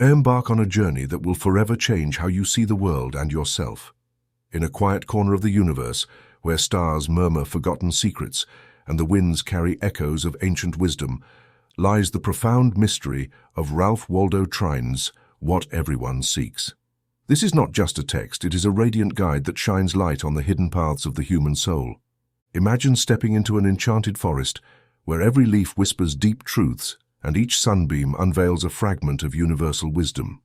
Embark on a journey that will forever change how you see the world and yourself. In a quiet corner of the universe, where stars murmur forgotten secrets and the winds carry echoes of ancient wisdom, lies the profound mystery of Ralph Waldo Trine's What Everyone Seeks. This is not just a text, it is a radiant guide that shines light on the hidden paths of the human soul. Imagine stepping into an enchanted forest where every leaf whispers deep truths and each sunbeam unveils a fragment of universal wisdom.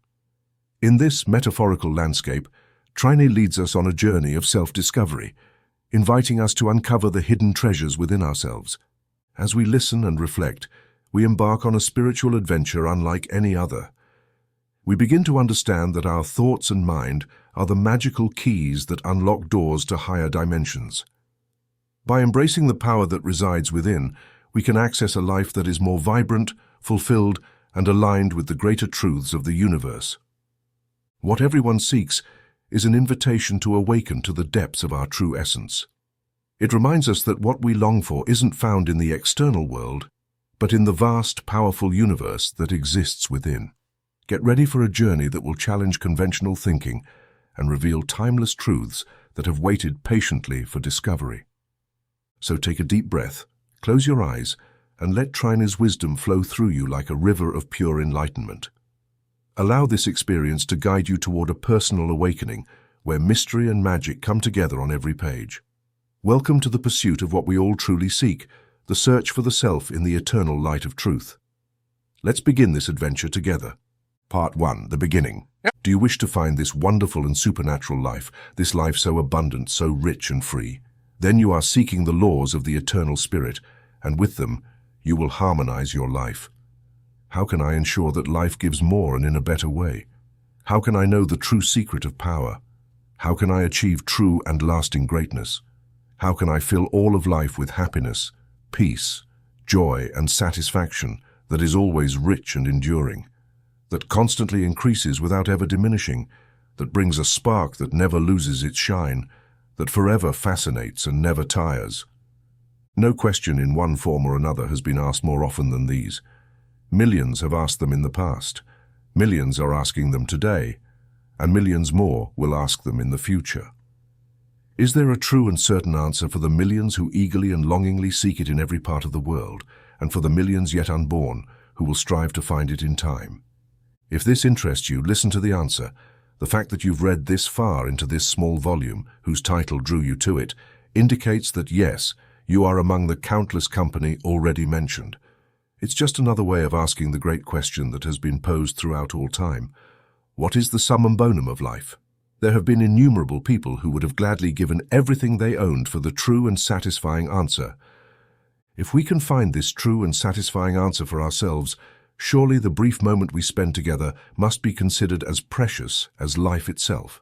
In this metaphorical landscape, Trine leads us on a journey of self-discovery, inviting us to uncover the hidden treasures within ourselves. As we listen and reflect, we embark on a spiritual adventure unlike any other. We begin to understand that our thoughts and mind are the magical keys that unlock doors to higher dimensions. By embracing the power that resides within, we can access a life that is more vibrant, fulfilled, and aligned with the greater truths of the universe. What Everyone Seeks is an invitation to awaken to the depths of our true essence. It reminds us that what we long for isn't found in the external world, but in the vast, powerful universe that exists within. Get ready for a journey that will challenge conventional thinking and reveal timeless truths that have waited patiently for discovery. So take a deep breath, close your eyes, and let Trine's wisdom flow through you like a river of pure enlightenment. Allow this experience to guide you toward a personal awakening where mystery and magic come together on every page. Welcome to the pursuit of what we all truly seek, the search for the self in the eternal light of truth. Let's begin this adventure together. Part 1. The Beginning. Do you wish to find this wonderful and supernatural life, this life so abundant, so rich and free? Then you are seeking the laws of the eternal spirit, and with them, you will harmonize your life. How can I ensure that life gives more and in a better way? How can I know the true secret of power? How can I achieve true and lasting greatness? How can I fill all of life with happiness, peace, joy, and satisfaction that is always rich and enduring, that constantly increases without ever diminishing, that brings a spark that never loses its shine, that forever fascinates and never tires? No question in one form or another has been asked more often than these. Millions have asked them in the past, millions are asking them today, and millions more will ask them in the future. Is there a true and certain answer for the millions who eagerly and longingly seek it in every part of the world, and for the millions yet unborn who will strive to find it in time? If this interests you, listen to the answer. The fact that you've read this far into this small volume, whose title drew you to it, indicates that yes, you are among the countless company already mentioned. It's just another way of asking the great question that has been posed throughout all time. What is the summum bonum of life? There have been innumerable people who would have gladly given everything they owned for the true and satisfying answer. If we can find this true and satisfying answer for ourselves, surely the brief moment we spend together must be considered as precious as life itself.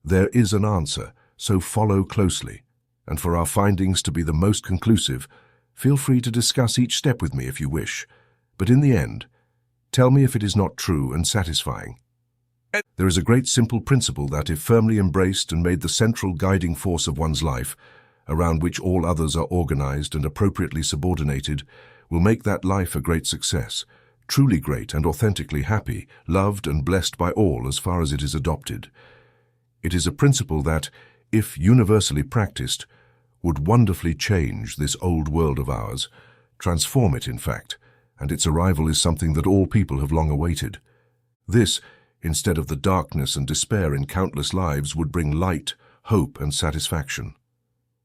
There is an answer, so follow closely. And for our findings to be the most conclusive, feel free to discuss each step with me if you wish. But in the end, tell me if it is not true and satisfying. There is a great simple principle that, if firmly embraced and made the central guiding force of one's life, around which all others are organized and appropriately subordinated, will make that life a great success, truly great and authentically happy, loved and blessed by all as far as it is adopted. It is a principle that, if universally practiced, would wonderfully change this old world of ours, transform it in fact, and its arrival is something that all people have long awaited. This, instead of the darkness and despair in countless lives, would bring light, hope, and satisfaction.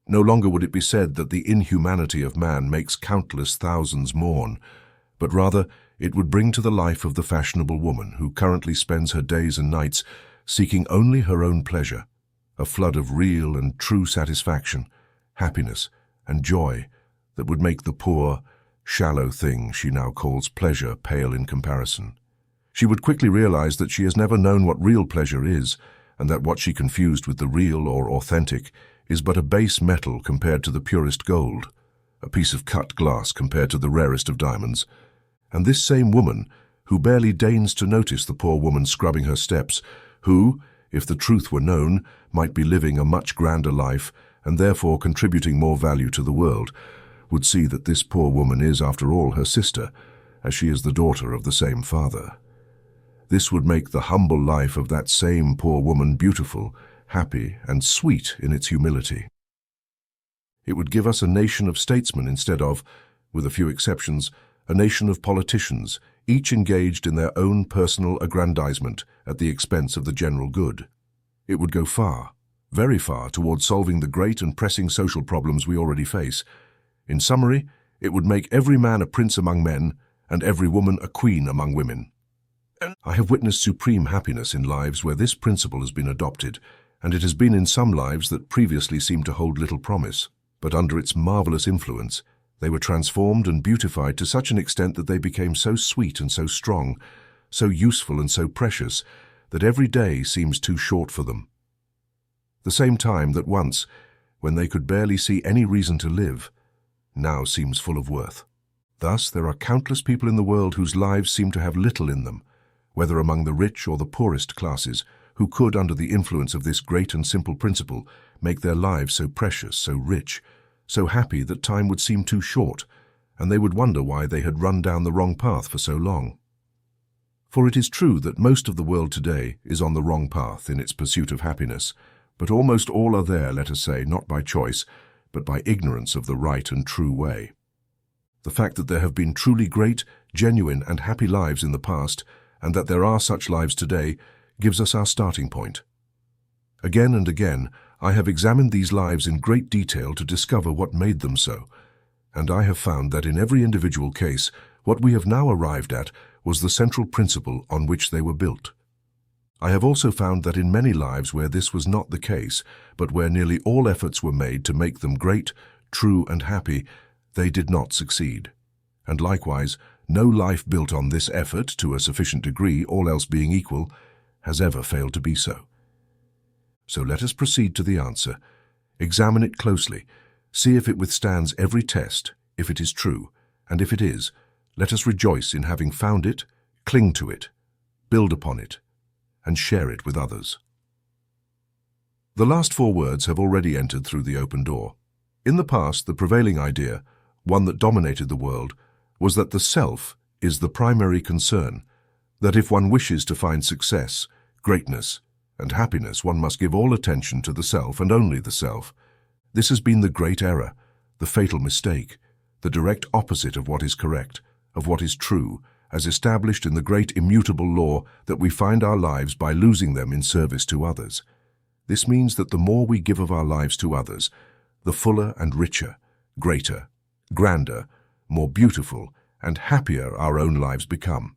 No longer would it be said that the inhumanity of man makes countless thousands mourn, but rather it would bring to the life of the fashionable woman who currently spends her days and nights seeking only her own pleasure, a flood of real and true satisfaction, happiness, and joy that would make the poor, shallow thing she now calls pleasure pale in comparison. She would quickly realize that she has never known what real pleasure is, and that what she confused with the real or authentic is but a base metal compared to the purest gold, a piece of cut glass compared to the rarest of diamonds. And this same woman, who barely deigns to notice the poor woman scrubbing her steps, who, if the truth were known, might be living a much grander life and therefore contributing more value to the world, would see that this poor woman is, after all, her sister, as she is the daughter of the same father. This would make the humble life of that same poor woman beautiful, happy, and sweet in its humility. It would give us a nation of statesmen instead of, with a few exceptions, a nation of politicians, each engaged in their own personal aggrandizement at the expense of the general good. It would go far, very far, towards solving the great and pressing social problems we already face. In summary, it would make every man a prince among men and every woman a queen among women. I have witnessed supreme happiness in lives where this principle has been adopted, and it has been in some lives that previously seemed to hold little promise. But under its marvelous influence, they were transformed and beautified to such an extent that they became so sweet and so strong, so useful and so precious, that every day seems too short for them. The same time that once, when they could barely see any reason to live, now seems full of worth. Thus, there are countless people in the world whose lives seem to have little in them, whether among the rich or the poorest classes, who could, under the influence of this great and simple principle, make their lives so precious, so rich, so happy that time would seem too short, and they would wonder why they had run down the wrong path for so long. For it is true that most of the world today is on the wrong path in its pursuit of happiness, but almost all are there, let us say, not by choice, but by ignorance of the right and true way. The fact that there have been truly great, genuine, and happy lives in the past, and that there are such lives today, gives us our starting point. Again and again, I have examined these lives in great detail to discover what made them so, and I have found that in every individual case, what we have now arrived at was the central principle on which they were built. I have also found that in many lives where this was not the case, but where nearly all efforts were made to make them great, true, and happy, they did not succeed. And likewise, no life built on this effort to a sufficient degree, all else being equal, has ever failed to be so. So let us proceed to the answer. Examine it closely, see if it withstands every test, if it is true, and if it is, let us rejoice in having found it, cling to it, build upon it, and share it with others. The last 4 words have already entered through the open door. In the past, the prevailing idea, one that dominated the world, was that the self is the primary concern, that if one wishes to find success, greatness, and happiness, one must give all attention to the self and only the self. This has been the great error, the fatal mistake, the direct opposite of what is correct, of what is true, as established in the great immutable law that we find our lives by losing them in service to others. This means that the more we give of our lives to others, the fuller and richer, greater, grander, more beautiful, and happier our own lives become.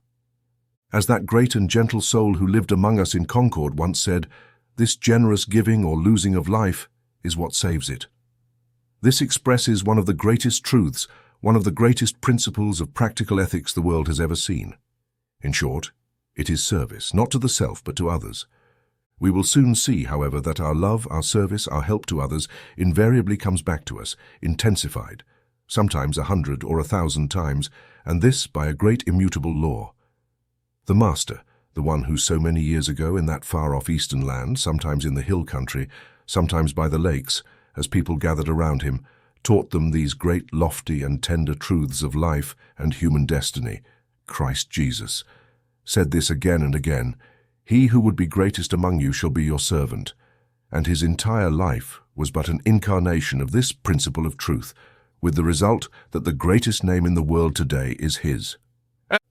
As that great and gentle soul who lived among us in Concord once said, this generous giving or losing of life is what saves it. This expresses one of the greatest truths, one of the greatest principles of practical ethics the world has ever seen. In short, it is service, not to the self but to others. We will soon see, however, that our love, our service, our help to others invariably comes back to us, intensified, sometimes 100 or 1,000 times, and this by a great immutable law. The Master, the one who so many years ago in that far-off eastern land, sometimes in the hill country, sometimes by the lakes, as people gathered around him, taught them these great lofty and tender truths of life and human destiny, Christ Jesus, said this again and again, "He who would be greatest among you shall be your servant," and his entire life was but an incarnation of this principle of truth, with the result that the greatest name in the world today is his.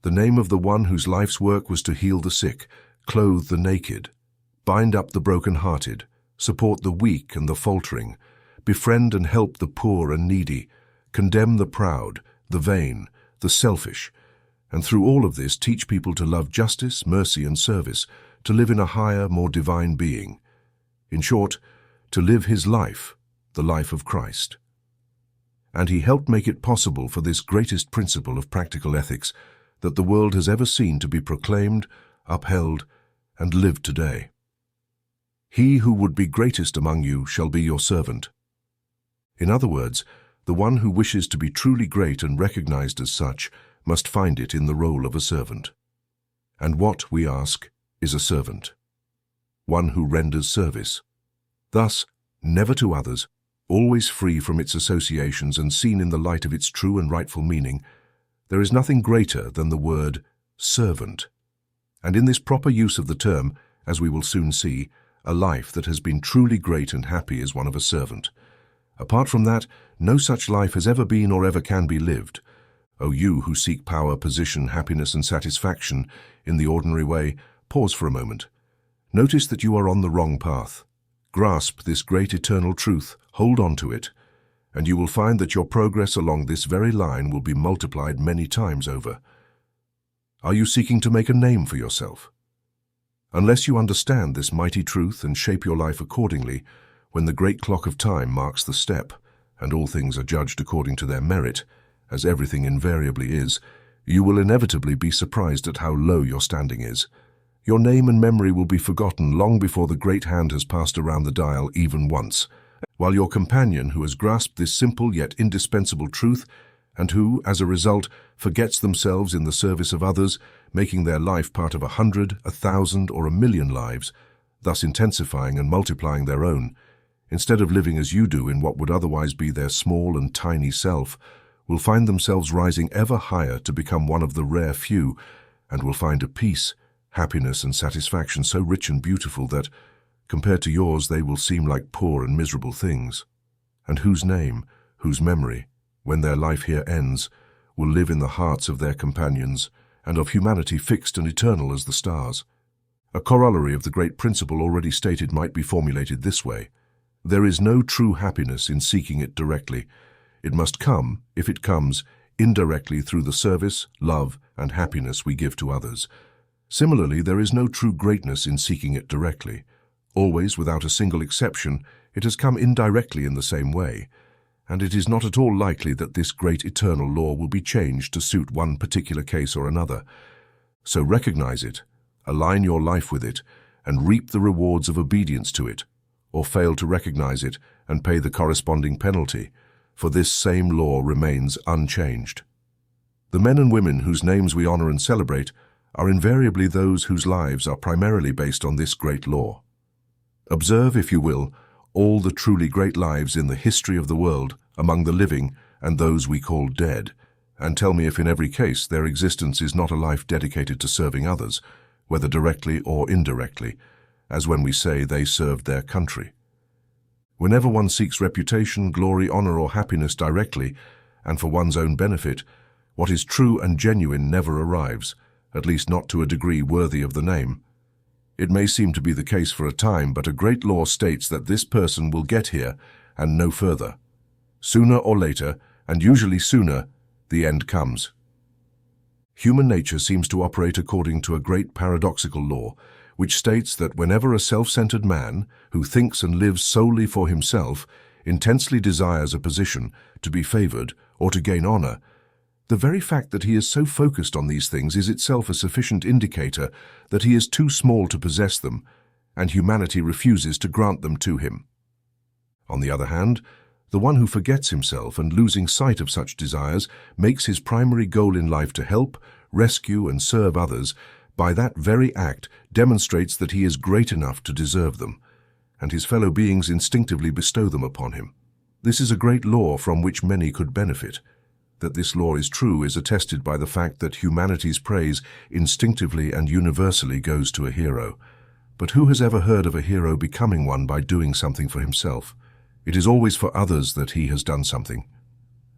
The name of the one whose life's work was to heal the sick, clothe the naked, bind up the broken-hearted, support the weak and the faltering, befriend and help the poor and needy, condemn the proud, the vain, the selfish, and through all of this teach people to love justice, mercy, and service, to live in a higher, more divine being. In short, to live his life, the life of Christ. And he helped make it possible for this greatest principle of practical ethics that the world has ever seen to be proclaimed, upheld, and lived today. He who would be greatest among you shall be your servant. In other words, the one who wishes to be truly great and recognized as such must find it in the role of a servant. And what, we ask, is a servant? One who renders service. Thus, never to others, always free from its associations and seen in the light of its true and rightful meaning, there is nothing greater than the word servant. And in this proper use of the term, as we will soon see, a life that has been truly great and happy is one of a servant. Apart from that, no such life has ever been or ever can be lived. O you who seek power, position, happiness and satisfaction in the ordinary way, pause for a moment. Notice that you are on the wrong path. Grasp this great eternal truth, hold on to it, and you will find that your progress along this very line will be multiplied many times over. Are you seeking to make a name for yourself? Unless you understand this mighty truth and shape your life accordingly, when the great clock of time marks the step, and all things are judged according to their merit, as everything invariably is, you will inevitably be surprised at how low your standing is. Your name and memory will be forgotten long before the great hand has passed around the dial even once, while your companion who has grasped this simple yet indispensable truth, and who, as a result, forgets themselves in the service of others, making their life part of 100, 1,000, or 1,000,000 lives, thus intensifying and multiplying their own, instead of living as you do in what would otherwise be their small and tiny self, will find themselves rising ever higher to become one of the rare few, and will find a peace, happiness and satisfaction so rich and beautiful that, compared to yours, they will seem like poor and miserable things, and whose name, whose memory, when their life here ends, will live in the hearts of their companions, and of humanity fixed and eternal as the stars. A corollary of the great principle already stated might be formulated this way: there is no true happiness in seeking it directly. It must come, if it comes, indirectly through the service, love, and happiness we give to others. Similarly, there is no true greatness in seeking it directly. Always, without a single exception, it has come indirectly in the same way, and it is not at all likely that this great eternal law will be changed to suit one particular case or another. So recognize it, align your life with it, and reap the rewards of obedience to it, or fail to recognize it and pay the corresponding penalty, for this same law remains unchanged. The men and women whose names we honor and celebrate are invariably those whose lives are primarily based on this great law. Observe, if you will, all the truly great lives in the history of the world among the living and those we call dead, and tell me if in every case their existence is not a life dedicated to serving others, whether directly or indirectly, as when we say they served their country. Whenever one seeks reputation, glory, honor, or happiness directly, and for one's own benefit, what is true and genuine never arrives, at least not to a degree worthy of the name. It may seem to be the case for a time, but a great law states that this person will get here and no further. Sooner or later, and usually sooner, the end comes. Human nature seems to operate according to a great paradoxical law, which states that whenever a self-centered man, who thinks and lives solely for himself, intensely desires a position, to be favored, or to gain honor, the very fact that he is so focused on these things is itself a sufficient indicator that he is too small to possess them, and humanity refuses to grant them to him. On the other hand, the one who forgets himself and, losing sight of such desires, makes his primary goal in life to help, rescue, and serve others, by that very act demonstrates that he is great enough to deserve them, and his fellow beings instinctively bestow them upon him. This is a great law from which many could benefit. That this law is true is attested by the fact that humanity's praise instinctively and universally goes to a hero. But who has ever heard of a hero becoming one by doing something for himself? It is always for others that he has done something.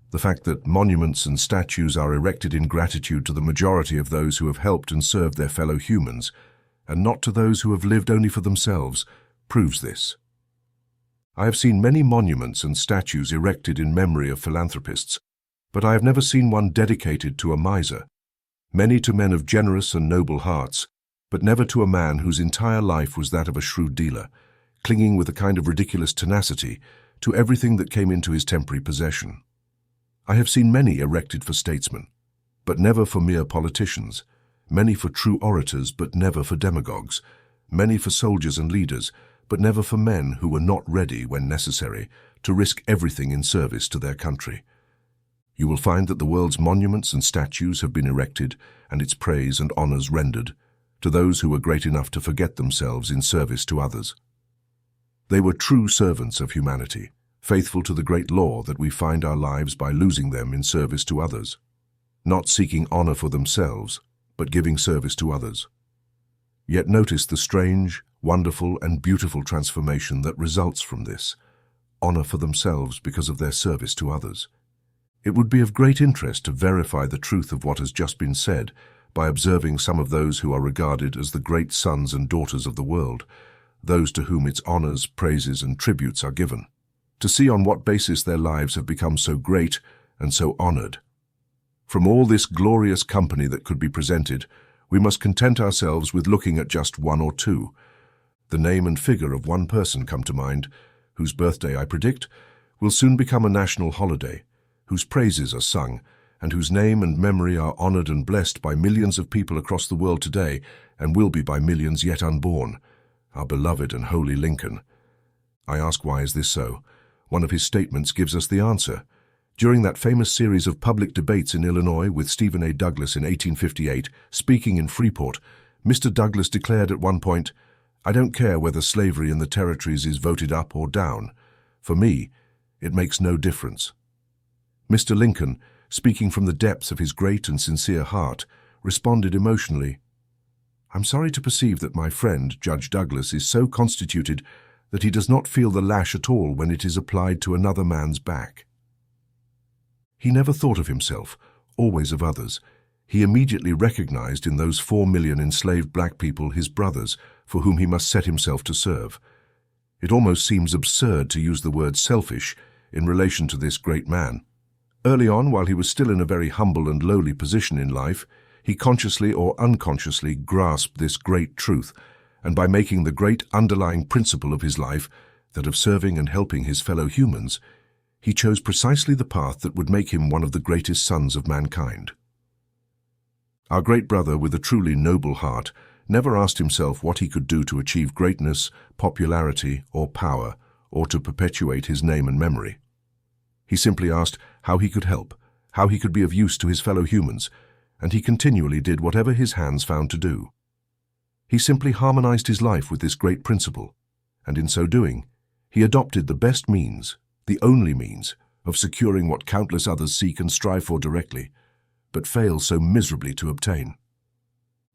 The fact that monuments and statues are erected in gratitude to the majority of those who have helped and served their fellow humans, and not to those who have lived only for themselves, proves this. I have seen many monuments and statues erected in memory of philanthropists, but I have never seen one dedicated to a miser. Many to men of generous and noble hearts, but never to a man whose entire life was that of a shrewd dealer, clinging with a kind of ridiculous tenacity to everything that came into his temporary possession. I have seen many erected for statesmen, but never for mere politicians, many for true orators, but never for demagogues, many for soldiers and leaders, but never for men who were not ready, when necessary, to risk everything in service to their country. You will find that the world's monuments and statues have been erected, and its praise and honors rendered, to those who were great enough to forget themselves in service to others. They were true servants of humanity, faithful to the great law that we find our lives by losing them in service to others, not seeking honor for themselves, but giving service to others. Yet notice the strange, wonderful, and beautiful transformation that results from this. Honor for themselves because of their service to others. It would be of great interest to verify the truth of what has just been said by observing some of those who are regarded as the great sons and daughters of the world, those to whom its honors, praises, and tributes are given, to see on what basis their lives have become so great and so honored. From all this glorious company that could be presented, we must content ourselves with looking at just one or two. The name and figure of one person come to mind, whose birthday, I predict, will soon become a national holiday, whose praises are sung, and whose name and memory are honored and blessed by millions of people across the world today, and will be by millions yet unborn, our beloved and holy Lincoln. I ask, why is this so? One of his statements gives us the answer. During that famous series of public debates in Illinois with Stephen A. Douglas in 1858, speaking in Freeport, Mr. Douglas declared at one point, "I don't care whether slavery in the territories is voted up or down. For me, it makes no difference." Mr. Lincoln, speaking from the depths of his great and sincere heart, responded emotionally, "I'm sorry to perceive that my friend, Judge Douglas, is so constituted that he does not feel the lash at all when it is applied to another man's back." He never thought of himself, always of others. He immediately recognized in those 4 million enslaved black people his brothers, for whom he must set himself to serve. It almost seems absurd to use the word selfish in relation to this great man. Early on, while he was still in a very humble and lowly position in life, he consciously or unconsciously grasped this great truth, and by making the great underlying principle of his life, that of serving and helping his fellow humans, he chose precisely the path that would make him one of the greatest sons of mankind. Our great brother, with a truly noble heart, never asked himself what he could do to achieve greatness, popularity, or power, or to perpetuate his name and memory. He simply asked how he could help, how he could be of use to his fellow humans, and he continually did whatever his hands found to do. He simply harmonized his life with this great principle, and in so doing, he adopted the best means, the only means, of securing what countless others seek and strive for directly, but fail so miserably to obtain.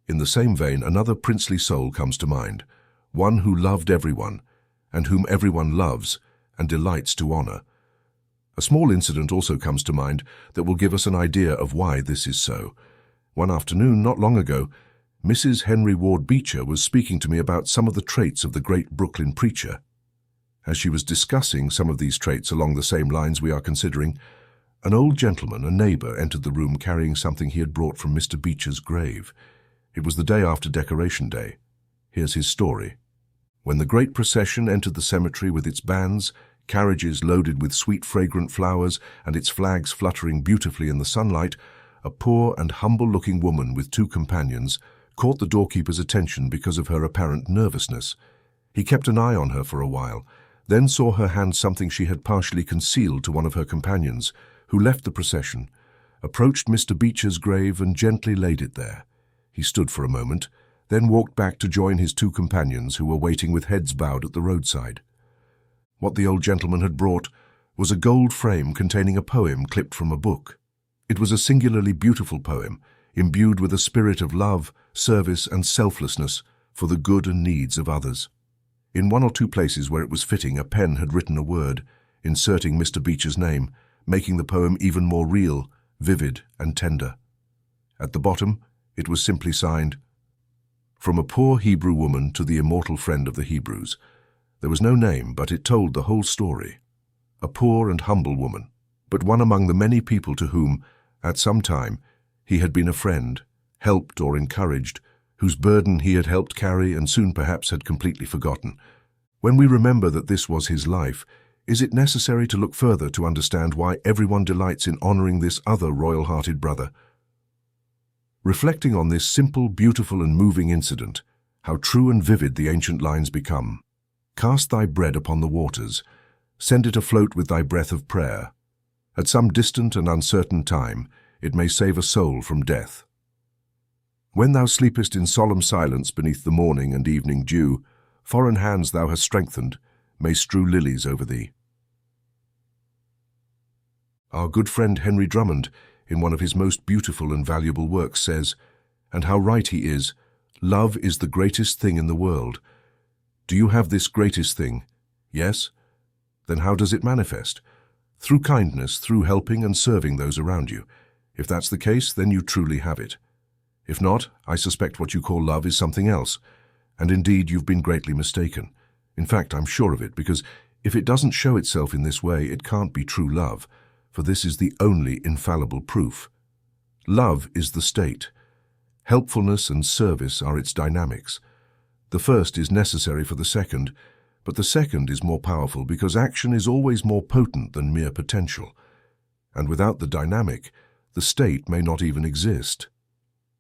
In the same vein, another princely soul comes to mind, one who loved everyone, and whom everyone loves and delights to honor. A small incident also comes to mind that will give us an idea of why this is so. One afternoon, not long ago, Mrs. Henry Ward Beecher was speaking to me about some of the traits of the great Brooklyn preacher. As she was discussing some of these traits along the same lines we are considering, an old gentleman, a neighbor, entered the room carrying something he had brought from Mr. Beecher's grave. It was the day after Decoration Day. Here's his story. When the great procession entered the cemetery with its bands, carriages loaded with sweet fragrant flowers, and its flags fluttering beautifully in the sunlight, a poor and humble-looking woman with 2 companions caught the doorkeeper's attention because of her apparent nervousness. He kept an eye on her for a while, then saw her hand something she had partially concealed to one of her companions, who left the procession, approached Mr. Beecher's grave and gently laid it there. He stood for a moment, then walked back to join his 2 companions who were waiting with heads bowed at the roadside. What the old gentleman had brought was a gold frame containing a poem clipped from a book. It was a singularly beautiful poem, imbued with a spirit of love, service, and selflessness for the good and needs of others. In 1 or 2 places where it was fitting, a pen had written a word, inserting Mr. Beecher's name, making the poem even more real, vivid, and tender. At the bottom, it was simply signed, "From a poor Hebrew woman to the immortal friend of the Hebrews." There was no name, but it told the whole story. A poor and humble woman, but one among the many people to whom, at some time, he had been a friend, helped or encouraged, whose burden he had helped carry and soon perhaps had completely forgotten. When we remember that this was his life, is it necessary to look further to understand why everyone delights in honoring this other royal-hearted brother? Reflecting on this simple, beautiful, and moving incident, how true and vivid the ancient lines become. Cast thy bread upon the waters, send it afloat with thy breath of prayer. At some distant and uncertain time, it may save a soul from death. When thou sleepest in solemn silence beneath the morning and evening dew, foreign hands thou hast strengthened may strew lilies over thee. Our good friend Henry Drummond, in one of his most beautiful and valuable works, says, "And how right he is, Love is the greatest thing in the world. Do you have this greatest thing? Yes? Then how does it manifest? Through kindness, through helping and serving those around you. If that's the case, then you truly have it. If not, I suspect what you call love is something else. And indeed, you've been greatly mistaken. In fact, I'm sure of it, because if it doesn't show itself in this way, it can't be true love, for this is the only infallible proof. Love is the state. Helpfulness and service are its dynamics. The first is necessary for the second, but the second is more powerful because action is always more potent than mere potential. And without the dynamic, the state may not even exist.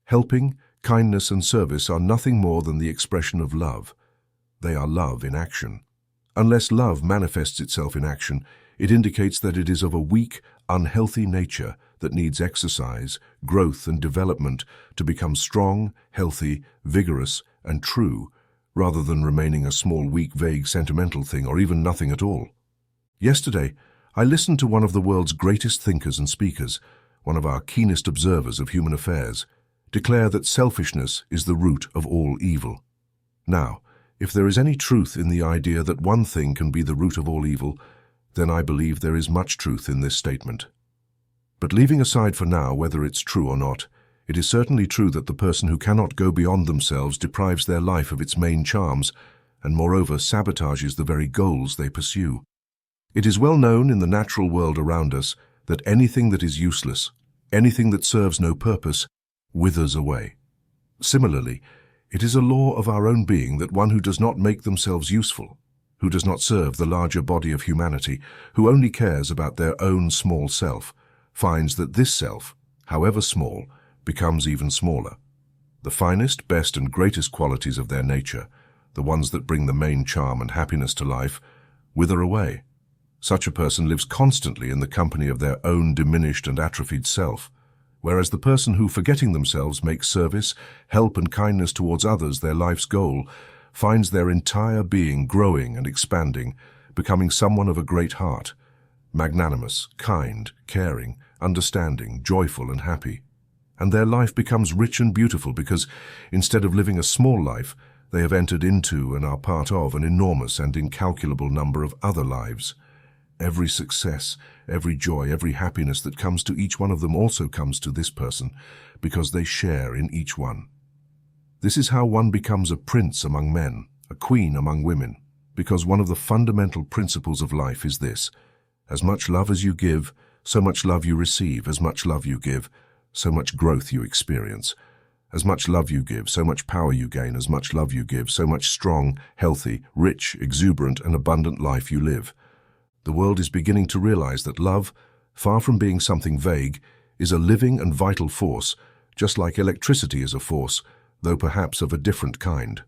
Helping, kindness and service are nothing more than the expression of love. They are love in action. Unless love manifests itself in action, it indicates that it is of a weak, unhealthy nature that needs exercise, growth and development to become strong, healthy, vigorous and true, rather than remaining a small, weak, vague, sentimental thing or even nothing at all. Yesterday, I listened to one of the world's greatest thinkers and speakers, one of our keenest observers of human affairs, declare that selfishness is the root of all evil. Now, if there is any truth in the idea that one thing can be the root of all evil, then I believe there is much truth in this statement. But leaving aside for now whether it's true or not, it is certainly true that the person who cannot go beyond themselves deprives their life of its main charms and moreover sabotages the very goals they pursue. It is well known in the natural world around us that anything that is useless, anything that serves no purpose, withers away. Similarly, it is a law of our own being that one who does not make themselves useful, who does not serve the larger body of humanity, who only cares about their own small self, finds that this self, however small, becomes even smaller. The finest, best and greatest qualities of their nature, the ones that bring the main charm and happiness to life, wither away. Such a person lives constantly in the company of their own diminished and atrophied self, whereas the person who, forgetting themselves, makes service, help and kindness towards others their life's goal, finds their entire being growing and expanding, becoming someone of a great heart, magnanimous, kind, caring, understanding, joyful and happy. And their life becomes rich and beautiful because, instead of living a small life, they have entered into and are part of an enormous and incalculable number of other lives. Every success, every joy, every happiness that comes to each one of them also comes to this person, because they share in each one. This is how one becomes a prince among men, a queen among women, because one of the fundamental principles of life is this: as much love as you give, so much love you receive; as much love you give, so much growth you experience; as much love you give, so much power you gain; as much love you give, so much strong, healthy, rich, exuberant and abundant life you live. The world is beginning to realize that love, far from being something vague, is a living and vital force, just like electricity is a force, though perhaps of a different kind.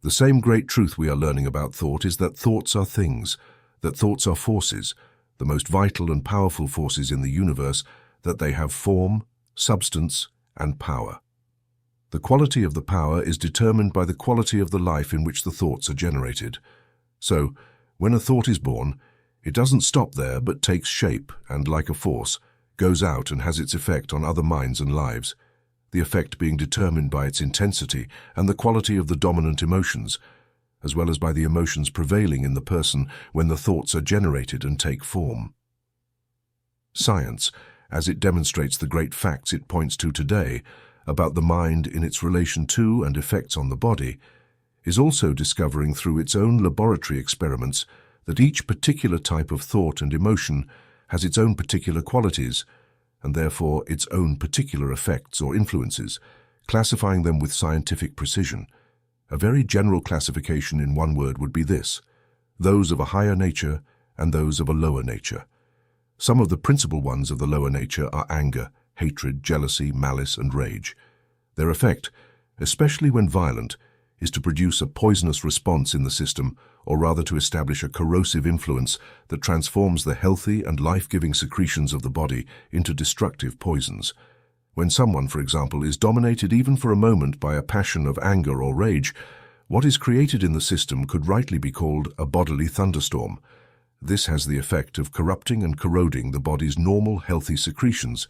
The same great truth we are learning about thought is that thoughts are things, that thoughts are forces, the most vital and powerful forces in the universe, that they have form, substance, and power. The quality of the power is determined by the quality of the life in which the thoughts are generated. So, when a thought is born, it doesn't stop there but takes shape and, like a force, goes out and has its effect on other minds and lives, the effect being determined by its intensity and the quality of the dominant emotions, as well as by the emotions prevailing in the person when the thoughts are generated and take form. Science, as it demonstrates the great facts it points to today about the mind in its relation to and effects on the body, is also discovering through its own laboratory experiments that each particular type of thought and emotion has its own particular qualities, and therefore its own particular effects or influences, classifying them with scientific precision. A very general classification in one word would be this: those of a higher nature and those of a lower nature. Some of the principal ones of the lower nature are anger, hatred, jealousy, malice, and rage. Their effect, especially when violent, is to produce a poisonous response in the system, or rather to establish a corrosive influence that transforms the healthy and life-giving secretions of the body into destructive poisons. When someone, for example, is dominated even for a moment by a passion of anger or rage, what is created in the system could rightly be called a bodily thunderstorm. This has the effect of corrupting and corroding the body's normal, healthy secretions,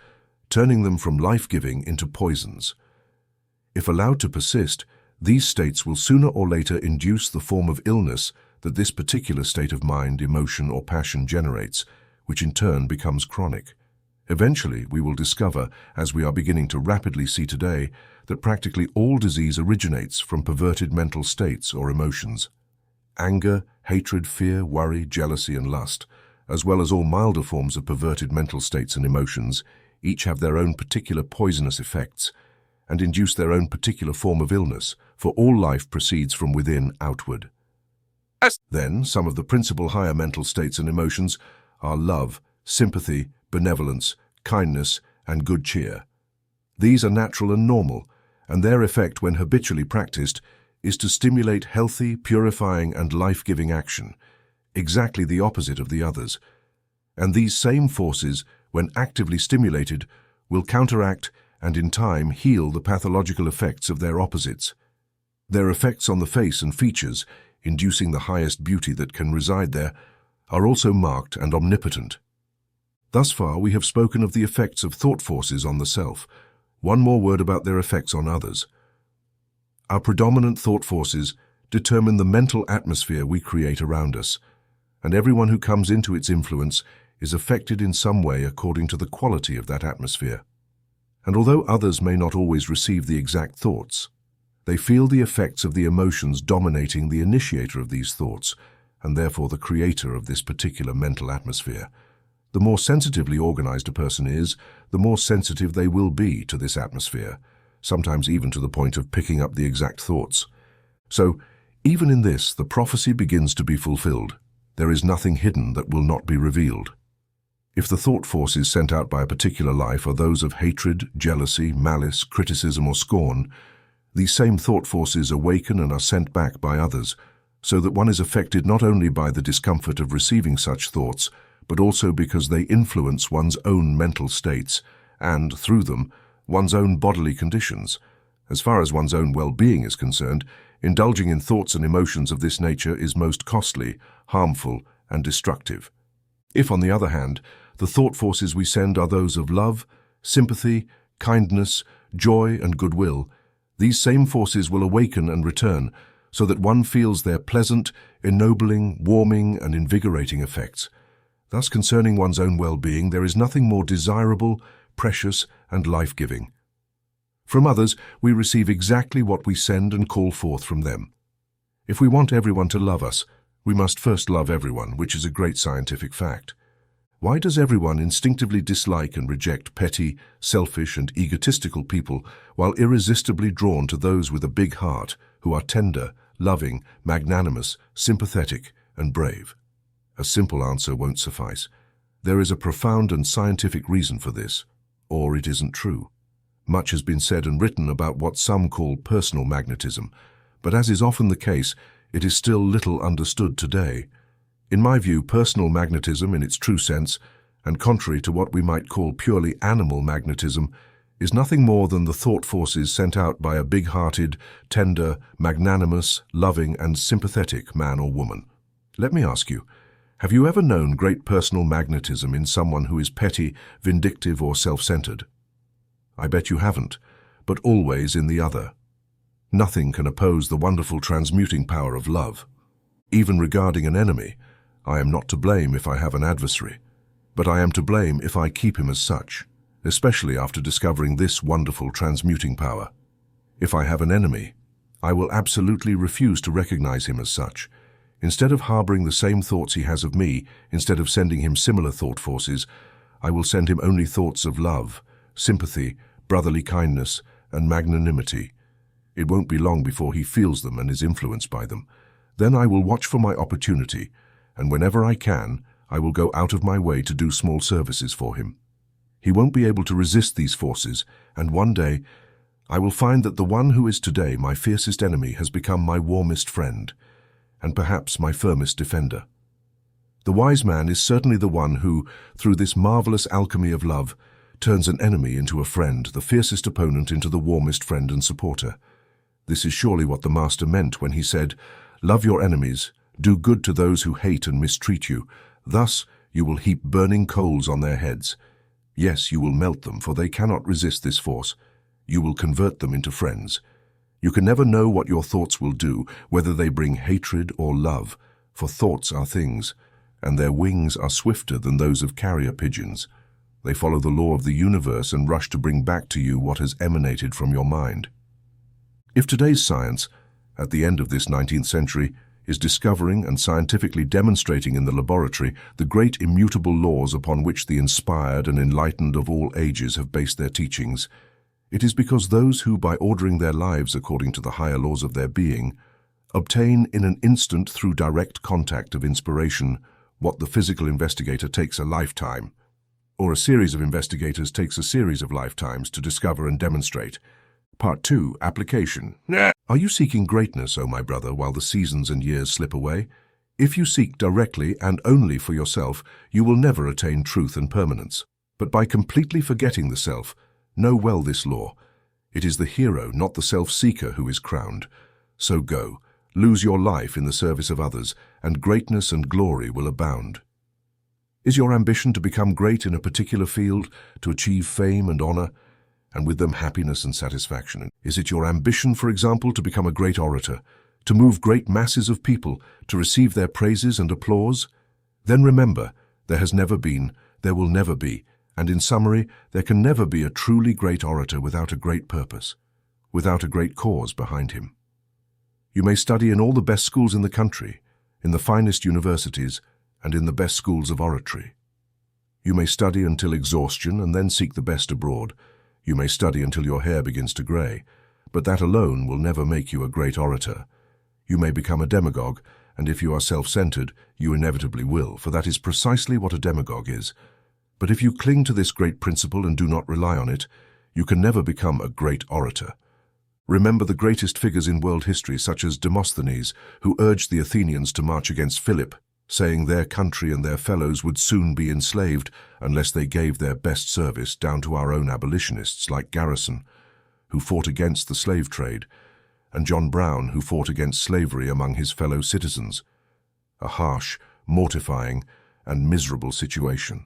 turning them from life-giving into poisons. If allowed to persist, These states will sooner or later induce the form of illness that this particular state of mind, emotion, or passion generates, which in turn becomes chronic. Eventually, we will discover, as we are beginning to rapidly see today, that practically all disease originates from perverted mental states or emotions. Anger, hatred, fear, worry, jealousy, and lust, as well as all milder forms of perverted mental states and emotions, each have their own particular poisonous effects and induce their own particular form of illness, for all life proceeds from within outward. Then, some of the principal higher mental states and emotions are love, sympathy, benevolence, kindness, and good cheer. These are natural and normal, and their effect when habitually practiced is to stimulate healthy, purifying, and life-giving action, exactly the opposite of the others. And these same forces, when actively stimulated, will counteract and in time heal the pathological effects of their opposites. Their effects on the face and features, inducing the highest beauty that can reside there, are also marked and omnipotent. Thus far, we have spoken of the effects of thought forces on the self. One more word about their effects on others. Our predominant thought forces determine the mental atmosphere we create around us, and everyone who comes into its influence is affected in some way according to the quality of that atmosphere. And although others may not always receive the exact thoughts, they feel the effects of the emotions dominating the initiator of these thoughts, and therefore the creator of this particular mental atmosphere. The more sensitively organized a person is, the more sensitive they will be to this atmosphere, sometimes even to the point of picking up the exact thoughts. So, even in this, the prophecy begins to be fulfilled. There is nothing hidden that will not be revealed. If the thought forces sent out by a particular life are those of hatred, jealousy, malice, criticism, or scorn, these same thought forces awaken and are sent back by others, so that one is affected not only by the discomfort of receiving such thoughts, but also because they influence one's own mental states and, through them, one's own bodily conditions. As far as one's own well-being is concerned, indulging in thoughts and emotions of this nature is most costly, harmful, and destructive. If, on the other hand, the thought forces we send are those of love, sympathy, kindness, joy, and goodwill, these same forces will awaken and return, so that one feels their pleasant, ennobling, warming, and invigorating effects. Thus, concerning one's own well-being, there is nothing more desirable, precious, and life-giving. From others, we receive exactly what we send and call forth from them. If we want everyone to love us, we must first love everyone, which is a great scientific fact. Why does everyone instinctively dislike and reject petty, selfish, and egotistical people, while irresistibly drawn to those with a big heart, who are tender, loving, magnanimous, sympathetic, and brave? A simple answer won't suffice. There is a profound and scientific reason for this, or it isn't true. Much has been said and written about what some call personal magnetism, but as is often the case, it is still little understood today. In my view, personal magnetism in its true sense, and contrary to what we might call purely animal magnetism, is nothing more than the thought forces sent out by a big-hearted, tender, magnanimous, loving, and sympathetic man or woman. Let me ask you, have you ever known great personal magnetism in someone who is petty, vindictive, or self-centered? I bet you haven't, but always in the other. Nothing can oppose the wonderful transmuting power of love. Even regarding an enemy, I am not to blame if I have an adversary, but I am to blame if I keep him as such, especially after discovering this wonderful transmuting power. If I have an enemy, I will absolutely refuse to recognize him as such. Instead of harboring the same thoughts he has of me, instead of sending him similar thought forces, I will send him only thoughts of love, sympathy, brotherly kindness, and magnanimity. It won't be long before he feels them and is influenced by them. Then I will watch for my opportunity, and whenever I can, I will go out of my way to do small services for him. He won't be able to resist these forces, and one day I will find that the one who is today my fiercest enemy has become my warmest friend, and perhaps my firmest defender. The wise man is certainly the one who, through this marvelous alchemy of love, turns an enemy into a friend, the fiercest opponent into the warmest friend and supporter. This is surely what the Master meant when he said, "Love your enemies, do good to those who hate and mistreat you. Thus you will heap burning coals on their heads. Yes, you will melt them, for they cannot resist this force. You will convert them into friends. You can never know what your thoughts will do, whether they bring hatred or love, for thoughts are things, and their wings are swifter than those of carrier pigeons. They follow the law of the universe and rush to bring back to you what has emanated from your mind. If today's science, at the end of this 19th century, is discovering and scientifically demonstrating in the laboratory the great immutable laws upon which the inspired and enlightened of all ages have based their teachings, it is because those who, by ordering their lives according to the higher laws of their being, obtain in an instant through direct contact of inspiration what the physical investigator takes a lifetime, or a series of investigators takes a series of lifetimes to discover and demonstrate. Part 2. Application. Are you seeking greatness, O my brother, while the seasons and years slip away? If you seek directly and only for yourself, you will never attain truth and permanence. But by completely forgetting the self, know well this law. It is the hero, not the self-seeker, who is crowned. So go, lose your life in the service of others, and greatness and glory will abound. Is your ambition to become great in a particular field, to achieve fame and honor, and with them happiness and satisfaction? Is it your ambition, for example, to become a great orator, to move great masses of people, to receive their praises and applause? Then remember, there has never been, there will never be, and in summary, there can never be a truly great orator without a great purpose, without a great cause behind him. You may study in all the best schools in the country, in the finest universities, and in the best schools of oratory. You may study until exhaustion and then seek the best abroad. You may study until your hair begins to grey, but that alone will never make you a great orator. You may become a demagogue, and if you are self-centered, you inevitably will, for that is precisely what a demagogue is. But if you cling to this great principle and do not rely on it, you can never become a great orator. Remember the greatest figures in world history, such as Demosthenes, who urged the Athenians to march against Philip, saying their country and their fellows would soon be enslaved unless they gave their best service, down to our own abolitionists like Garrison, who fought against the slave trade, and John Brown, who fought against slavery among his fellow citizens. A harsh, mortifying, and miserable situation.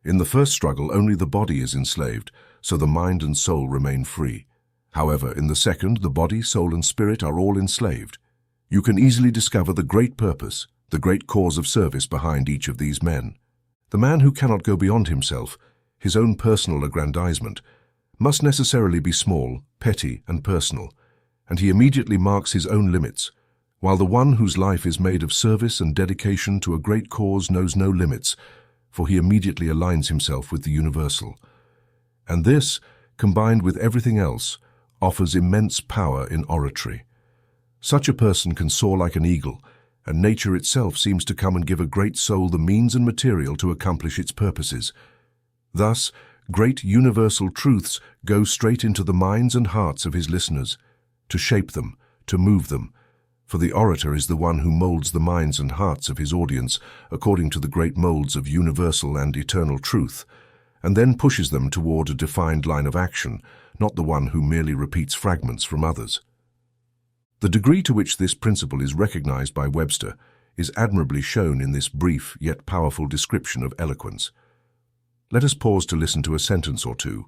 In the first struggle, only the body is enslaved, so the mind and soul remain free. However, in the second, the body, soul, and spirit are all enslaved. You can easily discover the great purpose, the great cause of service behind each of these men. The man who cannot go beyond himself, his own personal aggrandizement, must necessarily be small, petty, and personal, and he immediately marks his own limits, while the one whose life is made of service and dedication to a great cause knows no limits, for he immediately aligns himself with the universal. And this, combined with everything else, offers immense power in oratory. Such a person can soar like an eagle, and nature itself seems to come and give a great soul the means and material to accomplish its purposes. Thus, great universal truths go straight into the minds and hearts of his listeners, to shape them, to move them, for the orator is the one who molds the minds and hearts of his audience according to the great molds of universal and eternal truth, and then pushes them toward a defined line of action, not the one who merely repeats fragments from others. The degree to which this principle is recognized by Webster is admirably shown in this brief yet powerful description of eloquence. Let us pause to listen to a sentence or two.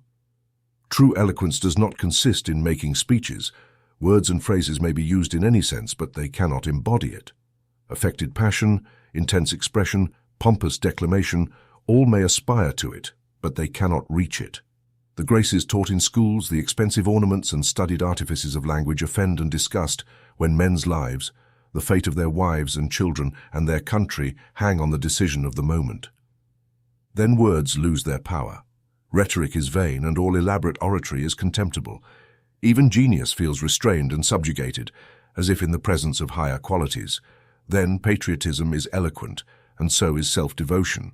True eloquence does not consist in making speeches. Words and phrases may be used in any sense, but they cannot embody it. Affected passion, intense expression, pompous declamation, all may aspire to it, but they cannot reach it. The graces taught in schools, the expensive ornaments and studied artifices of language offend and disgust when men's lives, the fate of their wives and children and their country hang on the decision of the moment. Then words lose their power. Rhetoric is vain and all elaborate oratory is contemptible. Even genius feels restrained and subjugated, as if in the presence of higher qualities. Then patriotism is eloquent, and so is self-devotion.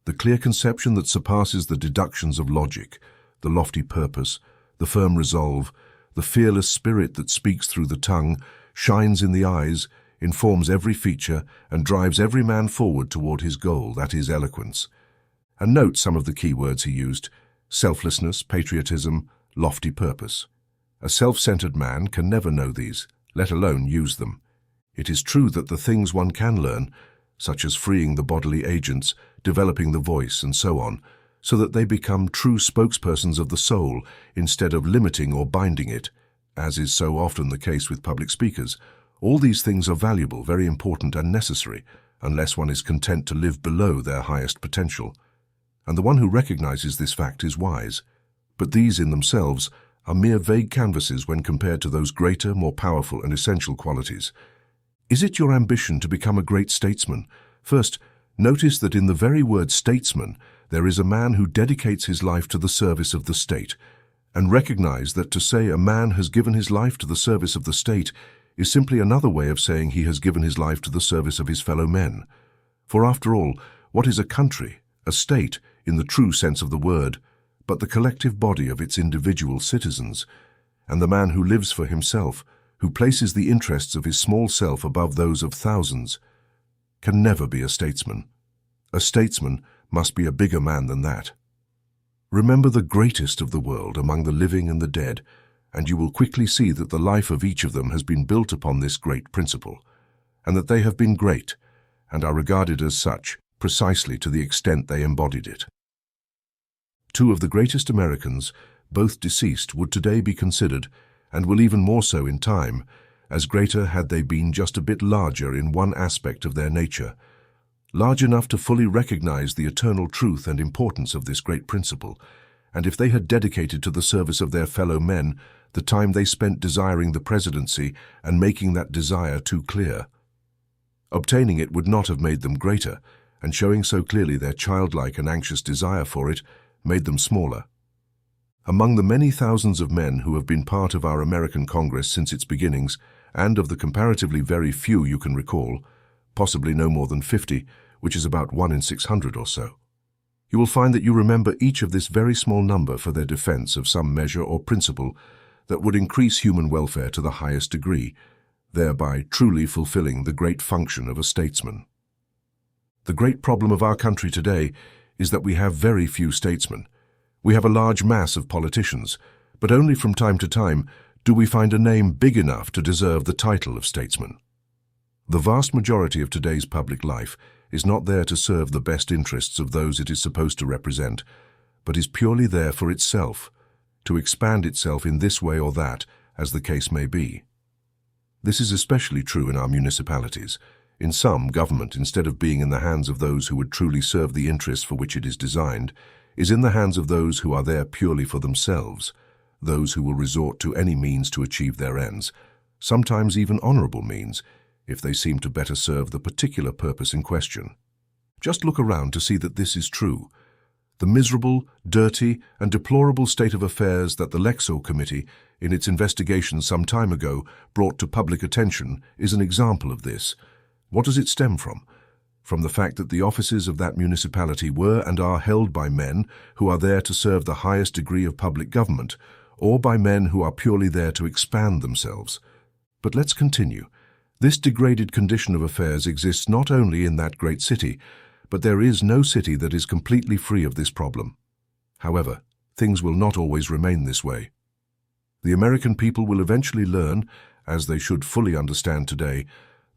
The clear conception that surpasses the deductions of logic, the lofty purpose, the firm resolve, the fearless spirit that speaks through the tongue, shines in the eyes, informs every feature, and drives every man forward toward his goal, that is eloquence. And note some of the key words he used: selflessness, patriotism, lofty purpose. A self-centered man can never know these, let alone use them. It is true that the things one can learn, such as freeing the bodily agents, developing the voice, and so on, so that they become true spokespersons of the soul instead of limiting or binding it, As is so often the case with public speakers, all these things are valuable, very important and necessary, unless one is content to live below their highest potential. And the one who recognizes this fact is wise. But these in themselves are mere vague canvases when compared to those greater, more powerful and essential qualities. Is it your ambition to become a great statesman? First, notice that in the very word statesman, there is a man who dedicates his life to the service of the state. And recognize that to say a man has given his life to the service of the state is simply another way of saying he has given his life to the service of his fellow men. For after all, what is a country, a state, in the true sense of the word, but the collective body of its individual citizens? And the man who lives for himself, who places the interests of his small self above those of thousands, can never be a statesman. A statesman must be a bigger man than that. Remember the greatest of the world among the living and the dead, and you will quickly see that the life of each of them has been built upon this great principle, and that they have been great, and are regarded as such, precisely to the extent they embodied it. Two of the greatest Americans, both deceased, would today be considered, and will even more so in time, as greater had they been just a bit larger in one aspect of their nature, large enough to fully recognize the eternal truth and importance of this great principle, and if they had dedicated to the service of their fellow men the time they spent desiring the presidency and making that desire too clear. Obtaining it would not have made them greater, and showing so clearly their childlike and anxious desire for it made them smaller. Among the many thousands of men who have been part of our American Congress since its beginnings, and of the comparatively very few you can recall, possibly no more than 50, which is about 1 in 600 or so, you will find that you remember each of this very small number for their defense of some measure or principle that would increase human welfare to the highest degree, thereby truly fulfilling the great function of a statesman. The great problem of our country today is that we have very few statesmen. We have a large mass of politicians, but only from time to time do we find a name big enough to deserve the title of statesman. The vast majority of today's public life is not there to serve the best interests of those it is supposed to represent, but is purely there for itself, to expand itself in this way or that, as the case may be. This is especially true in our municipalities. In some, government, instead of being in the hands of those who would truly serve the interests for which it is designed, is in the hands of those who are there purely for themselves, those who will resort to any means to achieve their ends, sometimes even honorable means, if they seem to better serve the particular purpose in question. Just look around to see that this is true. The miserable, dirty, and deplorable state of affairs that the Lexo Committee, in its investigation some time ago, brought to public attention is an example of this. What does it stem from? From the fact that the offices of that municipality were and are held by men who are there to serve the highest degree of public government, or by men who are purely there to expand themselves. But let's continue. This degraded condition of affairs exists not only in that great city, but there is no city that is completely free of this problem. However, things will not always remain this way. The American people will eventually learn, as they should fully understand today,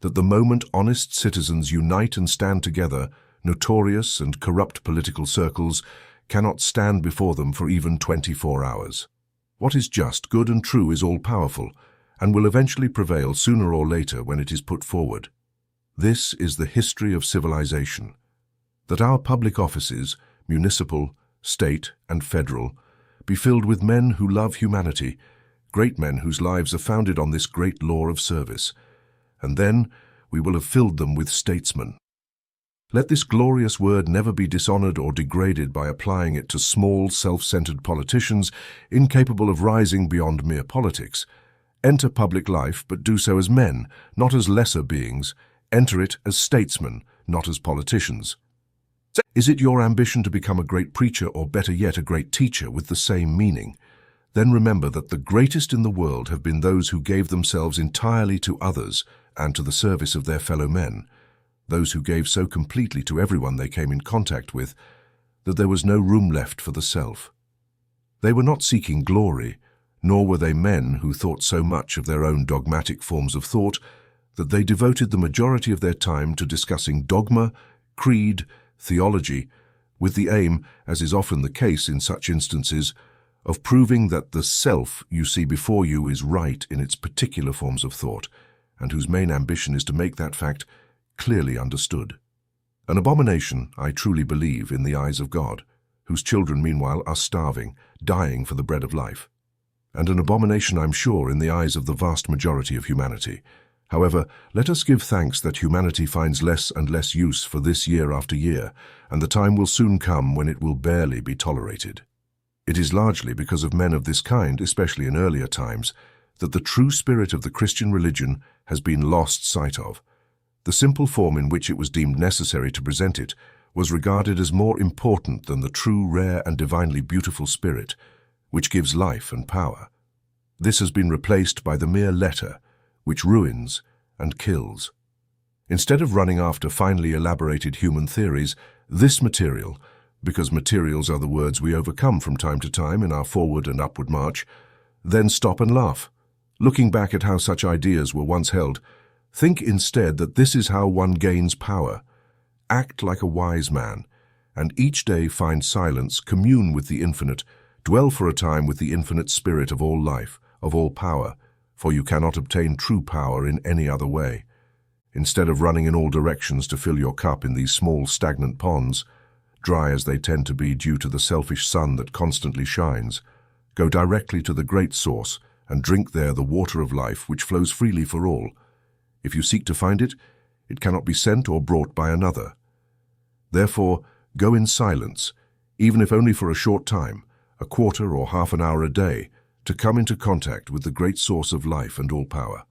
that the moment honest citizens unite and stand together, notorious and corrupt political circles cannot stand before them for even 24 hours. What is just, good and true is all-powerful, and will eventually prevail sooner or later when it is put forward. This is the history of civilization. That our public offices, municipal, state, and federal, be filled with men who love humanity, great men whose lives are founded on this great law of service, and then we will have filled them with statesmen. Let this glorious word never be dishonored or degraded by applying it to small, self-centered politicians incapable of rising beyond mere politics. Enter public life, but do so as men, not as lesser beings. Enter it as statesmen, not as politicians. Is it your ambition to become a great preacher, or better yet, a great teacher with the same meaning? Then remember that the greatest in the world have been those who gave themselves entirely to others and to the service of their fellow men, those who gave so completely to everyone they came in contact with that there was no room left for the self. They were not seeking glory, nor were they men who thought so much of their own dogmatic forms of thought that they devoted the majority of their time to discussing dogma, creed, theology, with the aim, as is often the case in such instances, of proving that the self you see before you is right in its particular forms of thought, and whose main ambition is to make that fact clearly understood. An abomination, I truly believe, in the eyes of God, whose children meanwhile are starving, dying for the bread of life. And an abomination, I'm sure, in the eyes of the vast majority of humanity. However, let us give thanks that humanity finds less and less use for this year after year, and the time will soon come when it will barely be tolerated. It is largely because of men of this kind, especially in earlier times, that the true spirit of the Christian religion has been lost sight of. The simple form in which it was deemed necessary to present it was regarded as more important than the true, rare, and divinely beautiful spirit, which gives life and power. This has been replaced by the mere letter, which ruins and kills. Instead of running after finely elaborated human theories, this material, because materials are the words we overcome from time to time in our forward and upward march, then stop and laugh. Looking back at how such ideas were once held, think instead that this is how one gains power. Act like a wise man, and each day find silence, commune with the infinite, dwell for a time with the infinite spirit of all life, of all power, for you cannot obtain true power in any other way. Instead of running in all directions to fill your cup in these small stagnant ponds, dry as they tend to be due to the selfish sun that constantly shines, go directly to the great source and drink there the water of life which flows freely for all. If you seek to find it, it cannot be sent or brought by another. Therefore, go in silence, even if only for a short time, a quarter or half an hour a day, to come into contact with the great source of life and all power.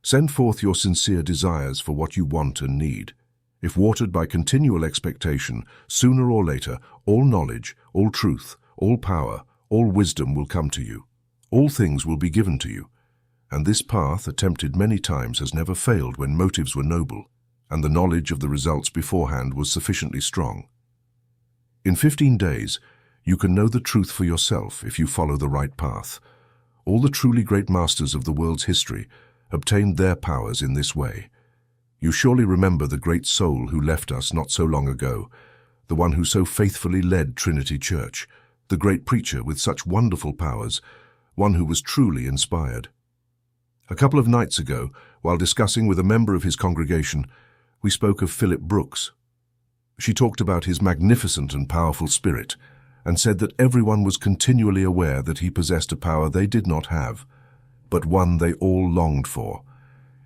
Send forth your sincere desires for what you want and need. If watered by continual expectation, sooner or later, all knowledge, all truth, all power, all wisdom will come to you. All things will be given to you. And this path, attempted many times, has never failed when motives were noble, and the knowledge of the results beforehand was sufficiently strong. In 15 days, you can know the truth for yourself if you follow the right path. All the truly great masters of the world's history obtained their powers in this way. You surely remember the great soul who left us not so long ago, the one who so faithfully led Trinity Church, the great preacher with such wonderful powers, one who was truly inspired. A couple of nights ago, while discussing with a member of his congregation, we spoke of Philip Brooks. She talked about his magnificent and powerful spirit, and said that everyone was continually aware that he possessed a power they did not have, but one they all longed for.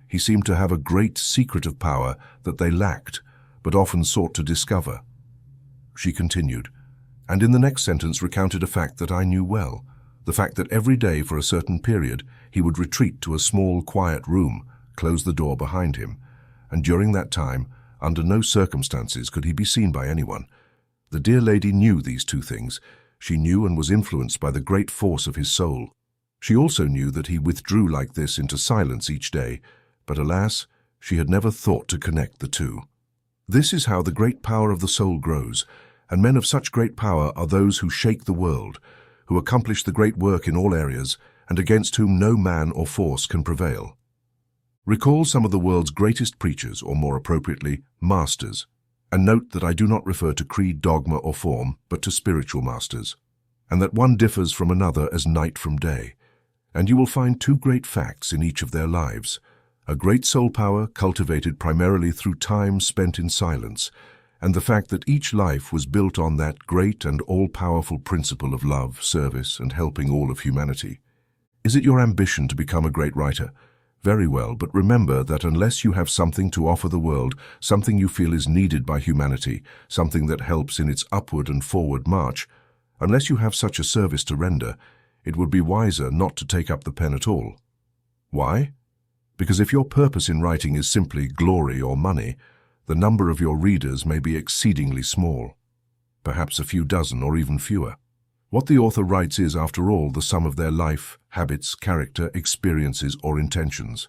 He seemed to have a great secret of power that they lacked, but often sought to discover. She continued, and in the next sentence recounted a fact that I knew well, the fact that every day for a certain period he would retreat to a small, quiet room, close the door behind him, and during that time, under no circumstances could he be seen by anyone. The dear lady knew these two things. She knew and was influenced by the great force of his soul. She also knew that he withdrew like this into silence each day, but alas, she had never thought to connect the two. This is how the great power of the soul grows, and men of such great power are those who shake the world, who accomplish the great work in all areas, and against whom no man or force can prevail. Recall some of the world's greatest preachers, or more appropriately, masters, and note that I do not refer to creed, dogma, or form, but to spiritual masters, and that one differs from another as night from day. And you will find two great facts in each of their lives: a great soul power cultivated primarily through time spent in silence, and the fact that each life was built on that great and all-powerful principle of love, service, and helping all of humanity. Is it your ambition to become a great writer? Very well, but remember that unless you have something to offer the world, something you feel is needed by humanity, something that helps in its upward and forward march, unless you have such a service to render, it would be wiser not to take up the pen at all. Why? Because if your purpose in writing is simply glory or money, the number of your readers may be exceedingly small, perhaps a few dozen or even fewer. What the author writes is, after all, the sum of their life, habits, character, experiences, or intentions.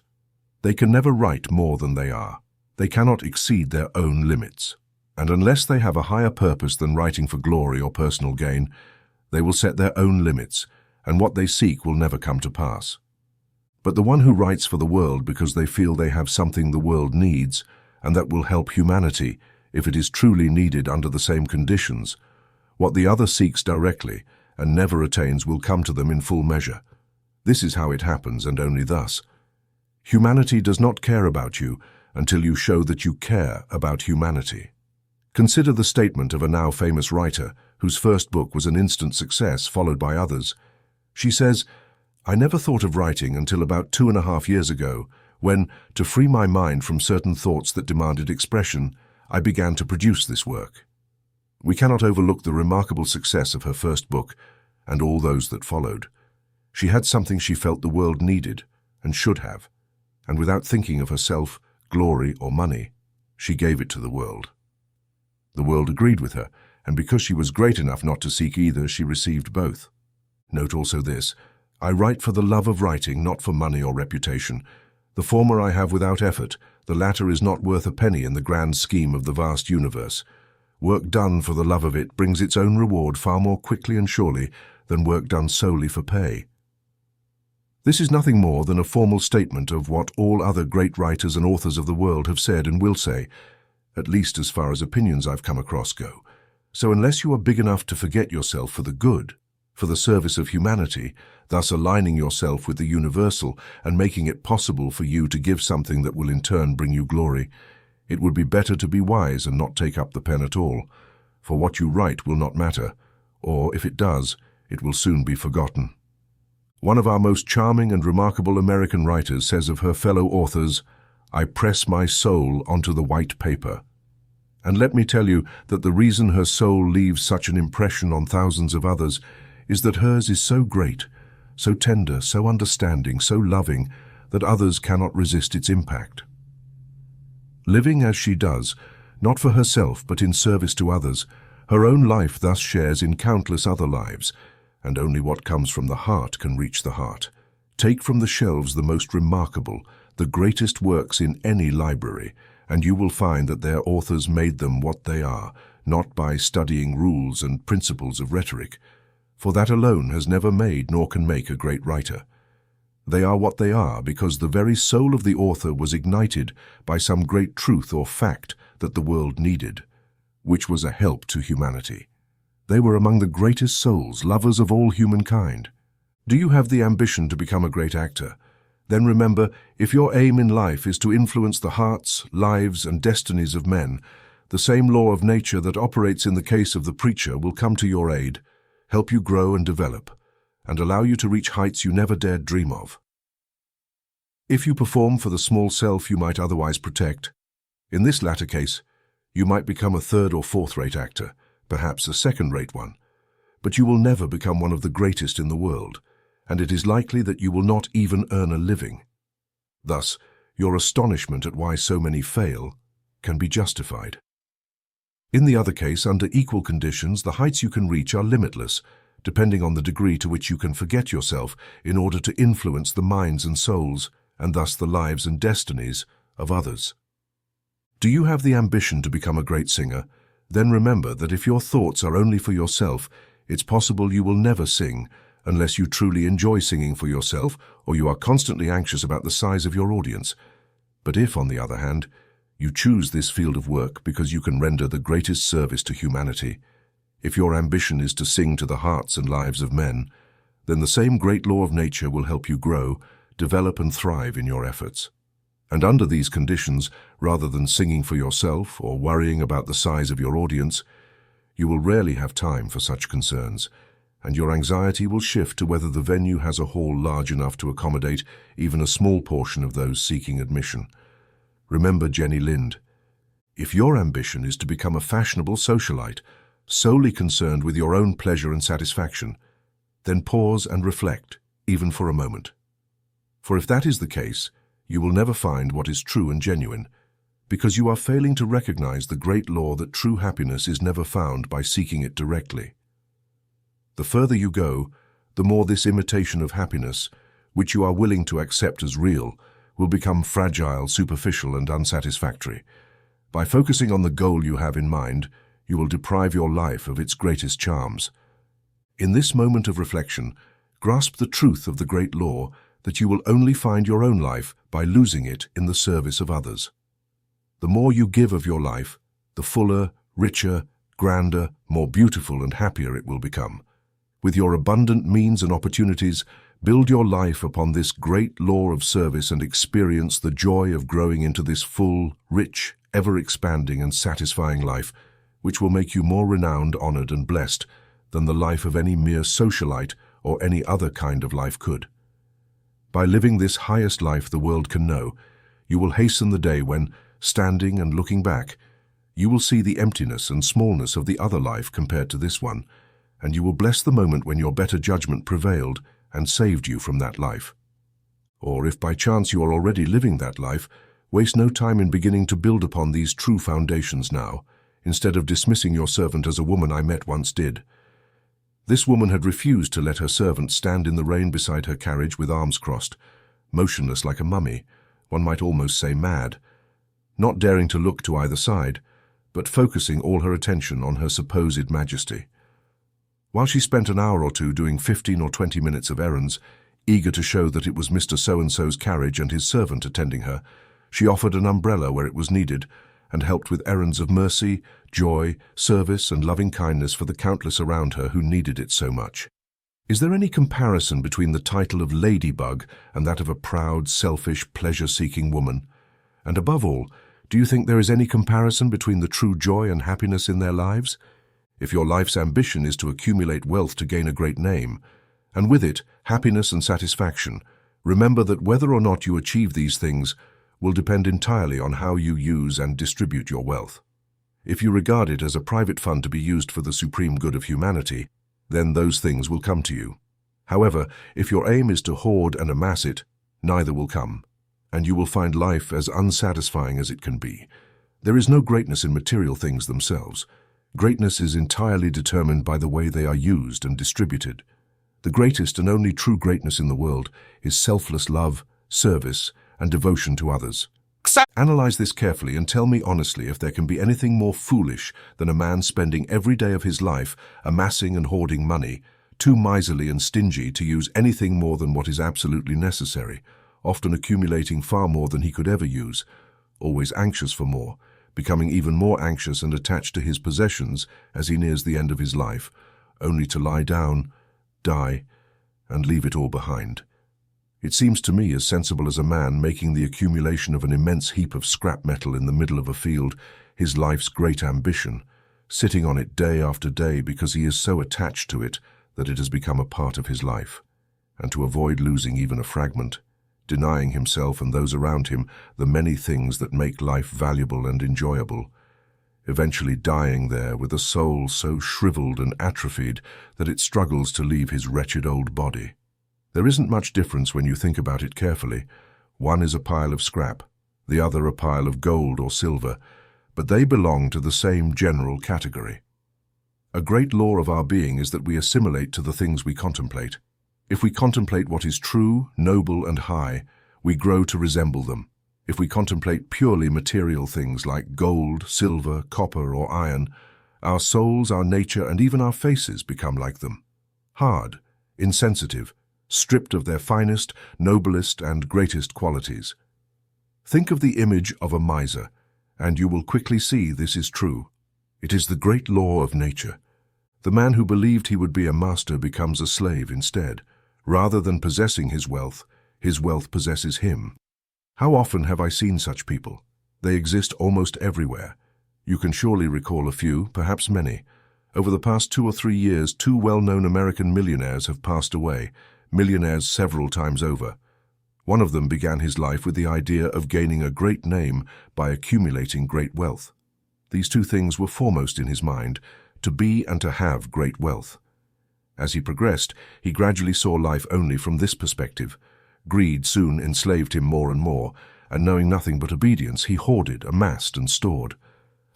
They can never write more than they are. They cannot exceed their own limits. And unless they have a higher purpose than writing for glory or personal gain, they will set their own limits, and what they seek will never come to pass. But the one who writes for the world because they feel they have something the world needs, and that will help humanity, if it is truly needed under the same conditions, what the other seeks directly, and never attains will come to them in full measure. This is how it happens, and only thus. Humanity does not care about you until you show that you care about humanity. Consider the statement of a now famous writer whose first book was an instant success followed by others. She says, "I never thought of writing until about 2.5 years ago, when, to free my mind from certain thoughts that demanded expression, I began to produce this work." We cannot overlook the remarkable success of her first book and all those that followed. She had something she felt the world needed and should have, and without thinking of herself, glory, or money, she gave it to the world. The world agreed with her, and because she was great enough not to seek either, she received both. Note also this: I write for the love of writing, not for money or reputation. The former I have without effort, the latter is not worth a penny in the grand scheme of the vast universe. Work done for the love of it brings its own reward far more quickly and surely than work done solely for pay. This is nothing more than a formal statement of what all other great writers and authors of the world have said and will say, at least as far as opinions I've come across go. So unless you are big enough to forget yourself for the good, for the service of humanity, thus aligning yourself with the universal and making it possible for you to give something that will in turn bring you glory, it would be better to be wise and not take up the pen at all, for what you write will not matter, or if it does, it will soon be forgotten. One of our most charming and remarkable American writers says of her fellow authors, "I press my soul onto the white paper." And let me tell you that the reason her soul leaves such an impression on thousands of others is that hers is so great, so tender, so understanding, so loving, that others cannot resist its impact. Living as she does, not for herself but in service to others, her own life thus shares in countless other lives, and only what comes from the heart can reach the heart. Take from the shelves the most remarkable, the greatest works in any library, and you will find that their authors made them what they are, not by studying rules and principles of rhetoric, for that alone has never made nor can make a great writer. They are what they are because the very soul of the author was ignited by some great truth or fact that the world needed, which was a help to humanity. They were among the greatest souls, lovers of all humankind. Do you have the ambition to become a great actor? Then remember, if your aim in life is to influence the hearts, lives, and destinies of men, the same law of nature that operates in the case of the preacher will come to your aid, help you grow and develop, and allow you to reach heights you never dared dream of. If you perform for the small self you might otherwise protect, in this latter case, you might become a third or fourth-rate actor, perhaps a second-rate one, but you will never become one of the greatest in the world, and it is likely that you will not even earn a living. Thus, your astonishment at why so many fail can be justified. In the other case, under equal conditions, the heights you can reach are limitless, depending on the degree to which you can forget yourself in order to influence the minds and souls, and thus the lives and destinies, of others. Do you have the ambition to become a great singer? Then remember that if your thoughts are only for yourself, it's possible you will never sing, unless you truly enjoy singing for yourself or you are constantly anxious about the size of your audience. But if, on the other hand, you choose this field of work because you can render the greatest service to humanity, if your ambition is to sing to the hearts and lives of men, then the same great law of nature will help you grow, develop and thrive in your efforts. And under these conditions, rather than singing for yourself or worrying about the size of your audience, you will rarely have time for such concerns, and your anxiety will shift to whether the venue has a hall large enough to accommodate even a small portion of those seeking admission. Remember Jenny Lind. If your ambition is to become a fashionable socialite, solely concerned with your own pleasure and satisfaction, then pause and reflect, even for a moment. For if that is the case, you will never find what is true and genuine, because you are failing to recognize the great law that true happiness is never found by seeking it directly. The further you go, the more this imitation of happiness, which you are willing to accept as real, will become fragile, superficial, and unsatisfactory. By focusing on the goal you have in mind, you will deprive your life of its greatest charms. In this moment of reflection, grasp the truth of the great law that you will only find your own life by losing it in the service of others. The more you give of your life, the fuller, richer, grander, more beautiful and happier it will become. With your abundant means and opportunities, build your life upon this great law of service and experience the joy of growing into this full, rich, ever-expanding and satisfying life, which will make you more renowned, honored, and blessed than the life of any mere socialite or any other kind of life could. By living this highest life the world can know, you will hasten the day when, standing and looking back, you will see the emptiness and smallness of the other life compared to this one, and you will bless the moment when your better judgment prevailed and saved you from that life. Or if by chance you are already living that life, waste no time in beginning to build upon these true foundations now, instead of dismissing your servant as a woman I met once did. This woman had refused to let her servant stand in the rain beside her carriage with arms crossed, motionless like a mummy, one might almost say mad, not daring to look to either side, but focusing all her attention on her supposed majesty. While she spent an hour or two doing 15 or 20 minutes of errands, eager to show that it was Mr. So-and-so's carriage and his servant attending her, she offered an umbrella where it was needed and helped with errands of mercy, joy, service, and loving kindness for the countless around her who needed it so much. Is there any comparison between the title of ladybug and that of a proud, selfish, pleasure-seeking woman? And above all, do you think there is any comparison between the true joy and happiness in their lives? If your life's ambition is to accumulate wealth to gain a great name, and with it, happiness and satisfaction, remember that whether or not you achieve these things will depend entirely on how you use and distribute your wealth. If you regard it as a private fund to be used for the supreme good of humanity, then those things will come to you. However, if your aim is to hoard and amass it, neither will come, and you will find life as unsatisfying as it can be. There is no greatness in material things themselves. Greatness is entirely determined by the way they are used and distributed. The greatest and only true greatness in the world is selfless love, service, and devotion to others. Analyze this carefully and tell me honestly if there can be anything more foolish than a man spending every day of his life amassing and hoarding money, too miserly and stingy to use anything more than what is absolutely necessary, often accumulating far more than he could ever use, always anxious for more, becoming even more anxious and attached to his possessions as he nears the end of his life, only to lie down, die, and leave it all behind. It seems to me as sensible as a man making the accumulation of an immense heap of scrap metal in the middle of a field his life's great ambition, sitting on it day after day because he is so attached to it that it has become a part of his life, and to avoid losing even a fragment, denying himself and those around him the many things that make life valuable and enjoyable, eventually dying there with a soul so shriveled and atrophied that it struggles to leave his wretched old body. There isn't much difference when you think about it carefully. One is a pile of scrap, the other a pile of gold or silver, but they belong to the same general category. A great law of our being is that we assimilate to the things we contemplate. If we contemplate what is true, noble, and high, we grow to resemble them. If we contemplate purely material things like gold, silver, copper, or iron, our souls, our nature, and even our faces become like them. Hard, insensitive, stripped of their finest, noblest, and greatest qualities. Think of the image of a miser, and you will quickly see this is true. It is the great law of nature. The man who believed he would be a master becomes a slave instead. Rather than possessing his wealth possesses him. How often have I seen such people? They exist almost everywhere. You can surely recall a few, perhaps many. Over the past 2 or 3 years, 2 well-known American millionaires have passed away, millionaires several times over. One of them began his life with the idea of gaining a great name by accumulating great wealth. These 2 things were foremost in his mind, to be and to have great wealth. As he progressed, he gradually saw life only from this perspective. Greed soon enslaved him more and more, and knowing nothing but obedience, he hoarded, amassed, and stored.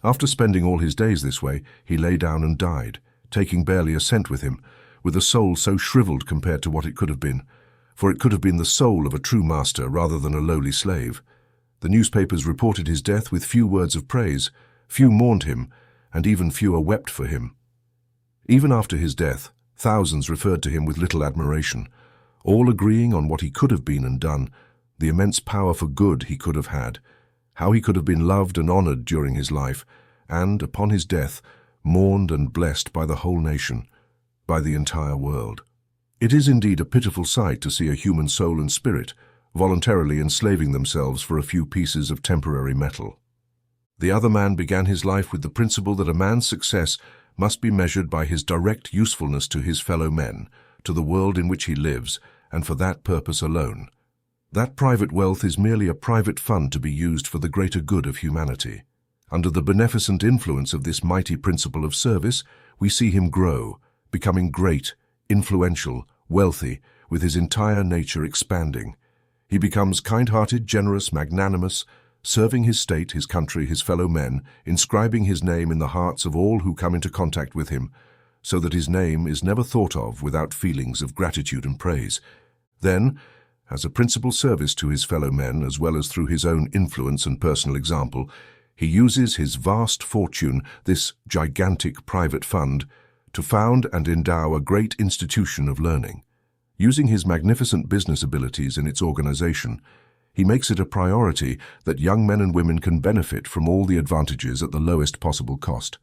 After spending all his days this way, he lay down and died, taking barely a cent with him, with a soul so shriveled compared to what it could have been, for it could have been the soul of a true master rather than a lowly slave. The newspapers reported his death with few words of praise, few mourned him, and even fewer wept for him. Even after his death, thousands referred to him with little admiration, all agreeing on what he could have been and done, the immense power for good he could have had, how he could have been loved and honored during his life, and, upon his death, mourned and blessed by the whole nation. by the entire world. It is indeed a pitiful sight to see a human soul and spirit voluntarily enslaving themselves for a few pieces of temporary metal. The other man began his life with the principle that a man's success must be measured by his direct usefulness to his fellow men, to the world in which he lives, and for that purpose alone. That private wealth is merely a private fund to be used for the greater good of humanity. Under the beneficent influence of this mighty principle of service, we see him grow, becoming great, influential, wealthy, with his entire nature expanding. He becomes kind-hearted, generous, magnanimous, serving his state, his country, his fellow men, inscribing his name in the hearts of all who come into contact with him, so that his name is never thought of without feelings of gratitude and praise. Then, as a principal service to his fellow men, as well as through his own influence and personal example, he uses his vast fortune, this gigantic private fund, to found and endow a great institution of learning. Using his magnificent business abilities in its organization, he makes it a priority that young men and women can benefit from all the advantages at the lowest possible cost,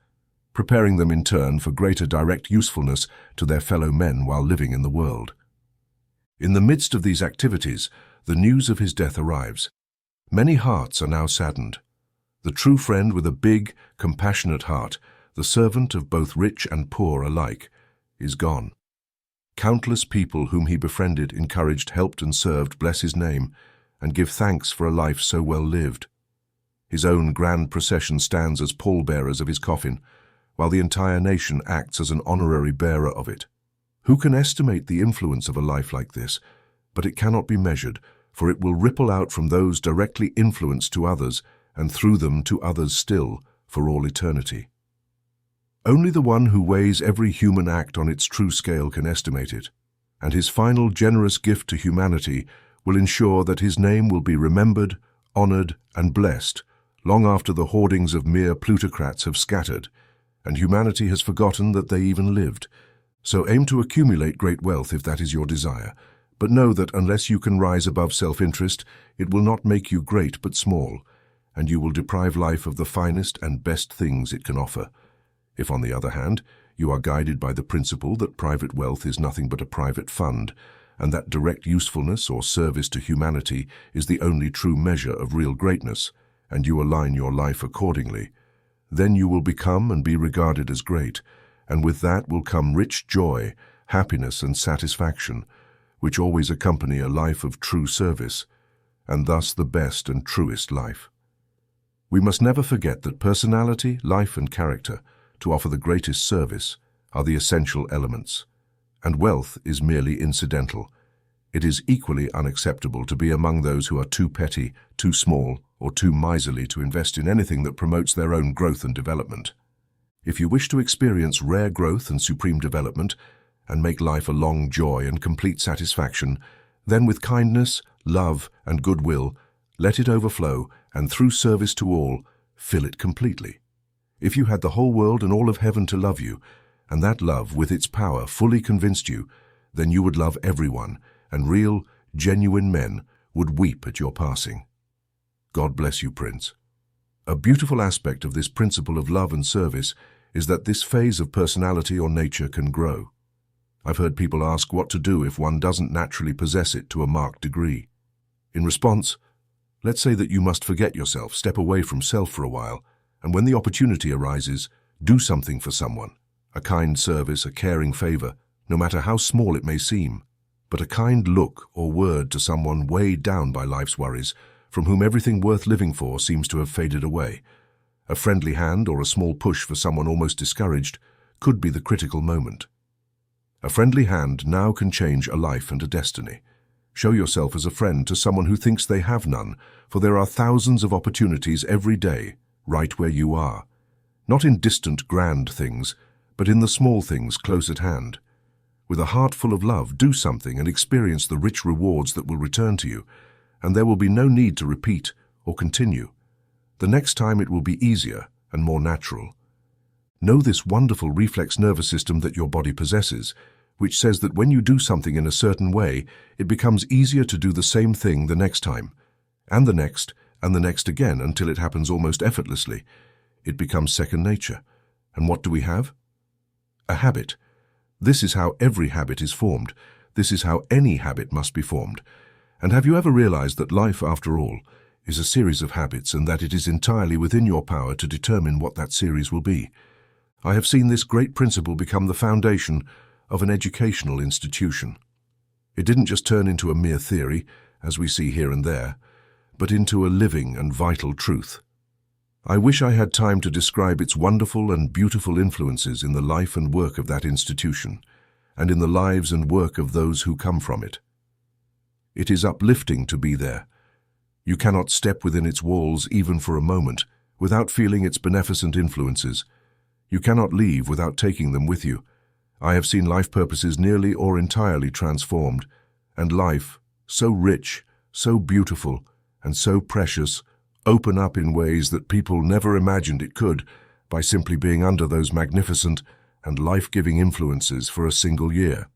preparing them in turn for greater direct usefulness to their fellow men while living in the world. In the midst of these activities, the news of his death arrives. Many hearts are now saddened. The true friend with a big, compassionate heart, the servant of both rich and poor alike, is gone. Countless people whom he befriended, encouraged, helped and served bless his name and give thanks for a life so well lived. His own grand procession stands as pallbearers of his coffin, while the entire nation acts as an honorary bearer of it. Who can estimate the influence of a life like this? But it cannot be measured, for it will ripple out from those directly influenced to others, and through them to others still, for all eternity. Only the one who weighs every human act on its true scale can estimate it, and his final generous gift to humanity will ensure that his name will be remembered, honored, and blessed long after the hoardings of mere plutocrats have scattered, and humanity has forgotten that they even lived. So aim to accumulate great wealth if that is your desire, but know that unless you can rise above self-interest, it will not make you great but small, and you will deprive life of the finest and best things it can offer. If, on the other hand, you are guided by the principle that private wealth is nothing but a private fund, and that direct usefulness or service to humanity is the only true measure of real greatness, and you align your life accordingly, then you will become and be regarded as great, and with that will come rich joy, happiness and satisfaction, which always accompany a life of true service, and thus the best and truest life. We must never forget that personality, life and character, to offer the greatest service, are the essential elements, and wealth is merely incidental. It is equally unacceptable to be among those who are too petty, too small, or too miserly to invest in anything that promotes their own growth and development. If you wish to experience rare growth and supreme development, and make life a long joy and complete satisfaction, then with kindness, love, and goodwill, let it overflow, and through service to all, fill it completely. If you had the whole world and all of heaven to love you, and that love with its power fully convinced you, then you would love everyone, and real, genuine men would weep at your passing. God bless you, Prince. A beautiful aspect of this principle of love and service is that this phase of personality or nature can grow. I've heard people ask what to do if one doesn't naturally possess it to a marked degree. In response, let's say that you must forget yourself, step away from self for a while, and when the opportunity arises, do something for someone. A kind service, a caring favor, no matter how small it may seem, but a kind look or word to someone weighed down by life's worries, from whom everything worth living for seems to have faded away. A friendly hand or a small push for someone almost discouraged could be the critical moment. A friendly hand now can change a life and a destiny. Show yourself as a friend to someone who thinks they have none, for there are thousands of opportunities every day, right where you are. Not in distant, grand things, but in the small things close at hand. With a heart full of love, do something and experience the rich rewards that will return to you, and there will be no need to repeat or continue. The next time it will be easier and more natural. Know this wonderful reflex nervous system that your body possesses, which says that when you do something in a certain way, it becomes easier to do the same thing the next time, and the next again until it happens almost effortlessly. It becomes second nature. And what do we have? A habit. This is how every habit is formed. This is how any habit must be formed. And have you ever realized that life, after all, is a series of habits and that it is entirely within your power to determine what that series will be? I have seen this great principle become the foundation of an educational institution. It didn't just turn into a mere theory, as we see here and there, but into a living and vital truth. I wish I had time to describe its wonderful and beautiful influences in the life and work of that institution, and in the lives and work of those who come from it. It is uplifting to be there. You cannot step within its walls even for a moment without feeling its beneficent influences. You cannot leave without taking them with you. I have seen life purposes nearly or entirely transformed, and life, so rich, so beautiful, and so precious, open up in ways that people never imagined it could by simply being under those magnificent and life-giving influences for a single year.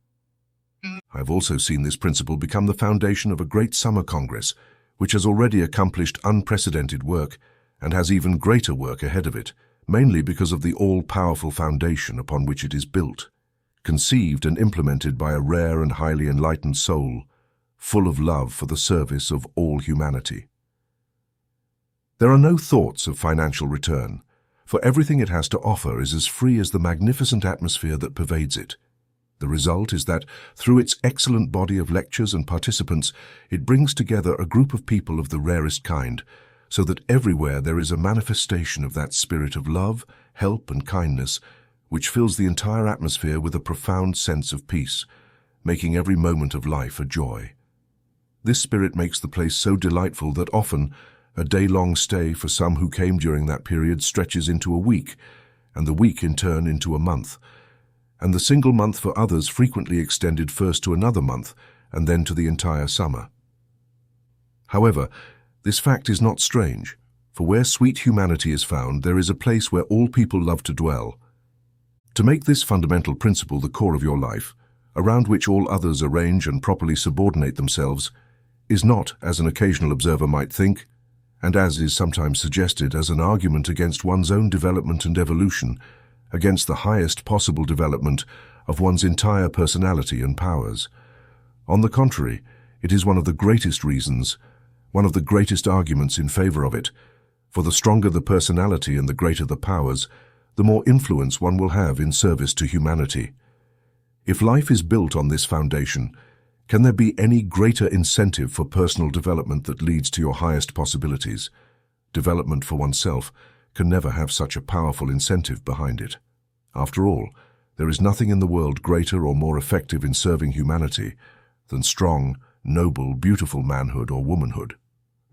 I've also seen this principle become the foundation of a great summer congress, which has already accomplished unprecedented work and has even greater work ahead of it, mainly because of the all-powerful foundation upon which it is built, conceived and implemented by a rare and highly enlightened soul, full of love for the service of all humanity. There are no thoughts of financial return, for everything it has to offer is as free as the magnificent atmosphere that pervades it. The result is that, through its excellent body of lectures and participants, it brings together a group of people of the rarest kind, so that everywhere there is a manifestation of that spirit of love, help, and kindness, which fills the entire atmosphere with a profound sense of peace, making every moment of life a joy. This spirit makes the place so delightful that often a day-long stay for some who came during that period stretches into a week, and the week in turn into a month, and the single month for others frequently extended first to another month and then to the entire summer. However, this fact is not strange, for where sweet humanity is found, there is a place where all people love to dwell. To make this fundamental principle the core of your life, around which all others arrange and properly subordinate themselves, is not, as an occasional observer might think, and as is sometimes suggested as an argument against one's own development and evolution, against the highest possible development of one's entire personality and powers. On the contrary, it is one of the greatest reasons, one of the greatest arguments in favor of it, for the stronger the personality and the greater the powers, the more influence one will have in service to humanity. If life is built on this foundation, can there be any greater incentive for personal development that leads to your highest possibilities? Development for oneself can never have such a powerful incentive behind it. After all, there is nothing in the world greater or more effective in serving humanity than strong, noble, beautiful manhood or womanhood.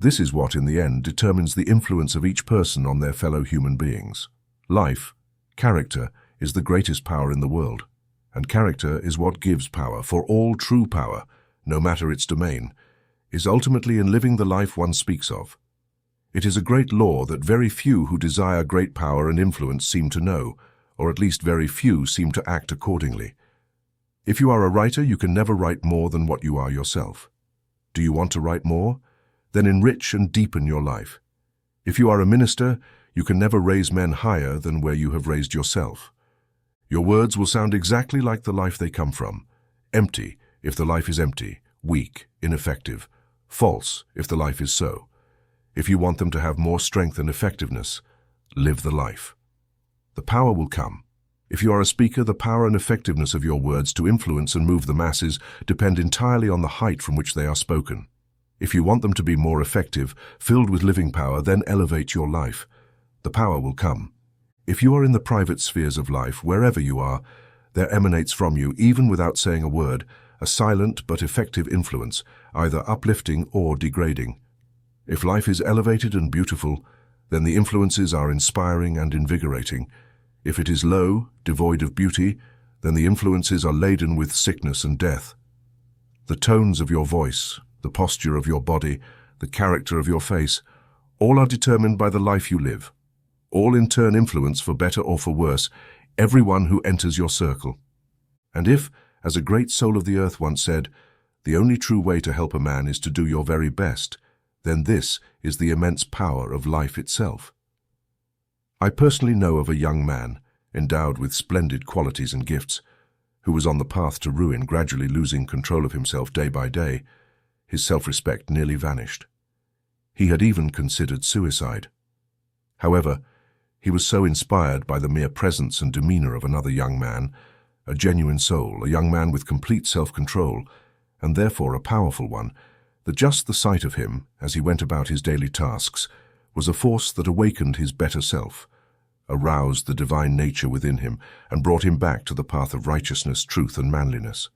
This is what, in the end, determines the influence of each person on their fellow human beings. Life, character, is the greatest power in the world. And character is what gives power, for all true power, no matter its domain, is ultimately in living the life one speaks of. It is a great law that very few who desire great power and influence seem to know, or at least very few seem to act accordingly. If you are a writer, you can never write more than what you are yourself. Do you want to write more? Then enrich and deepen your life. If you are a minister, you can never raise men higher than where you have raised yourself. Your words will sound exactly like the life they come from. Empty, if the life is empty. Weak, ineffective. False, if the life is so. If you want them to have more strength and effectiveness, live the life. The power will come. If you are a speaker, the power and effectiveness of your words to influence and move the masses depend entirely on the height from which they are spoken. If you want them to be more effective, filled with living power, then elevate your life. The power will come. If you are in the private spheres of life, wherever you are, there emanates from you, even without saying a word, a silent but effective influence, either uplifting or degrading. If life is elevated and beautiful, then the influences are inspiring and invigorating. If it is low, devoid of beauty, then the influences are laden with sickness and death. The tones of your voice, the posture of your body, the character of your face, all are determined by the life you live. All in turn influence, for better or for worse, everyone who enters your circle. And if, as a great soul of the earth once said, the only true way to help a man is to do your very best, then this is the immense power of life itself. I personally know of a young man, endowed with splendid qualities and gifts, who was on the path to ruin, gradually losing control of himself day by day. His self-respect nearly vanished. He had even considered suicide. However, he was so inspired by the mere presence and demeanor of another young man, a genuine soul, a young man with complete self-control, and therefore a powerful one, that just the sight of him, as he went about his daily tasks, was a force that awakened his better self, aroused the divine nature within him, and brought him back to the path of righteousness, truth, and manliness.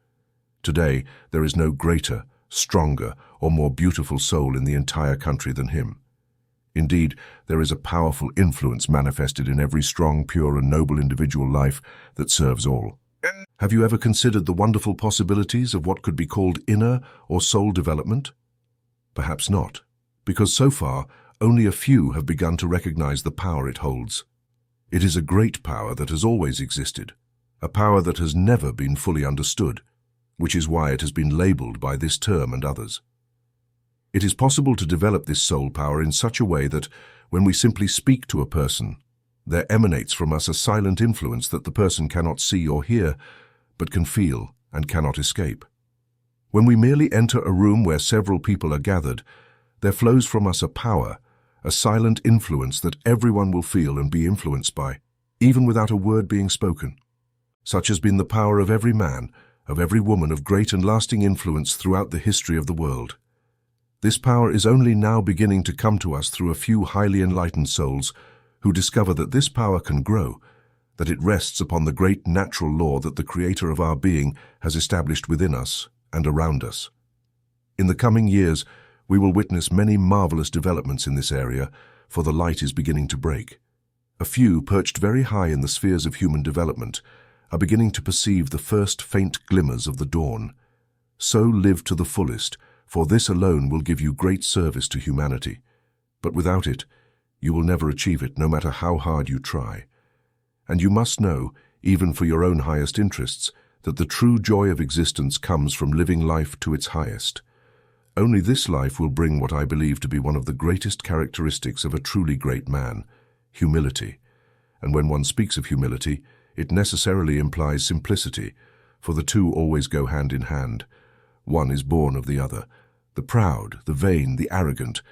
Today, there is no greater, stronger, or more beautiful soul in the entire country than him. Indeed, there is a powerful influence manifested in every strong, pure, and noble individual life that serves all. Have you ever considered the wonderful possibilities of what could be called inner or soul development? Perhaps not, because so far, only a few have begun to recognize the power it holds. It is a great power that has always existed, a power that has never been fully understood, which is why it has been labeled by this term and others. It is possible to develop this soul power in such a way that, when we simply speak to a person, there emanates from us a silent influence that the person cannot see or hear, but can feel and cannot escape. When we merely enter a room where several people are gathered, there flows from us a power, a silent influence that everyone will feel and be influenced by, even without a word being spoken. Such has been the power of every man, of every woman of great and lasting influence throughout the history of the world. This power is only now beginning to come to us through a few highly enlightened souls who discover that this power can grow, that it rests upon the great natural law that the Creator of our being has established within us and around us. In the coming years, we will witness many marvelous developments in this area, for the light is beginning to break. A few, perched very high in the spheres of human development, are beginning to perceive the first faint glimmers of the dawn. So live to the fullest, for this alone will give you great service to humanity. But without it, you will never achieve it, no matter how hard you try. And you must know, even for your own highest interests, that the true joy of existence comes from living life to its highest. Only this life will bring what I believe to be one of the greatest characteristics of a truly great man, humility. And when one speaks of humility, it necessarily implies simplicity, for the two always go hand in hand. One is born of the other. The proud, the vain, the arrogant,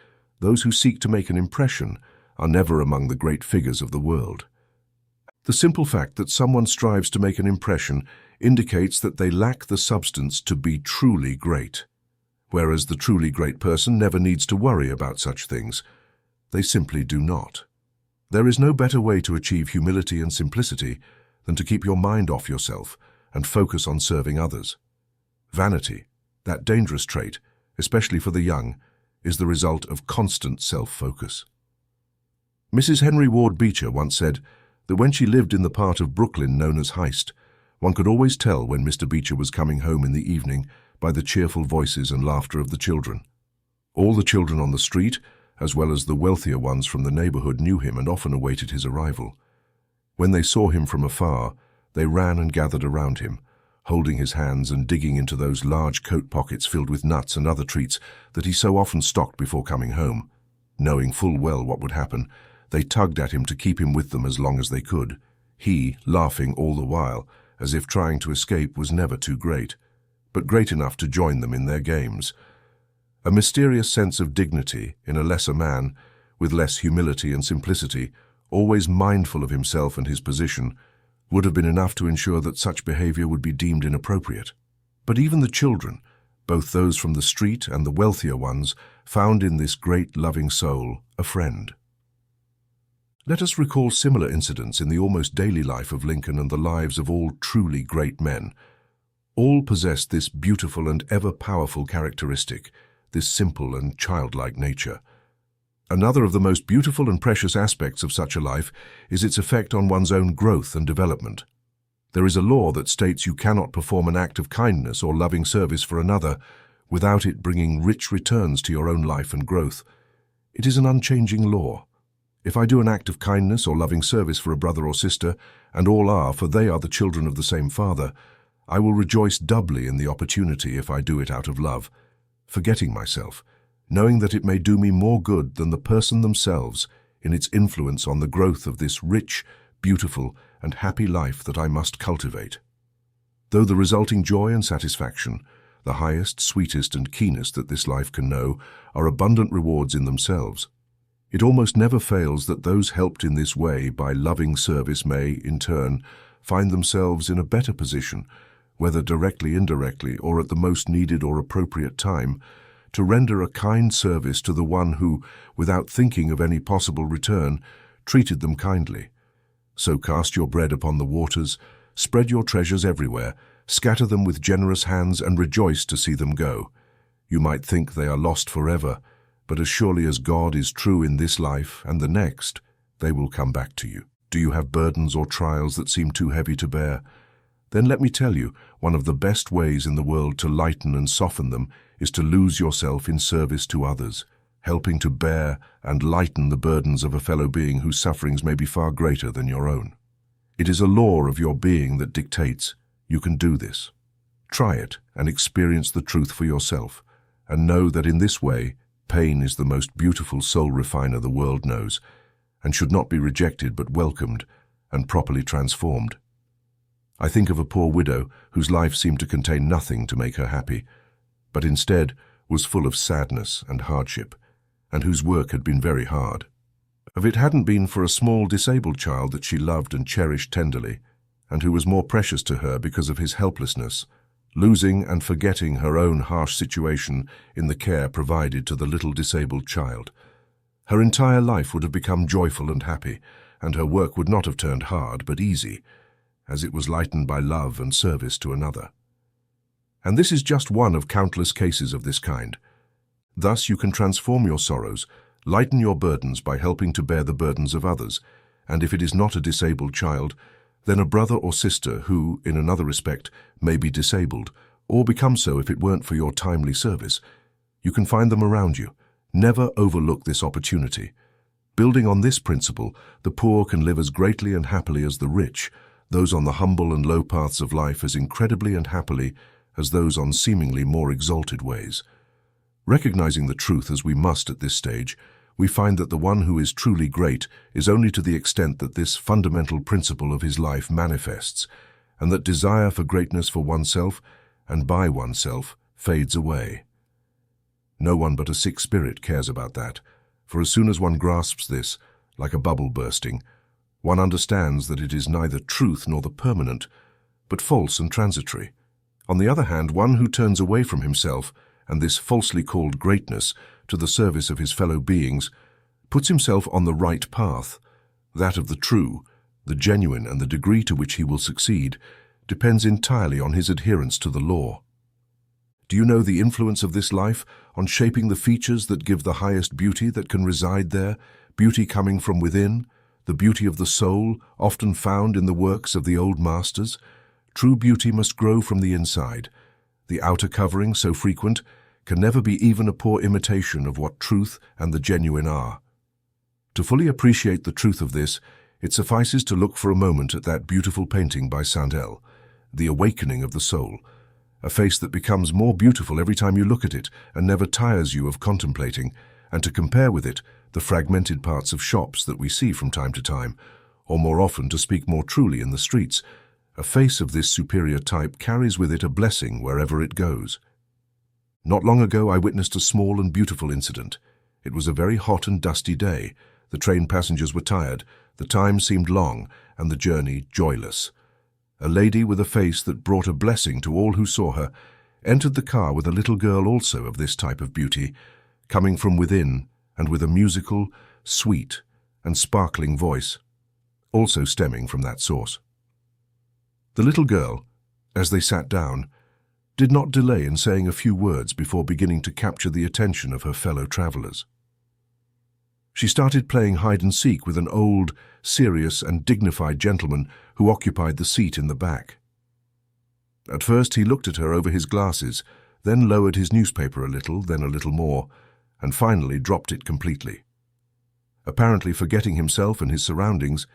those who seek to make an impression, are never among the great figures of the world. The simple fact that someone strives to make an impression indicates that they lack the substance to be truly great, whereas the truly great person never needs to worry about such things. They simply do not. There is no better way to achieve humility and simplicity than to keep your mind off yourself and focus on serving others. Vanity, that dangerous trait, especially for the young, is the result of constant self-focus. Mrs. Henry Ward Beecher once said that when she lived in the part of Brooklyn known as Heist, one could always tell when Mr. Beecher was coming home in the evening by the cheerful voices and laughter of the children. All the children on the street, as well as the wealthier ones from the neighborhood, knew him and often awaited his arrival. When they saw him from afar, they ran and gathered around him, holding his hands and digging into those large coat pockets filled with nuts and other treats that he so often stocked before coming home. Knowing full well what would happen, they tugged at him to keep him with them as long as they could, he laughing all the while, as if trying to escape was never too great, but great enough to join them in their games. A mysterious sense of dignity in a lesser man, with less humility and simplicity, always mindful of himself and his position, would have been enough to ensure that such behavior would be deemed inappropriate. But even the children, both those from the street and the wealthier ones, found in this great loving soul a friend. Let us recall similar incidents in the almost daily life of Lincoln and the lives of all truly great men. All possessed this beautiful and ever-powerful characteristic, this simple and childlike nature. Another of the most beautiful and precious aspects of such a life is its effect on one's own growth and development. There is a law that states you cannot perform an act of kindness or loving service for another without it bringing rich returns to your own life and growth. It is an unchanging law. If I do an act of kindness or loving service for a brother or sister, and all are, for they are the children of the same Father, I will rejoice doubly in the opportunity if I do it out of love, forgetting myself, knowing that it may do me more good than the person themselves in its influence on the growth of this rich, beautiful, and happy life that I must cultivate. though the resulting joy and satisfaction, the highest, sweetest, and keenest that this life can know, are abundant rewards in themselves. It almost never fails that those helped in this way by loving service may, in turn, find themselves in a better position, whether directly, indirectly, or at the most needed or appropriate time, to render a kind service to the one who, without thinking of any possible return, treated them kindly. So cast your bread upon the waters, spread your treasures everywhere, scatter them with generous hands, and rejoice to see them go. You might think they are lost forever, but as surely as God is true in this life and the next, they will come back to you. Do you have burdens or trials that seem too heavy to bear? Then let me tell you, one of the best ways in the world to lighten and soften them is to lose yourself in service to others, helping to bear and lighten the burdens of a fellow being whose sufferings may be far greater than your own. It is a law of your being that dictates you can do this. Try it and experience the truth for yourself, and know that in this way, pain is the most beautiful soul refiner the world knows, and should not be rejected but welcomed and properly transformed. I think of a poor widow whose life seemed to contain nothing to make her happy, but instead was full of sadness and hardship, and whose work had been very hard. If it hadn't been for a small disabled child that she loved and cherished tenderly, and who was more precious to her because of his helplessness, losing and forgetting her own harsh situation in the care provided to the little disabled child, her entire life would have become joyful and happy, and her work would not have turned hard but easy, as it was lightened by love and service to another. And this is just one of countless cases of this kind. Thus you can transform your sorrows, lighten your burdens by helping to bear the burdens of others, and if it is not a disabled child, then a brother or sister who, in another respect, may be disabled, or become so if it weren't for your timely service. You can find them around you. Never overlook this opportunity. Building on this principle, the poor can live as greatly and happily as the rich, those on the humble and low paths of life as incredibly and happily as those on seemingly more exalted ways. Recognizing the truth as we must at this stage, we find that the one who is truly great is only to the extent that this fundamental principle of his life manifests, and that desire for greatness for oneself and by oneself fades away. No one but a sick spirit cares about that, for as soon as one grasps this, like a bubble bursting, one understands that it is neither truth nor the permanent, but false and transitory. On the other hand, one who turns away from himself and this falsely called greatness to the service of his fellow beings, puts himself on the right path. That of the true, the genuine, and the degree to which he will succeed depends entirely on his adherence to the law. Do you know the influence of this life on shaping the features that give the highest beauty that can reside there, beauty coming from within, the beauty of the soul, often found in the works of the old masters? True beauty must grow from the inside. The outer covering, so frequent, can never be even a poor imitation of what truth and the genuine are. To fully appreciate the truth of this, it suffices to look for a moment at that beautiful painting by Sandel, The Awakening of the Soul, a face that becomes more beautiful every time you look at it and never tires you of contemplating, and to compare with it the fragmented parts of shops that we see from time to time, or more often, to speak more truly, in the streets. A face of this superior type carries with it a blessing wherever it goes. Not long ago I witnessed a small and beautiful incident. It was a very hot and dusty day. The train passengers were tired, the time seemed long, and the journey joyless. A lady with a face that brought a blessing to all who saw her entered the car with a little girl also of this type of beauty, coming from within and with a musical, sweet, and sparkling voice, also stemming from that source. The little girl, as they sat down, did not delay in saying a few words before beginning to capture the attention of her fellow travelers. She started playing hide-and-seek with an old, serious and dignified gentleman who occupied the seat in the back. At first he looked at her over his glasses, then lowered his newspaper a little, then a little more, and finally dropped it completely. Apparently forgetting himself and his surroundings,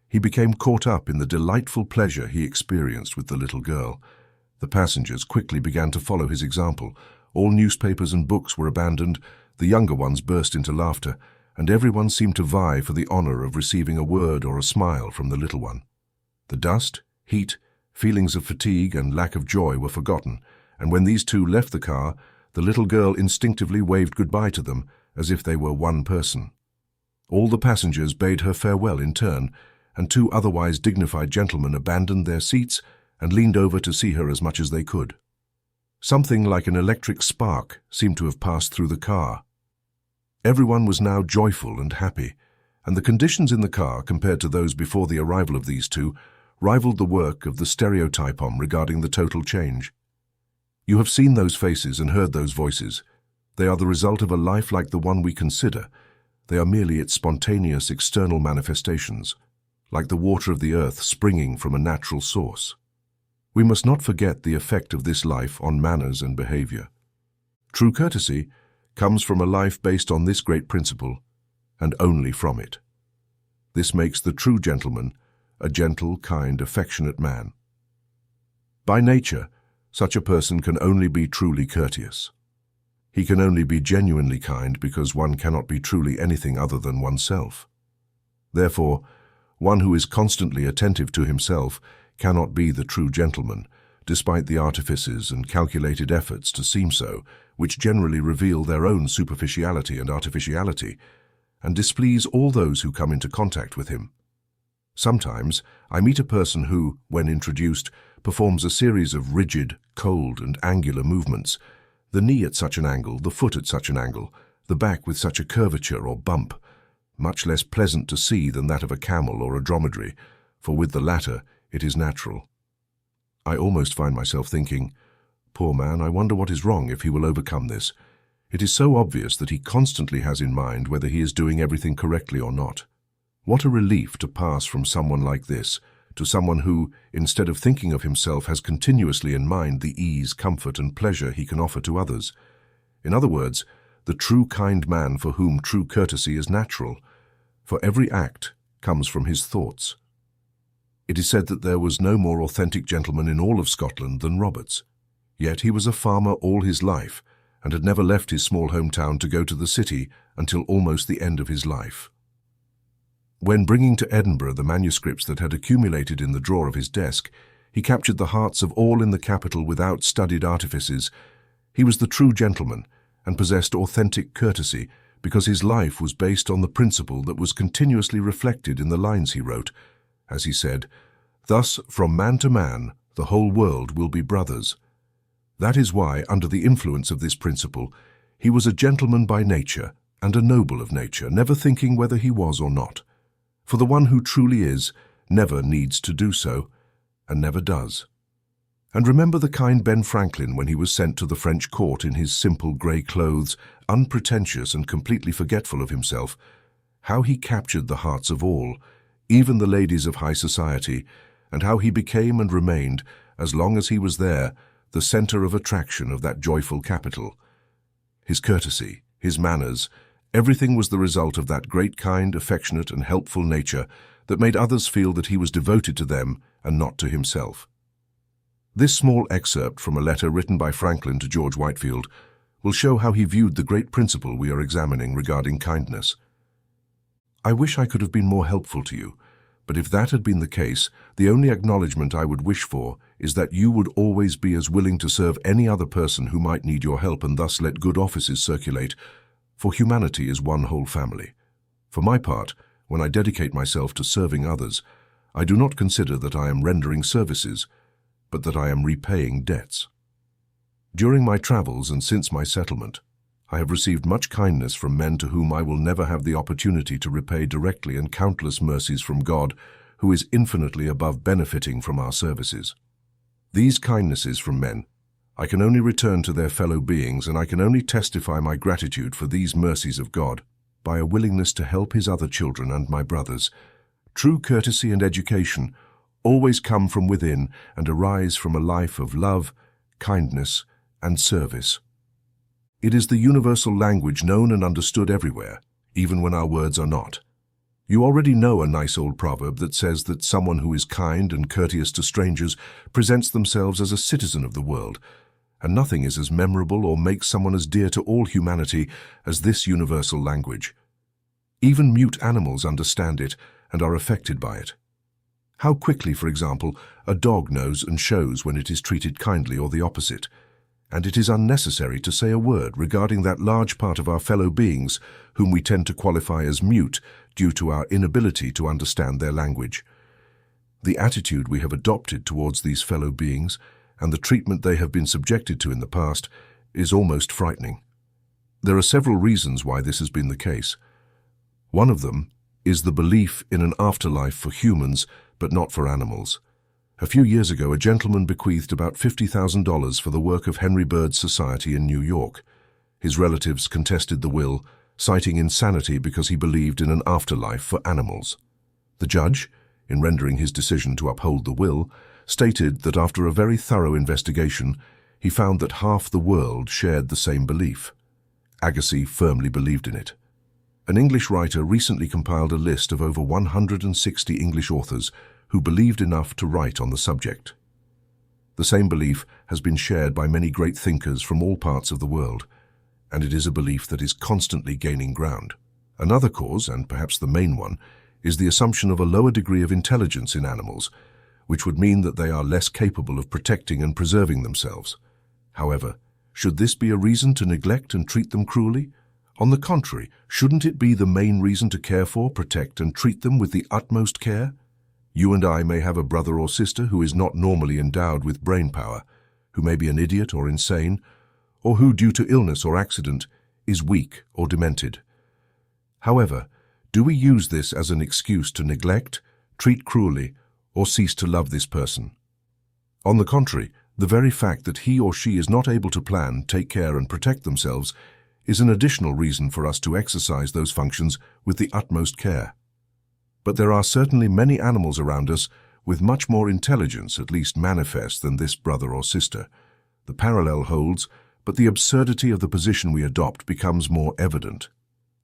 he became caught up in the delightful pleasure he experienced with the little girl. The passengers quickly began to follow his example. All newspapers and books were abandoned, the younger ones burst into laughter, and everyone seemed to vie for the honor of receiving a word or a smile from the little one. The dust, heat, Feelings of fatigue and lack of joy were forgotten, and when these two left the car, the little girl instinctively waved goodbye to them as if they were one person. All the passengers bade her farewell in turn, and two otherwise dignified gentlemen abandoned their seats and leaned over to see her as much as they could. Something like an electric spark seemed to have passed through the car. Everyone was now joyful and happy, and the conditions in the car, compared to those before the arrival of these two, rivaled the work of the stereotypon regarding the total change. You have seen those faces and heard those voices. They are the result of a life like the one we consider. They are merely its spontaneous external manifestations, like the water of the earth springing from a natural source. We must not forget the effect of this life on manners and behavior. True courtesy comes from a life based on this great principle, and only from it. This makes the true gentleman a gentle, kind, affectionate man. By nature, such a person can only be truly courteous. He can only be genuinely kind because one cannot be truly anything other than oneself. Therefore, one who is constantly attentive to himself cannot be the true gentleman, despite the artifices and calculated efforts to seem so, which generally reveal their own superficiality and artificiality, and displease all those who come into contact with him. Sometimes I meet a person who, when introduced, performs a series of rigid, cold, and angular movements, the knee at such an angle, the foot at such an angle, the back with such a curvature or bump, much less pleasant to see than that of a camel or a dromedary, for with the latter it is natural. I almost find myself thinking, poor man, I wonder what is wrong if he will overcome this. It is so obvious that he constantly has in mind whether he is doing everything correctly or not. What a relief to pass from someone like this to someone who, instead of thinking of himself, has continuously in mind the ease, comfort, and pleasure he can offer to others. In other words, the true kind man for whom true courtesy is natural, for every act comes from his thoughts. It is said that there was no more authentic gentleman in all of Scotland than Roberts. Yet he was a farmer all his life, and had never left his small hometown to go to the city until almost the end of his life. When bringing to Edinburgh the manuscripts that had accumulated in the drawer of his desk, he captured the hearts of all in the capital without studied artifices. He was the true gentleman, and possessed authentic courtesy, because his life was based on the principle that was continuously reflected in the lines he wrote. As he said, "Thus, from man to man, the whole world will be brothers." That is why, under the influence of this principle, he was a gentleman by nature and a noble of nature, never thinking whether he was or not. For the one who truly is never needs to do so, and never does. And remember the kind Ben Franklin when he was sent to the French court in his simple grey clothes, unpretentious and completely forgetful of himself, how he captured the hearts of all, even the ladies of high society, and how he became and remained, as long as he was there, the centre of attraction of that joyful capital. His courtesy, his manners, everything was the result of that great, kind, affectionate, and helpful nature that made others feel that he was devoted to them and not to himself. This small excerpt from a letter written by Franklin to George Whitefield will show how he viewed the great principle we are examining regarding kindness. I wish I could have been more helpful to you, but if that had been the case, the only acknowledgement I would wish for is that you would always be as willing to serve any other person who might need your help, and thus let good offices circulate, for humanity is one whole family. For my part, when I dedicate myself to serving others, I do not consider that I am rendering services, but that I am repaying debts. During my travels and since my settlement, I have received much kindness from men to whom I will never have the opportunity to repay directly, and countless mercies from God, who is infinitely above benefiting from our services. These kindnesses from men I can only return to their fellow beings, and I can only testify my gratitude for these mercies of God by a willingness to help his other children and my brothers. True courtesy and education always come from within and arise from a life of love, kindness, and service. It is the universal language known and understood everywhere, even when our words are not. You already know a nice old proverb that says that someone who is kind and courteous to strangers presents themselves as a citizen of the world, and nothing is as memorable or makes someone as dear to all humanity as this universal language. Even mute animals understand it and are affected by it. How quickly, for example, a dog knows and shows when it is treated kindly or the opposite. And it is unnecessary to say a word regarding that large part of our fellow beings whom we tend to qualify as mute due to our inability to understand their language. The attitude we have adopted towards these fellow beings and the treatment they have been subjected to in the past is almost frightening. There are several reasons why this has been the case. One of them is the belief in an afterlife for humans, but not for animals. A few years ago, a gentleman bequeathed about $50,000 for the work of Henry Bird's Society in New York. His relatives contested the will, citing insanity because he believed in an afterlife for animals. The judge, in rendering his decision to uphold the will, stated that after a very thorough investigation, he found that half the world shared the same belief. Agassiz firmly believed in it. An English writer recently compiled a list of over 160 English authors who believed enough to write on the subject. The same belief has been shared by many great thinkers from all parts of the world, and it is a belief that is constantly gaining ground. Another cause, and perhaps the main one, is the assumption of a lower degree of intelligence in animals, which would mean that they are less capable of protecting and preserving themselves. However, should this be a reason to neglect and treat them cruelly? On the contrary, shouldn't it be the main reason to care for, protect, and treat them with the utmost care? You and I may have a brother or sister who is not normally endowed with brain power, who may be an idiot or insane, or who, due to illness or accident, is weak or demented. However, do we use this as an excuse to neglect, treat cruelly, or cease to love this person? On the contrary, the very fact that he or she is not able to plan, take care, and protect themselves is an additional reason for us to exercise those functions with the utmost care. But there are certainly many animals around us with much more intelligence, at least manifest, than this brother or sister. The parallel holds, but the absurdity of the position we adopt becomes more evident.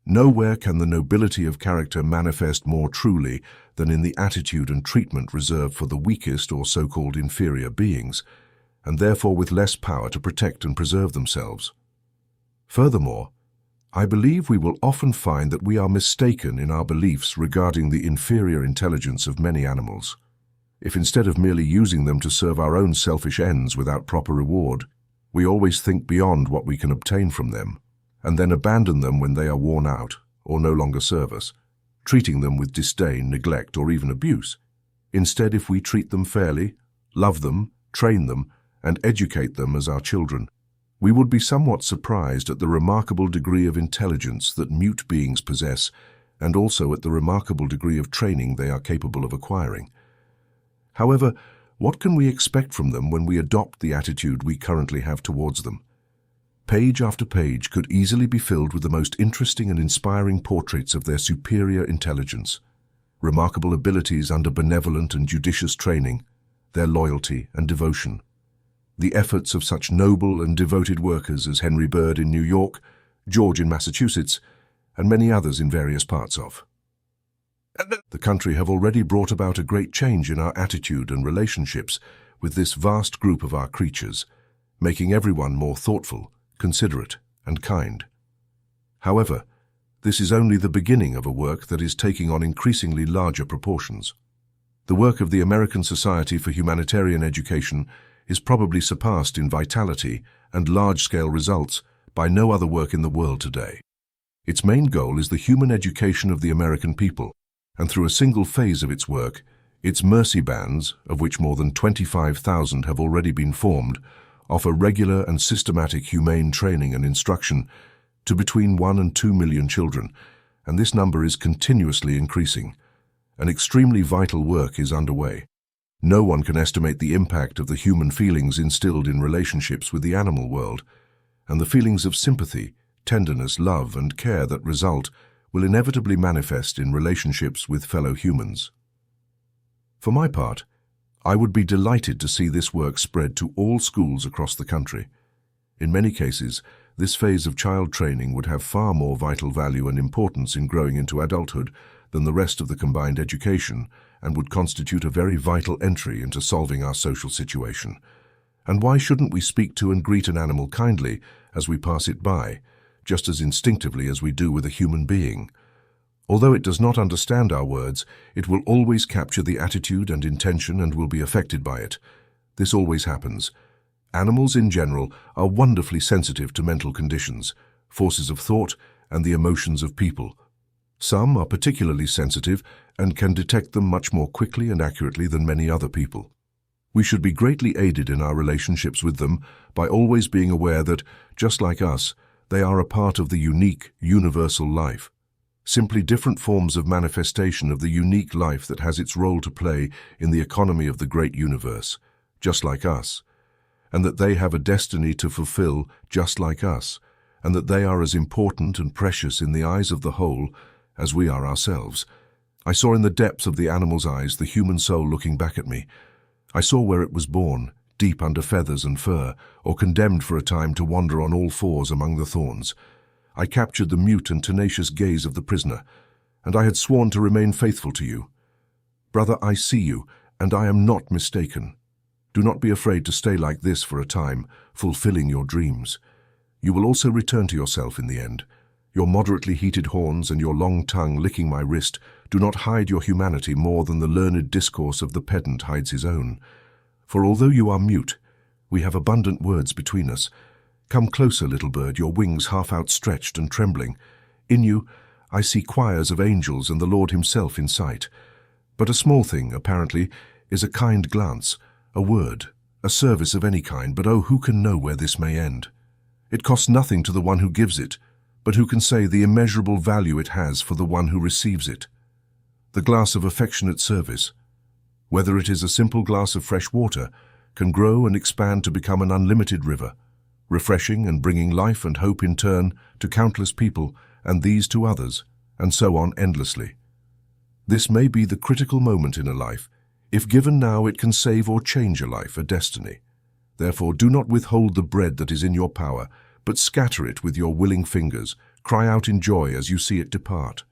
Nowhere can the nobility of character manifest more truly than in the attitude and treatment reserved for the weakest or so-called inferior beings, and therefore with less power to protect and preserve themselves. Furthermore, I believe we will often find that we are mistaken in our beliefs regarding the inferior intelligence of many animals. If instead of merely using them to serve our own selfish ends without proper reward, we always think beyond what we can obtain from them, and then abandon them when they are worn out or no longer serve us, treating them with disdain, neglect, or even abuse. Instead, if we treat them fairly, love them, train them, and educate them as our children, we would be somewhat surprised at the remarkable degree of intelligence that mute beings possess, and also at the remarkable degree of training they are capable of acquiring. However, what can we expect from them when we adopt the attitude we currently have towards them? Page after page could easily be filled with the most interesting and inspiring portraits of their superior intelligence, remarkable abilities under benevolent and judicious training, their loyalty and devotion, the efforts of such noble and devoted workers as Henry Bird in New York, George in Massachusetts, and many others in various parts of the country have already brought about a great change in our attitude and relationships with this vast group of our creatures, making everyone more thoughtful, considerate, and kind. However, this is only the beginning of a work that is taking on increasingly larger proportions. The work of the American Society for Humanitarian Education is probably surpassed in vitality and large-scale results by no other work in the world today. Its main goal is the human education of the American people, and through a single phase of its work, its mercy bands, of which more than 25,000 have already been formed, offer regular and systematic humane training and instruction to between 1 and 2 million children, and this number is continuously increasing. An extremely vital work is underway. No one can estimate the impact of the human feelings instilled in relationships with the animal world, and the feelings of sympathy, tenderness, love, and care that result will inevitably manifest in relationships with fellow humans. For my part, I would be delighted to see this work spread to all schools across the country. In many cases, this phase of child training would have far more vital value and importance in growing into adulthood than the rest of the combined education, and would constitute a very vital entry into solving our social situation. And why shouldn't we speak to and greet an animal kindly as we pass it by, just as instinctively as we do with a human being? Although it does not understand our words, it will always capture the attitude and intention and will be affected by it. This always happens. Animals in general are wonderfully sensitive to mental conditions, forces of thought, and the emotions of people. Some are particularly sensitive and can detect them much more quickly and accurately than many other people. We should be greatly aided in our relationships with them by always being aware that, just like us, they are a part of the unique, universal life. Simply different forms of manifestation of the unique life that has its role to play in the economy of the great universe, just like us, and that they have a destiny to fulfill just like us, and that they are as important and precious in the eyes of the whole as we are ourselves. I saw in the depths of the animal's eyes the human soul looking back at me. I saw where it was born, deep under feathers and fur, or condemned for a time to wander on all fours among the thorns. I captured the mute and tenacious gaze of the prisoner, and I had sworn to remain faithful to you. Brother, I see you, and I am not mistaken. Do not be afraid to stay like this for a time, fulfilling your dreams. You will also return to yourself in the end. Your moderately heated horns and your long tongue licking my wrist do not hide your humanity more than the learned discourse of the pedant hides his own. For although you are mute, we have abundant words between us. Come closer, little bird, your wings half outstretched and trembling. In you, I see choirs of angels and the Lord himself in sight. But a small thing, apparently, is a kind glance, a word, a service of any kind, but oh, who can know where this may end? It costs nothing to the one who gives it, but who can say the immeasurable value it has for the one who receives it? The glass of affectionate service, whether it is a simple glass of fresh water, can grow and expand to become an unlimited river, refreshing and bringing life and hope in turn to countless people and these to others, and so on endlessly. This may be the critical moment in a life. If given now, it can save or change a life, a destiny. Therefore, do not withhold the bread that is in your power, but scatter it with your willing fingers. Cry out in joy as you see it depart.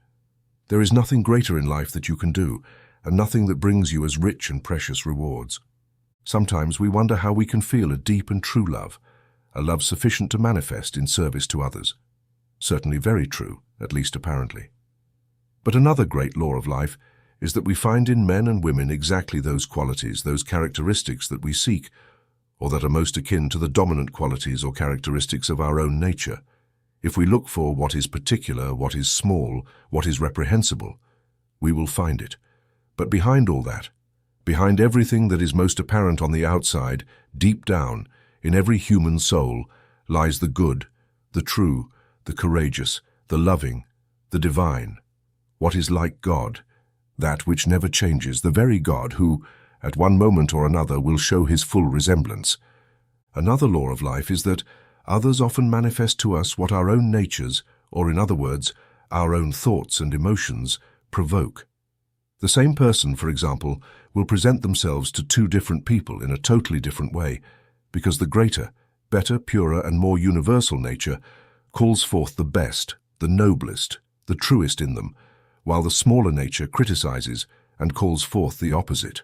There is nothing greater in life that you can do, and nothing that brings you as rich and precious rewards. Sometimes we wonder how we can feel a deep and true love, a love sufficient to manifest in service to others. Certainly very true, at least apparently. But another great law of life is that we find in men and women exactly those qualities, those characteristics that we seek, or that are most akin to the dominant qualities or characteristics of our own nature. If we look for what is particular, what is small, what is reprehensible, we will find it. But behind all that, behind everything that is most apparent on the outside, deep down, in every human soul, lies the good, the true, the courageous, the loving, the divine, what is like God, that which never changes, the very God who, at one moment or another, will show his full resemblance. Another law of life is that others often manifest to us what our own natures, or in other words, our own thoughts and emotions, provoke. The same person, for example, will present themselves to two different people in a totally different way, because the greater, better, purer, and more universal nature calls forth the best, the noblest, the truest in them, while the smaller nature criticizes and calls forth the opposite.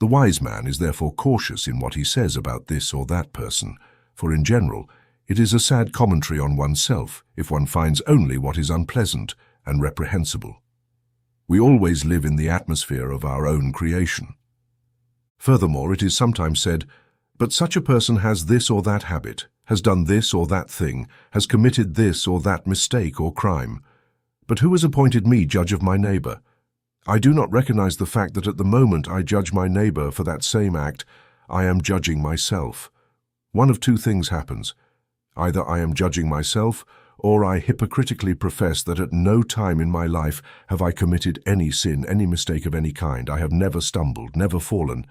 The wise man is therefore cautious in what he says about this or that person, for in general, it is a sad commentary on oneself if one finds only what is unpleasant and reprehensible. We always live in the atmosphere of our own creation. Furthermore, it is sometimes said, but such a person has this or that habit, has done this or that thing, has committed this or that mistake or crime. But who has appointed me judge of my neighbor? I do not recognize the fact that at the moment I judge my neighbor for that same act, I am judging myself. One of two things happens. Either I am judging myself, or I hypocritically profess that at no time in my life have I committed any sin, any mistake of any kind. I have never stumbled, never fallen.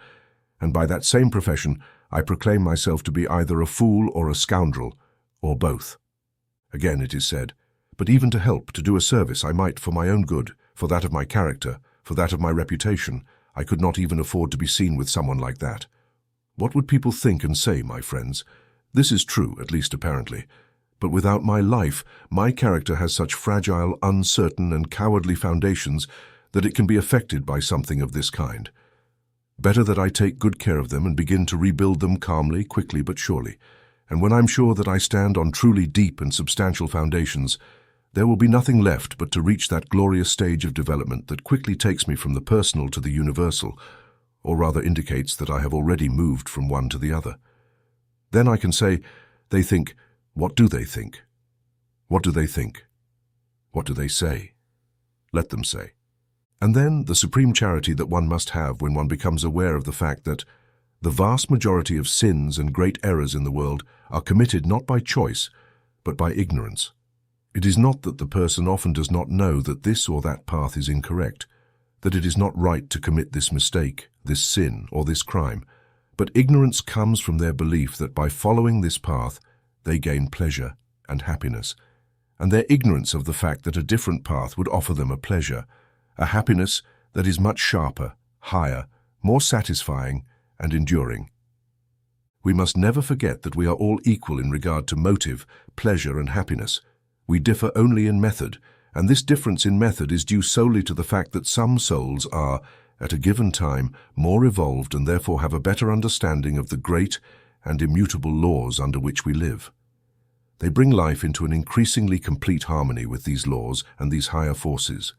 And by that same profession, I proclaim myself to be either a fool or a scoundrel, or both. Again it is said, but even to help, to do a service I might for my own good, for that of my character, for that of my reputation, I could not even afford to be seen with someone like that. What would people think and say, my friends? This is true, at least apparently. But without my life, my character has such fragile, uncertain, and cowardly foundations that it can be affected by something of this kind. Better that I take good care of them and begin to rebuild them calmly, quickly, but surely. And when I'm sure that I stand on truly deep and substantial foundations, There will be nothing left but to reach that glorious stage of development that quickly takes me from the personal to the universal, or rather indicates that I have already moved from one to the other. Then I can say, they think, what do they think? What do they think? What do they say? Let them say. And then the supreme charity that one must have when one becomes aware of the fact that the vast majority of sins and great errors in the world are committed not by choice, but by ignorance. It is not that the person often does not know that this or that path is incorrect, that it is not right to commit this mistake, this sin, or this crime, but ignorance comes from their belief that by following this path, they gain pleasure and happiness, and their ignorance of the fact that a different path would offer them a pleasure, a happiness that is much sharper, higher, more satisfying, and enduring. We must never forget that we are all equal in regard to motive, pleasure, and happiness. We differ only in method, and this difference in method is due solely to the fact that some souls are, at a given time, more evolved and therefore have a better understanding of the great and immutable laws under which we live. They bring life into an increasingly complete harmony with these laws and these higher forces,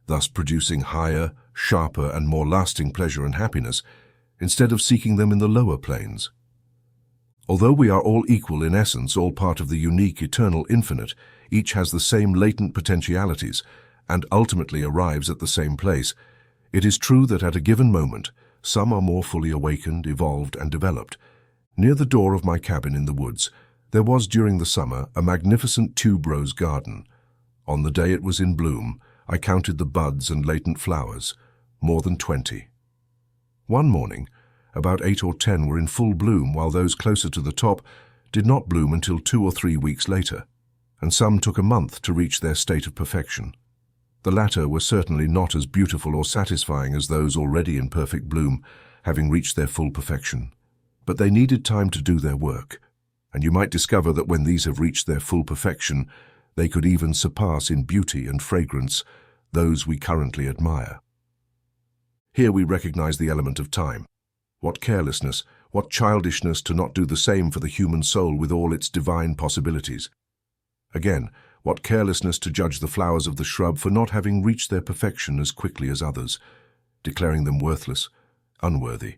thus producing higher, sharper, and more lasting pleasure and happiness, instead of seeking them in the lower planes. Although we are all equal in essence, all part of the unique, eternal infinite, each has the same latent potentialities and ultimately arrives at the same place, it is true that at a given moment, some are more fully awakened, evolved, and developed. Near the door of my cabin in the woods, there was during the summer a magnificent tuberose garden. On the day it was in bloom, I counted the buds and latent flowers, more than 20. One morning, about 8 or 10 were in full bloom, while those closer to the top did not bloom until 2 or 3 weeks later, and some took a month to reach their state of perfection. The latter were certainly not as beautiful or satisfying as those already in perfect bloom, having reached their full perfection. But they needed time to do their work, and you might discover that when these have reached their full perfection, they could even surpass in beauty and fragrance those we currently admire. Here we recognize the element of time. What carelessness, what childishness to not do the same for the human soul with all its divine possibilities. Again, what carelessness to judge the flowers of the shrub for not having reached their perfection as quickly as others, declaring them worthless, unworthy,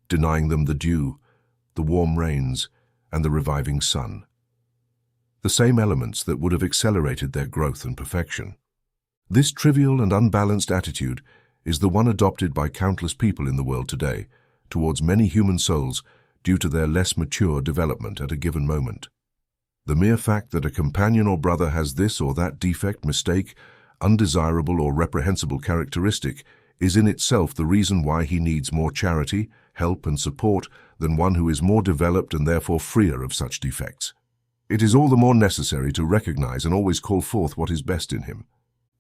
denying them the dew, the warm rains, and the reviving sun. The same elements that would have accelerated their growth and perfection. This trivial and unbalanced attitude is the one adopted by countless people in the world today, towards many human souls due to their less mature development at a given moment. The mere fact that a companion or brother has this or that defect, mistake, undesirable or reprehensible characteristic is in itself the reason why he needs more charity, help, and support than one who is more developed and therefore freer of such defects. It is all the more necessary to recognize and always call forth what is best in him.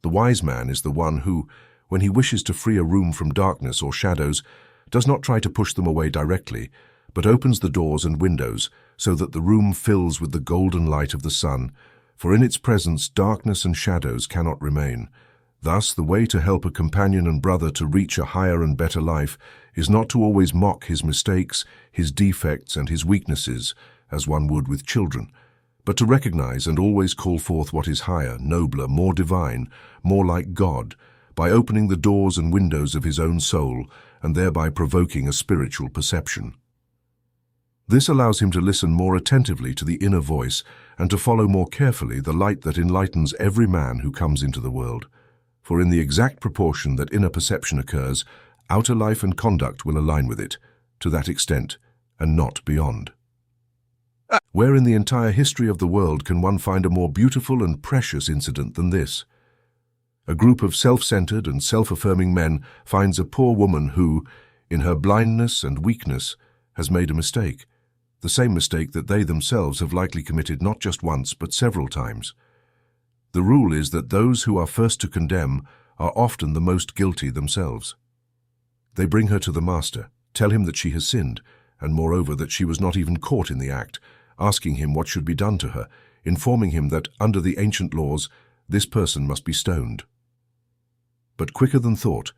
The wise man is the one who, when he wishes to free a room from darkness or shadows, does not try to push them away directly, but opens the doors and windows so that the room fills with the golden light of the sun, for in its presence darkness and shadows cannot remain. Thus, the way to help a companion and brother to reach a higher and better life is not to always mock his mistakes, his defects, and his weaknesses, as one would with children, but to recognize and always call forth what is higher, nobler, more divine, more like God, by opening the doors and windows of his own soul and thereby provoking a spiritual perception. This allows him to listen more attentively to the inner voice and to follow more carefully the light that enlightens every man who comes into the world. For in the exact proportion that inner perception occurs, outer life and conduct will align with it, to that extent, and not beyond. Where in the entire history of the world can one find a more beautiful and precious incident than this? A group of self-centered and self-affirming men finds a poor woman who, in her blindness and weakness, has made a mistake, the same mistake that they themselves have likely committed not just once but several times. The rule is that those who are first to condemn are often the most guilty themselves. They bring her to the master, tell him that she has sinned, and moreover that she was not even caught in the act, asking him what should be done to her, informing him that, under the ancient laws, this person must be stoned. But quicker than thought,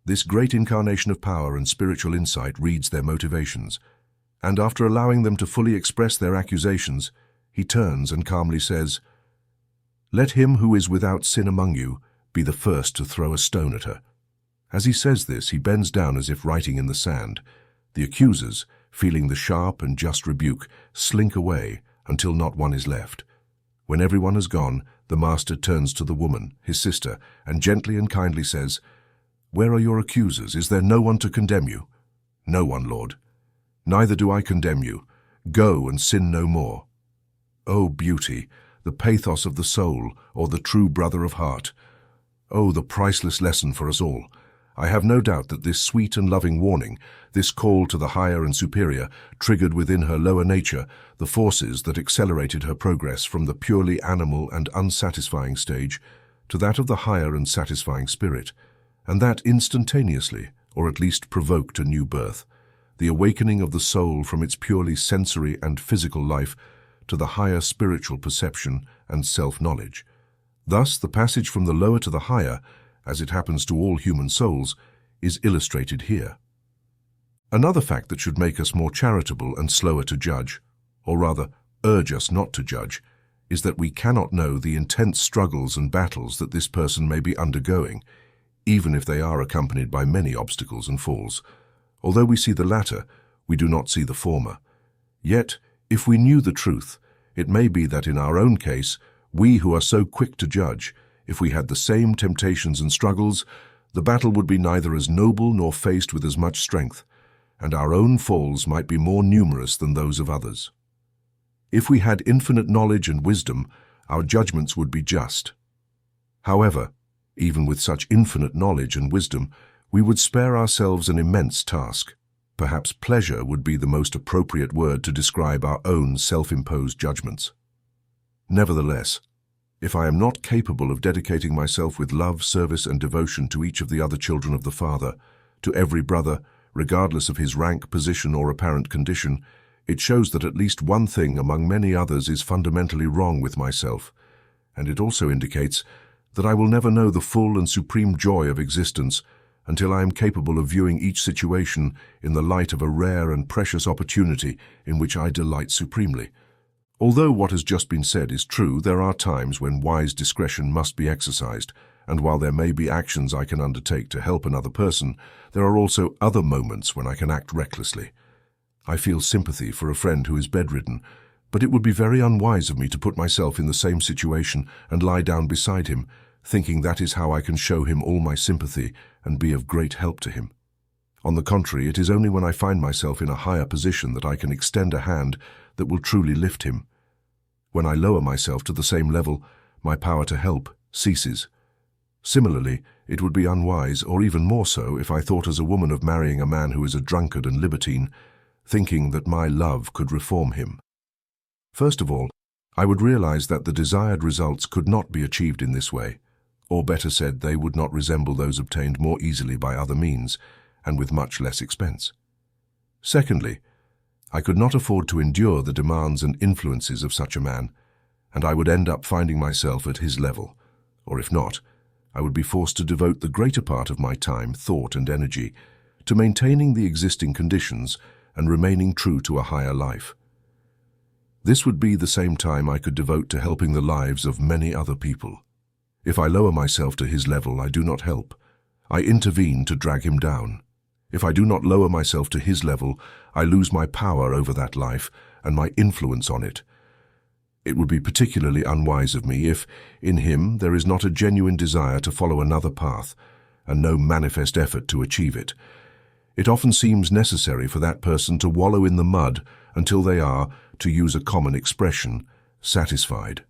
this great incarnation of power and spiritual insight reads their motivations, and after allowing them to fully express their accusations, he turns and calmly says, Let him who is without sin among you be the first to throw a stone at her." As he says this, he bends down as if writing in the sand. The accusers, feeling the sharp and just rebuke, slink away until not one is left. When everyone has gone, the master turns to the woman, his sister, and gently and kindly says, "Where are your accusers? Is there no one to condemn you?" "No one, Lord." "Neither do I condemn you. Go and sin no more." Oh, beauty, the pathos of the soul, or the true brother of heart. Oh, the priceless lesson for us all. I have no doubt that this sweet and loving warning, this call to the higher and superior, triggered within her lower nature the forces that accelerated her progress from the purely animal and unsatisfying stage to that of the higher and satisfying spirit, and that instantaneously, or at least provoked a new birth, the awakening of the soul from its purely sensory and physical life to the higher spiritual perception and self-knowledge. Thus, the passage from the lower to the higher, as it happens to all human souls, is illustrated here. Another fact that should make us more charitable and slower to judge, or rather urge us not to judge, is that we cannot know the intense struggles and battles that this person may be undergoing, even if they are accompanied by many obstacles and falls. Although we see the latter, we do not see the former. Yet, if we knew the truth, it may be that in our own case, we who are so quick to judge, if we had the same temptations and struggles, the battle would be neither as noble nor faced with as much strength, and our own falls might be more numerous than those of others. If we had infinite knowledge and wisdom, our judgments would be just. However, even with such infinite knowledge and wisdom, we would spare ourselves an immense task. Perhaps pleasure would be the most appropriate word to describe our own self-imposed judgments. Nevertheless, if I am not capable of dedicating myself with love, service, and devotion to each of the other children of the Father, to every brother, regardless of his rank, position, or apparent condition, it shows that at least one thing among many others is fundamentally wrong with myself, and it also indicates that I will never know the full and supreme joy of existence until I am capable of viewing each situation in the light of a rare and precious opportunity in which I delight supremely. Although what has just been said is true, there are times when wise discretion must be exercised, and while there may be actions I can undertake to help another person, there are also other moments when I can act recklessly. I feel sympathy for a friend who is bedridden, but it would be very unwise of me to put myself in the same situation and lie down beside him, thinking that is how I can show him all my sympathy and be of great help to him. On the contrary, it is only when I find myself in a higher position that I can extend a hand that will truly lift him. When I lower myself to the same level, my power to help ceases. Similarly, it would be unwise, or even more so, if I thought as a woman of marrying a man who is a drunkard and libertine, thinking that my love could reform him. First of all, I would realize that the desired results could not be achieved in this way, or better said, they would not resemble those obtained more easily by other means, and with much less expense. Secondly, I could not afford to endure the demands and influences of such a man, and I would end up finding myself at his level, or if not, I would be forced to devote the greater part of my time, thought, and energy to maintaining the existing conditions and remaining true to a higher life. This would be the same time I could devote to helping the lives of many other people. If I lower myself to his level, I do not help. I intervene to drag him down. If I do not lower myself to his level, I lose my power over that life and my influence on it. It would be particularly unwise of me if, in him, there is not a genuine desire to follow another path and no manifest effort to achieve it. It often seems necessary for that person to wallow in the mud until they are, to use a common expression, satisfied.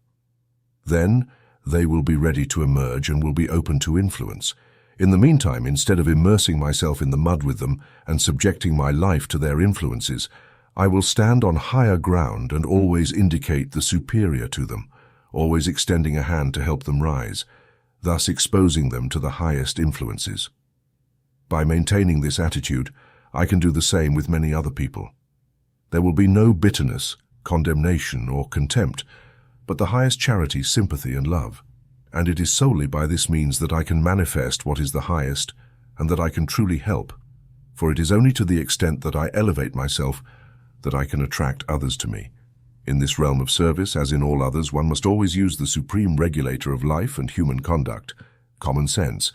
Then, they will be ready to emerge and will be open to influence. In the meantime, instead of immersing myself in the mud with them and subjecting my life to their influences, I will stand on higher ground and always indicate the superior to them, always extending a hand to help them rise, thus exposing them to the highest influences. By maintaining this attitude, I can do the same with many other people. There will be no bitterness, condemnation, or contempt, but the highest charity, sympathy, and love. And it is solely by this means that I can manifest what is the highest and that I can truly help, for it is only to the extent that I elevate myself that I can attract others to me. In this realm of service, as in all others, one must always use the supreme regulator of life and human conduct, common sense.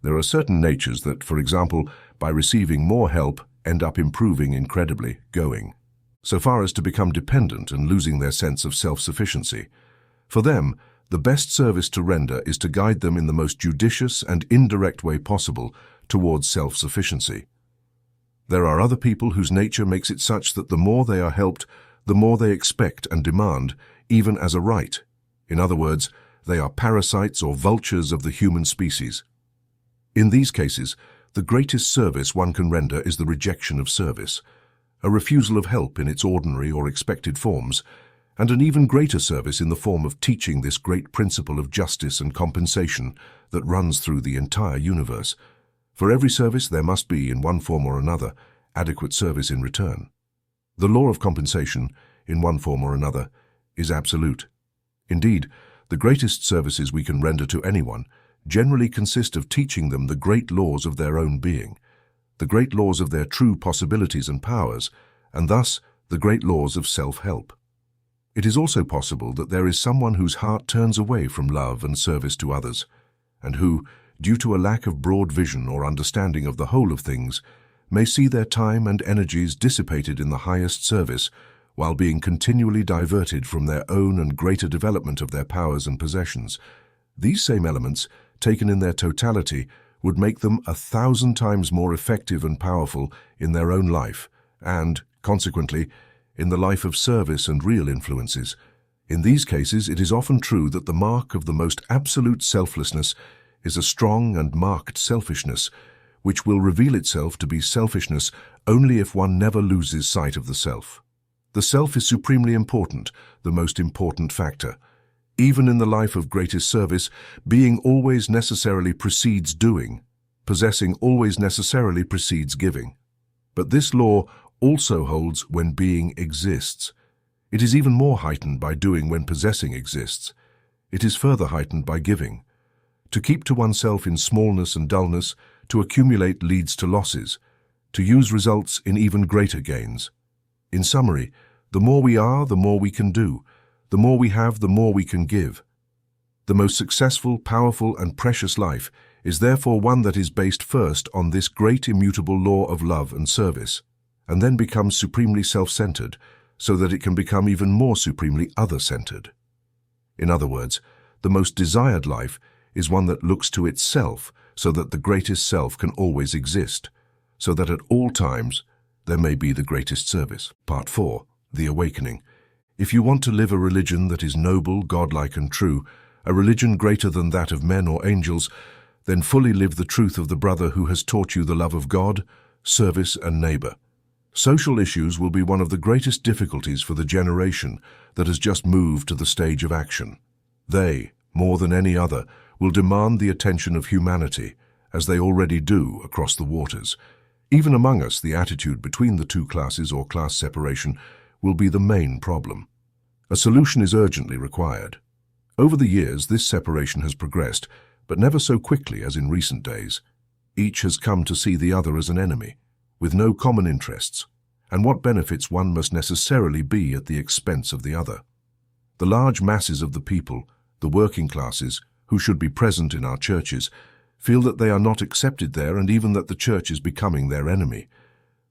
There are certain natures that, for example, by receiving more help, end up improving incredibly, going so far as to become dependent and losing their sense of self-sufficiency. For them, the best service to render is to guide them in the most judicious and indirect way possible towards self-sufficiency. There are other people whose nature makes it such that the more they are helped, the more they expect and demand, even as a right. In other words, they are parasites or vultures of the human species. In these cases, the greatest service one can render is the rejection of service, a refusal of help in its ordinary or expected forms, and an even greater service in the form of teaching this great principle of justice and compensation that runs through the entire universe. For every service there must be, in one form or another, adequate service in return. The law of compensation, in one form or another, is absolute. Indeed, the greatest services we can render to anyone generally consist of teaching them the great laws of their own being, the great laws of their true possibilities and powers, and thus the great laws of self-help. It is also possible that there is someone whose heart turns away from love and service to others, and who, due to a lack of broad vision or understanding of the whole of things, may see their time and energies dissipated in the highest service, while being continually diverted from their own and greater development of their powers and possessions. These same elements, taken in their totality, would make them 1,000 times more effective and powerful in their own life, and, consequently, in the life of service and real influences. In these cases, it is often true that the mark of the most absolute selflessness is a strong and marked selfishness, which will reveal itself to be selfishness only if one never loses sight of the self. The self is supremely important, the most important factor. Even in the life of greatest service, being always necessarily precedes doing. Possessing always necessarily precedes giving. But this law also holds when being exists. It is even more heightened by doing when possessing exists. It is further heightened by giving. To keep to oneself in smallness and dullness, to accumulate leads to losses. To use results in even greater gains. In summary, the more we are, the more we can do. The more we have, the more we can give. The most successful, powerful, and precious life is therefore one that is based first on this great immutable law of love and service, and then becomes supremely self-centered, so that it can become even more supremely other-centered. In other words, the most desired life is one that looks to itself, so that the greatest self can always exist, so that at all times there may be the greatest service. Part 4. The Awakening. If you want to live a religion that is noble, godlike, and true, a religion greater than that of men or angels, then fully live the truth of the brother who has taught you the love of God, service, and neighbor. Social issues will be one of the greatest difficulties for the generation that has just moved to the stage of action. They, more than any other, will demand the attention of humanity, as they already do across the waters. Even among us, the attitude between the two classes or class separation will be the main problem. A solution is urgently required. Over the years, this separation has progressed, but never so quickly as in recent days. Each has come to see the other as an enemy, with no common interests, and what benefits one must necessarily be at the expense of the other. The large masses of the people, the working classes, who should be present in our churches, feel that they are not accepted there and even that the church is becoming their enemy.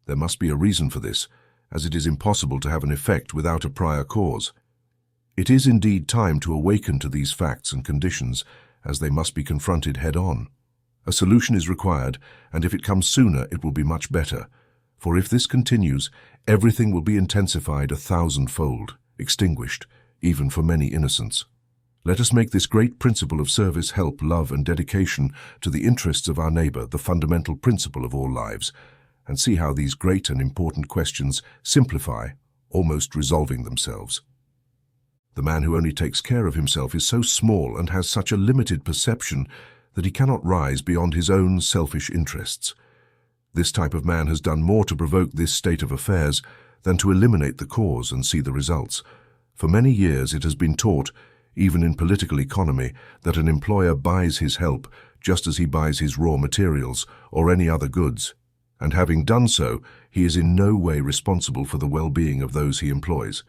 There must be a reason for this, as it is impossible to have an effect without a prior cause. It is indeed time to awaken to these facts and conditions, as they must be confronted head-on. A solution is required, and if it comes sooner, it will be much better. For if this continues, everything will be intensified 1,000-fold, extinguished, even for many innocents. Let us make this great principle of service, help, love, and dedication to the interests of our neighbor the fundamental principle of all lives, and see how these great and important questions simplify, almost resolving themselves. The man who only takes care of himself is so small and has such a limited perception that he cannot rise beyond his own selfish interests. This type of man has done more to provoke this state of affairs than to eliminate the cause and see the results. For many years it has been taught, even in political economy, that an employer buys his help just as he buys his raw materials or any other goods, and having done so, he is in no way responsible for the well-being of those he employs.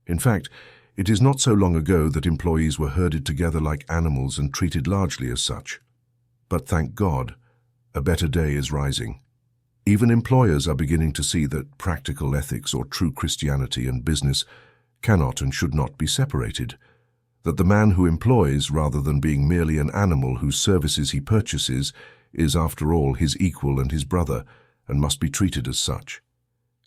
In fact, it is not so long ago that employees were herded together like animals and treated largely as such. But thank God, a better day is rising. Even employers are beginning to see that practical ethics or true Christianity and business cannot and should not be separated, that the man who employs, rather than being merely an animal whose services he purchases, is after all his equal and his brother, and must be treated as such,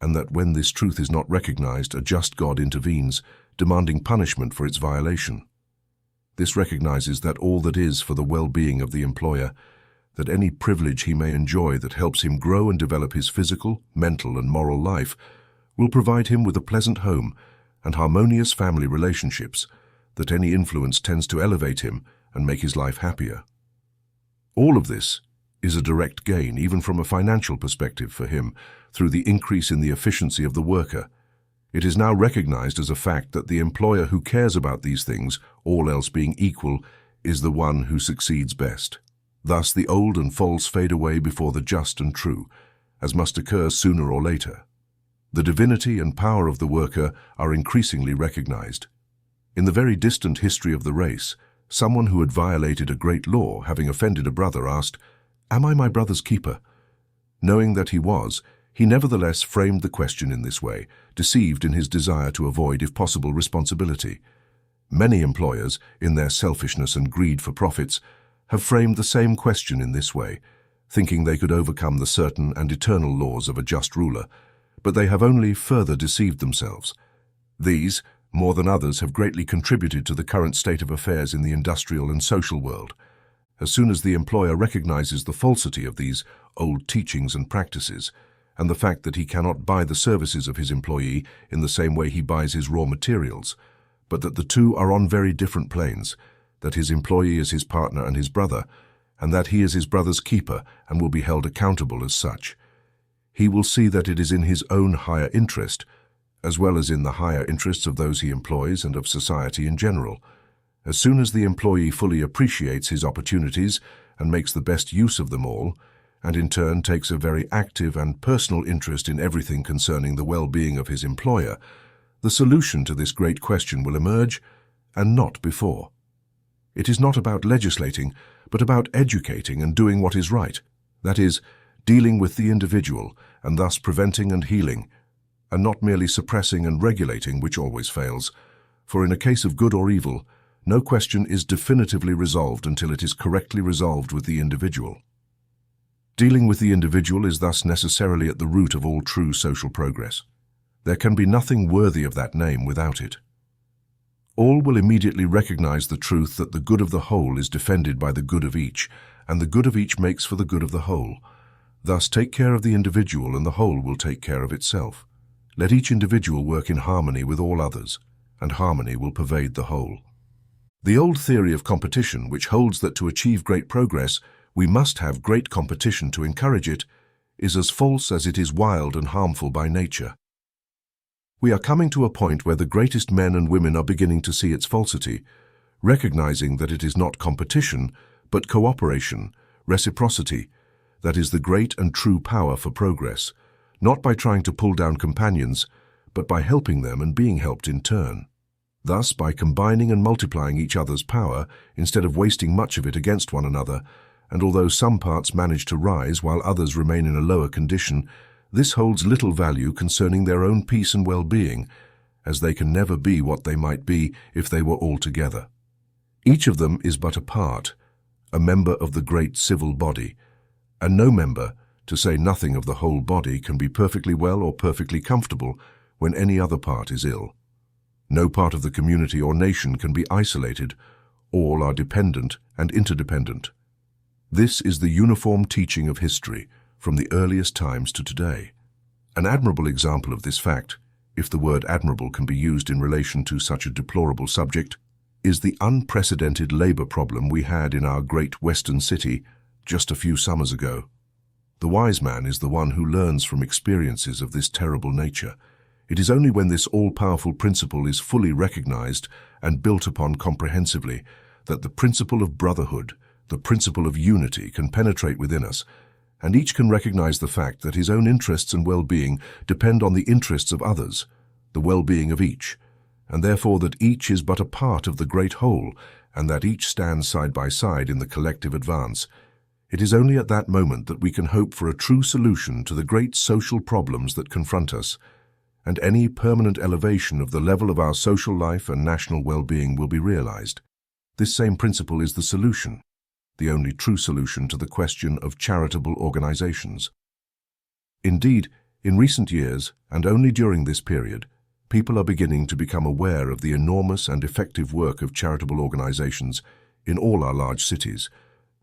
and that when this truth is not recognized, a just God intervenes, demanding punishment for its violation. This recognizes that all that is for the well-being of the employer, that any privilege he may enjoy that helps him grow and develop his physical, mental, and moral life will provide him with a pleasant home and harmonious family relationships, that any influence tends to elevate him and make his life happier. All of this is a direct gain, even from a financial perspective for him, through the increase in the efficiency of the worker. It is now recognized as a fact that the employer who cares about these things, all else being equal, is the one who succeeds best. Thus the old and false fade away before the just and true, as must occur sooner or later. The divinity and power of the worker are increasingly recognized. In the very distant history of the race, someone who had violated a great law, having offended a brother, asked, "Am I my brother's keeper?" Knowing that he was, he nevertheless framed the question in this way, deceived in his desire to avoid, if possible, responsibility. Many employers, in their selfishness and greed for profits, have framed the same question in this way, thinking they could overcome the certain and eternal laws of a just ruler, but they have only further deceived themselves. These, more than others, have greatly contributed to the current state of affairs in the industrial and social world. As soon as the employer recognizes the falsity of these old teachings and practices, and the fact that he cannot buy the services of his employee in the same way he buys his raw materials, but that the two are on very different planes, that his employee is his partner and his brother, and that he is his brother's keeper and will be held accountable as such, he will see that it is in his own higher interest, as well as in the higher interests of those he employs and of society in general. As soon as the employee fully appreciates his opportunities and makes the best use of them all, and in turn takes a very active and personal interest in everything concerning the well-being of his employer, the solution to this great question will emerge, and not before. It is not about legislating, but about educating and doing what is right, that is, dealing with the individual and thus preventing and healing, and not merely suppressing and regulating, which always fails, for in a case of good or evil, no question is definitively resolved until it is correctly resolved with the individual. Dealing with the individual is thus necessarily at the root of all true social progress. There can be nothing worthy of that name without it. All will immediately recognize the truth that the good of the whole is defended by the good of each, and the good of each makes for the good of the whole. Thus take care of the individual and the whole will take care of itself. Let each individual work in harmony with all others, and harmony will pervade the whole. The old theory of competition, which holds that to achieve great progress, we must have great competition to encourage it, is as false as it is wild and harmful by nature. We are coming to a point where the greatest men and women are beginning to see its falsity, recognizing that it is not competition, but cooperation, reciprocity, that is the great and true power for progress, not by trying to pull down companions, but by helping them and being helped in turn. Thus, by combining and multiplying each other's power, instead of wasting much of it against one another, and although some parts manage to rise while others remain in a lower condition, this holds little value concerning their own peace and well-being, as they can never be what they might be if they were all together. Each of them is but a part, a member of the great civil body, and no member, to say nothing of the whole body, can be perfectly well or perfectly comfortable when any other part is ill. No part of the community or nation can be isolated. All are dependent and interdependent. This is the uniform teaching of history, from the earliest times to today. An admirable example of this fact, if the word admirable can be used in relation to such a deplorable subject, is the unprecedented labor problem we had in our great western city just a few summers ago. The wise man is the one who learns from experiences of this terrible nature. It is only when this all-powerful principle is fully recognized and built upon comprehensively that the principle of brotherhood, the principle of unity, can penetrate within us, and each can recognize the fact that his own interests and well-being depend on the interests of others, the well-being of each, and therefore that each is but a part of the great whole, and that each stands side by side in the collective advance. It is only at that moment that we can hope for a true solution to the great social problems that confront us, and any permanent elevation of the level of our social life and national well-being will be realized. This same principle is the solution, the only true solution to the question of charitable organizations. Indeed, in recent years, and only during this period, people are beginning to become aware of the enormous and effective work of charitable organizations in all our large cities,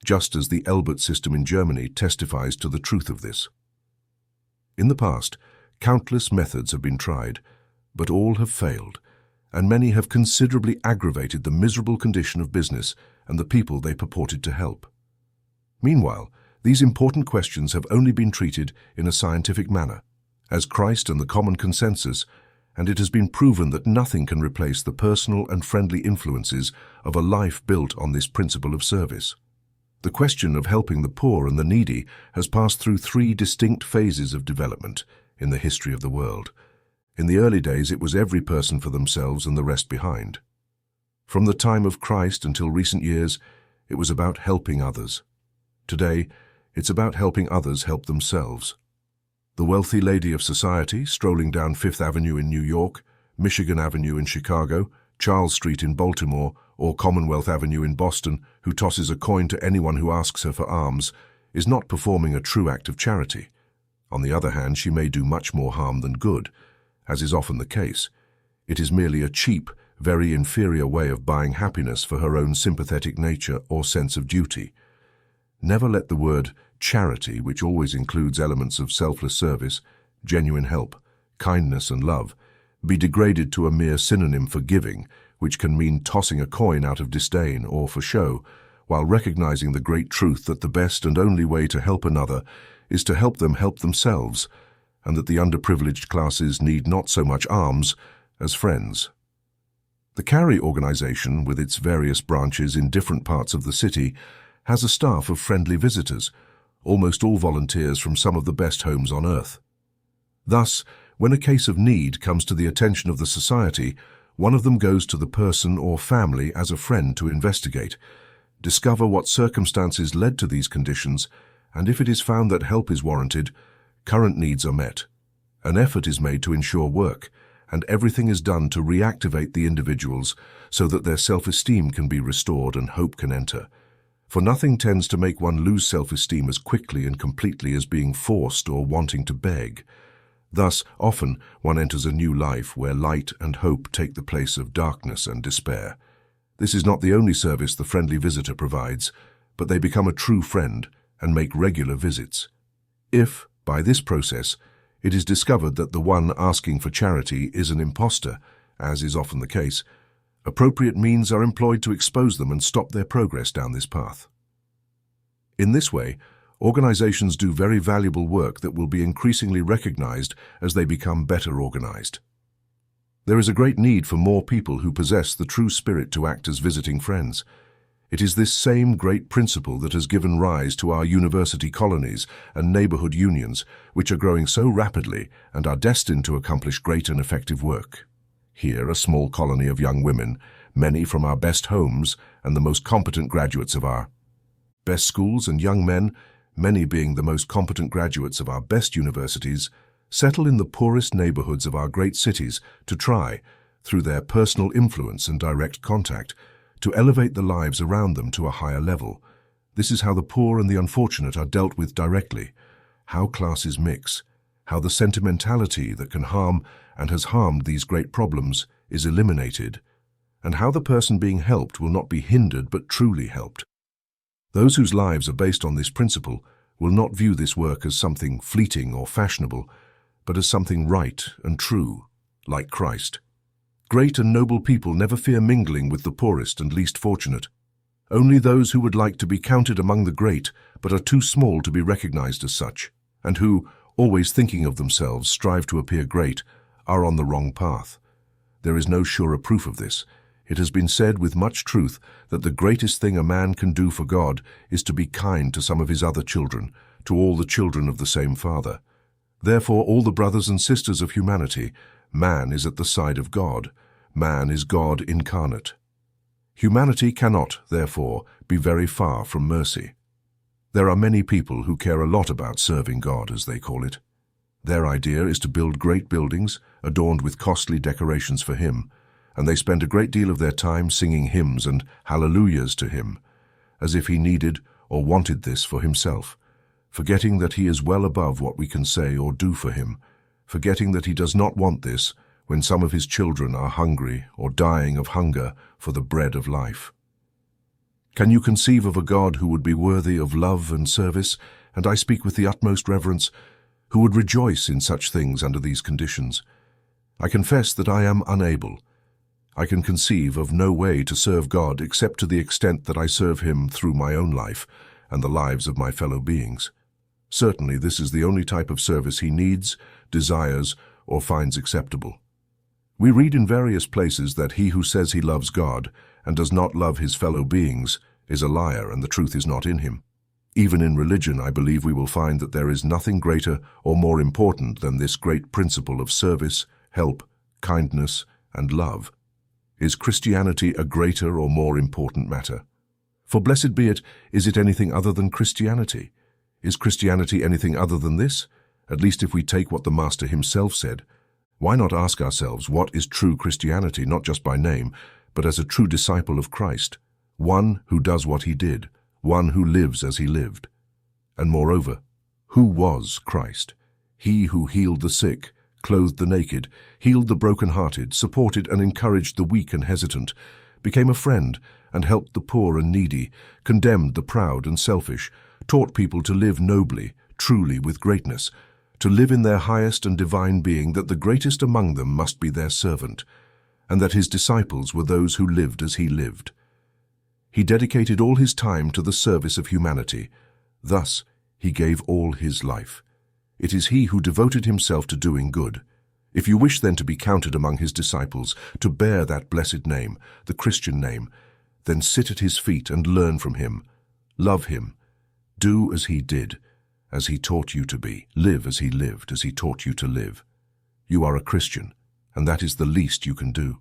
just as the Elbert system in Germany testifies to the truth of this. In the past, countless methods have been tried, but all have failed, and many have considerably aggravated the miserable condition of business and the people they purported to help. Meanwhile, these important questions have only been treated in a scientific manner, as Christ and the common consensus, and it has been proven that nothing can replace the personal and friendly influences of a life built on this principle of service. The question of helping the poor and the needy has passed through three distinct phases of development in the history of the world. In the early days, it was every person for themselves and the rest behind. From the time of Christ until recent years, it was about helping others. Today, it's about helping others help themselves. The wealthy lady of society, strolling down Fifth Avenue in New York, Michigan Avenue in Chicago, Charles Street in Baltimore, or Commonwealth Avenue in Boston, who tosses a coin to anyone who asks her for alms, is not performing a true act of charity. On the other hand, she may do much more harm than good, as is often the case. It is merely a cheap, very inferior way of buying happiness for her own sympathetic nature or sense of duty. Never let the word charity, which always includes elements of selfless service, genuine help, kindness and love, be degraded to a mere synonym for giving, which can mean tossing a coin out of disdain or for show, while recognizing the great truth that the best and only way to help another is to help them help themselves, and that the underprivileged classes need not so much alms as friends. The Carry organization, with its various branches in different parts of the city, has a staff of friendly visitors, almost all volunteers from some of the best homes on earth. Thus, when a case of need comes to the attention of the society, one of them goes to the person or family as a friend to investigate, discover what circumstances led to these conditions, and if it is found that help is warranted, current needs are met. An effort is made to ensure work, and everything is done to reactivate the individuals so that their self-esteem can be restored and hope can enter. For nothing tends to make one lose self-esteem as quickly and completely as being forced or wanting to beg. Thus, often, one enters a new life where light and hope take the place of darkness and despair. This is not the only service the friendly visitor provides, but they become a true friend and make regular visits. If, by this process, it is discovered that the one asking for charity is an impostor, as is often the case, appropriate means are employed to expose them and stop their progress down this path. In this way, organizations do very valuable work that will be increasingly recognized as they become better organized. There is a great need for more people who possess the true spirit to act as visiting friends. It is this same great principle that has given rise to our university colonies and neighborhood unions, which are growing so rapidly and are destined to accomplish great and effective work. Here, a small colony of young women, many from our best homes and the most competent graduates of our best schools, and young men, many being the most competent graduates of our best universities, settle in the poorest neighborhoods of our great cities to try, through their personal influence and direct contact, to elevate the lives around them to a higher level. This is how the poor and the unfortunate are dealt with directly, how classes mix, how the sentimentality that can harm and has harmed these great problems is eliminated, and how the person being helped will not be hindered but truly helped. Those whose lives are based on this principle will not view this work as something fleeting or fashionable, but as something right and true, like Christ. Great and noble people never fear mingling with the poorest and least fortunate. Only those who would like to be counted among the great, but are too small to be recognized as such, and who, always thinking of themselves, strive to appear great, are on the wrong path. There is no surer proof of this. It has been said with much truth that the greatest thing a man can do for God is to be kind to some of his other children, to all the children of the same Father. Therefore, all the brothers and sisters of humanity, man is at the side of God. Man is God incarnate. Humanity cannot, therefore, be very far from mercy. There are many people who care a lot about serving God, as they call it. Their idea is to build great buildings, adorned with costly decorations for Him, and they spend a great deal of their time singing hymns and hallelujahs to Him, as if He needed or wanted this for Himself, forgetting that He is well above what we can say or do for Him, forgetting that He does not want this when some of His children are hungry or dying of hunger for the bread of life. Can you conceive of a God who would be worthy of love and service, and I speak with the utmost reverence, who would rejoice in such things under these conditions? I confess that I am unable. I can conceive of no way to serve God except to the extent that I serve Him through my own life and the lives of my fellow beings. Certainly this is the only type of service He needs, desires, or finds acceptable. We read in various places that he who says he loves God and does not love his fellow beings is a liar, and the truth is not in him. Even in religion, I believe we will find that there is nothing greater or more important than this great principle of service, help, kindness, and love. Is Christianity a greater or more important matter? For blessed be it, is it anything other than Christianity? Is Christianity anything other than this? At least if we take what the Master Himself said, why not ask ourselves what is true Christianity, not just by name, but as a true disciple of Christ, one who does what He did, one who lives as He lived? And moreover, who was Christ? He who healed the sick, clothed the naked, healed the broken-hearted, supported and encouraged the weak and hesitant, became a friend and helped the poor and needy, condemned the proud and selfish, taught people to live nobly, truly with greatness, to live in their highest and divine being, that the greatest among them must be their servant, and that His disciples were those who lived as He lived. He dedicated all His time to the service of humanity. Thus, He gave all His life. It is He who devoted Himself to doing good. If you wish then to be counted among His disciples, to bear that blessed name, the Christian name, then sit at His feet and learn from Him. Love Him. Do as He did, as He taught you to be. Live as He lived, as He taught you to live. You are a Christian, and that is the least you can do.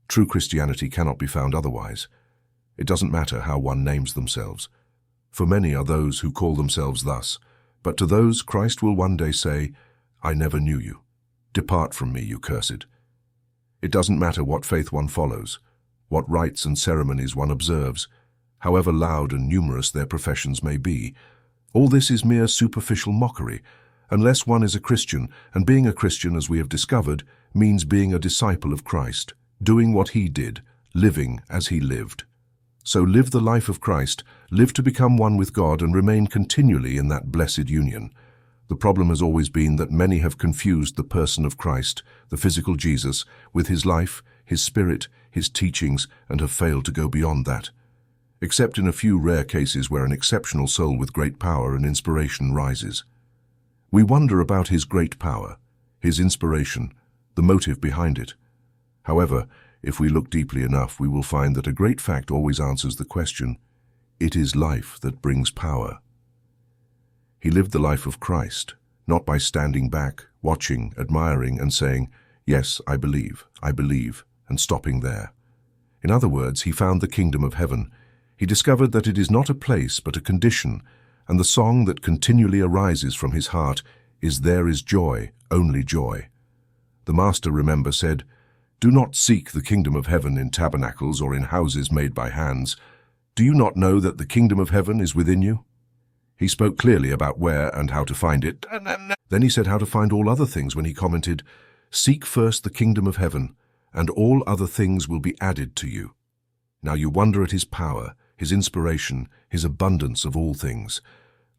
True Christianity cannot be found otherwise. It doesn't matter how one names themselves. For many are those who call themselves thus, but to those Christ will one day say, I never knew you. Depart from me, you cursed. It doesn't matter what faith one follows, what rites and ceremonies one observes, however loud and numerous their professions may be. All this is mere superficial mockery, unless one is a Christian, and being a Christian, as we have discovered, means being a disciple of Christ, doing what He did, living as He lived. So live the life of Christ, live to become one with God, and remain continually in that blessed union. The problem has always been that many have confused the person of Christ, the physical Jesus, with His life, His spirit, His teachings, and have failed to go beyond that. Except in a few rare cases where an exceptional soul with great power and inspiration rises. We wonder about His great power, His inspiration, the motive behind it. However, if we look deeply enough, we will find that a great fact always answers the question, it is life that brings power. He lived the life of Christ, not by standing back, watching, admiring, and saying, yes, I believe, and stopping there. In other words, He found the kingdom of heaven. He discovered that it is not a place but a condition, and the song that continually arises from His heart is, there is joy, only joy. The Master, remember, said, do not seek the kingdom of heaven in tabernacles or in houses made by hands. Do you not know that the kingdom of heaven is within you? He spoke clearly about where and how to find it. Then He said how to find all other things when He commented, seek first the kingdom of heaven, and all other things will be added to you. Now you wonder at His power, His inspiration, His abundance of all things.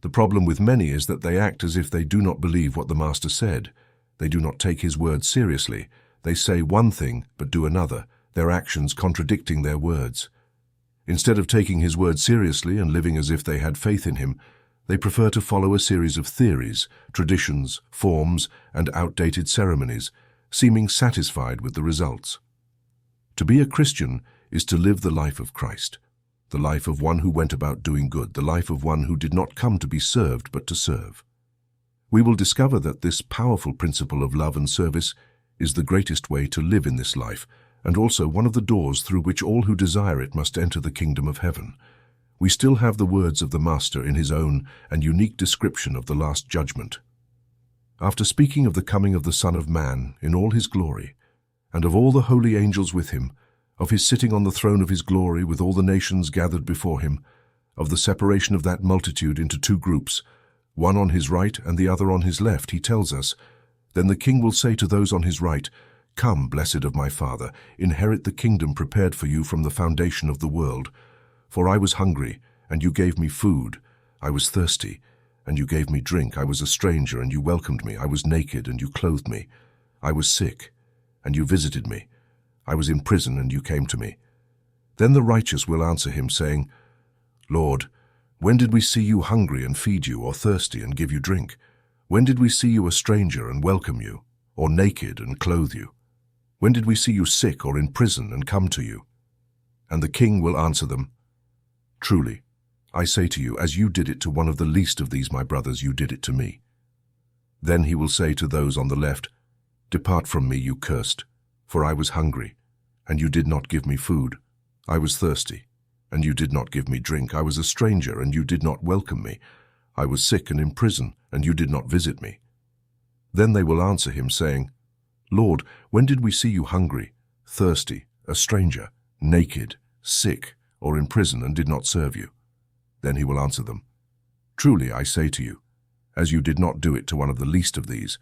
The problem with many is that they act as if they do not believe what the Master said. They do not take His word seriously. They say one thing but do another, their actions contradicting their words. Instead of taking His word seriously and living as if they had faith in Him, they prefer to follow a series of theories, traditions, forms, and outdated ceremonies, seeming satisfied with the results. To be a Christian is to live the life of Christ, the life of one who went about doing good, the life of one who did not come to be served but to serve. We will discover that this powerful principle of love and service is the greatest way to live in this life, and also one of the doors through which all who desire it must enter the kingdom of heaven. We still have the words of the Master in his own and unique description of the Last Judgment. After speaking of the coming of the Son of Man in all his glory, and of all the holy angels with him, of his sitting on the throne of his glory with all the nations gathered before him, of the separation of that multitude into two groups, one on his right and the other on his left, he tells us, "Then the King will say to those on his right, 'Come, blessed of my Father, inherit the kingdom prepared for you from the foundation of the world. For I was hungry, and you gave me food. I was thirsty, and you gave me drink. I was a stranger, and you welcomed me. I was naked, and you clothed me. I was sick, and you visited me. I was in prison, and you came to me.' Then the righteous will answer him, saying, 'Lord, when did we see you hungry and feed you, or thirsty and give you drink? When did we see you a stranger and welcome you, or naked and clothe you? When did we see you sick or in prison and come to you?' And the King will answer them, 'Truly, I say to you, as you did it to one of the least of these my brothers, you did it to me.' Then he will say to those on the left, 'Depart from me, you cursed, for I was hungry, and you did not give me food. I was thirsty, and you did not give me drink. I was a stranger, and you did not welcome me. I was sick and in prison, and you did not visit me.' Then they will answer him, saying, 'Lord, when did we see you hungry, thirsty, a stranger, naked, sick, or in prison, and did not serve you?' Then he will answer them, 'Truly I say to you, as you did not do it to one of the least of these,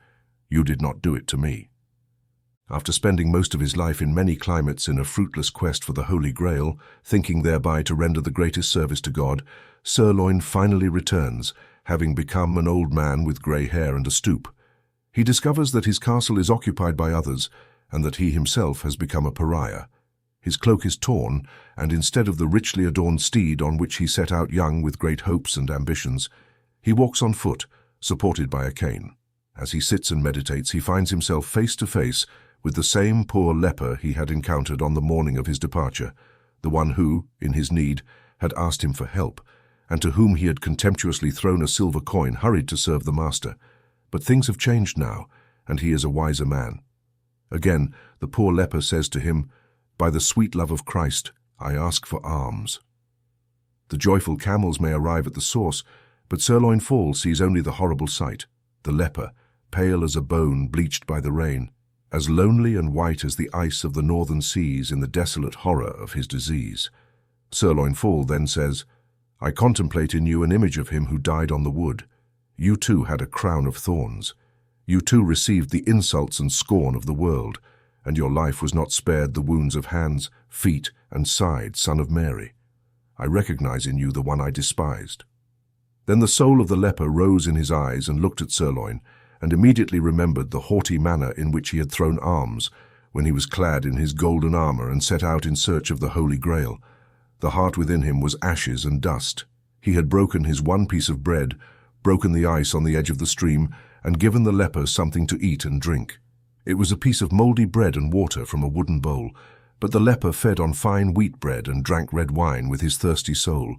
you did not do it to me.'" After spending most of his life in many climates in a fruitless quest for the Holy Grail, thinking thereby to render the greatest service to God, Sirloin finally returns, having become an old man with grey hair and a stoop. He discovers that his castle is occupied by others, and that he himself has become a pariah. His cloak is torn, and instead of the richly adorned steed on which he set out young with great hopes and ambitions, he walks on foot, supported by a cane. As he sits and meditates, he finds himself face to face with the same poor leper he had encountered on the morning of his departure, the one who, in his need, had asked him for help, and to whom he had contemptuously thrown a silver coin, hurried to serve the Master. But things have changed now, and he is a wiser man. Again, the poor leper says to him, "By the sweet love of Christ, I ask for alms." The joyful camels may arrive at the source, but Sirloin Fall sees only the horrible sight, the leper, pale as a bone bleached by the rain, as lonely and white as the ice of the northern seas in the desolate horror of his disease. Sirloin Fall then says, "I contemplate in you an image of him who died on the wood. You too had a crown of thorns. You too received the insults and scorn of the world, and your life was not spared the wounds of hands, feet, and side, Son of Mary. I recognize in you the one I despised." Then the soul of the leper rose in his eyes and looked at Sirloin, and immediately remembered the haughty manner in which he had thrown alms, when he was clad in his golden armor and set out in search of the Holy Grail. The heart within him was ashes and dust. He had broken his one piece of bread, broken the ice on the edge of the stream, and given the leper something to eat and drink. It was a piece of mouldy bread and water from a wooden bowl, but the leper fed on fine wheat bread and drank red wine with his thirsty soul.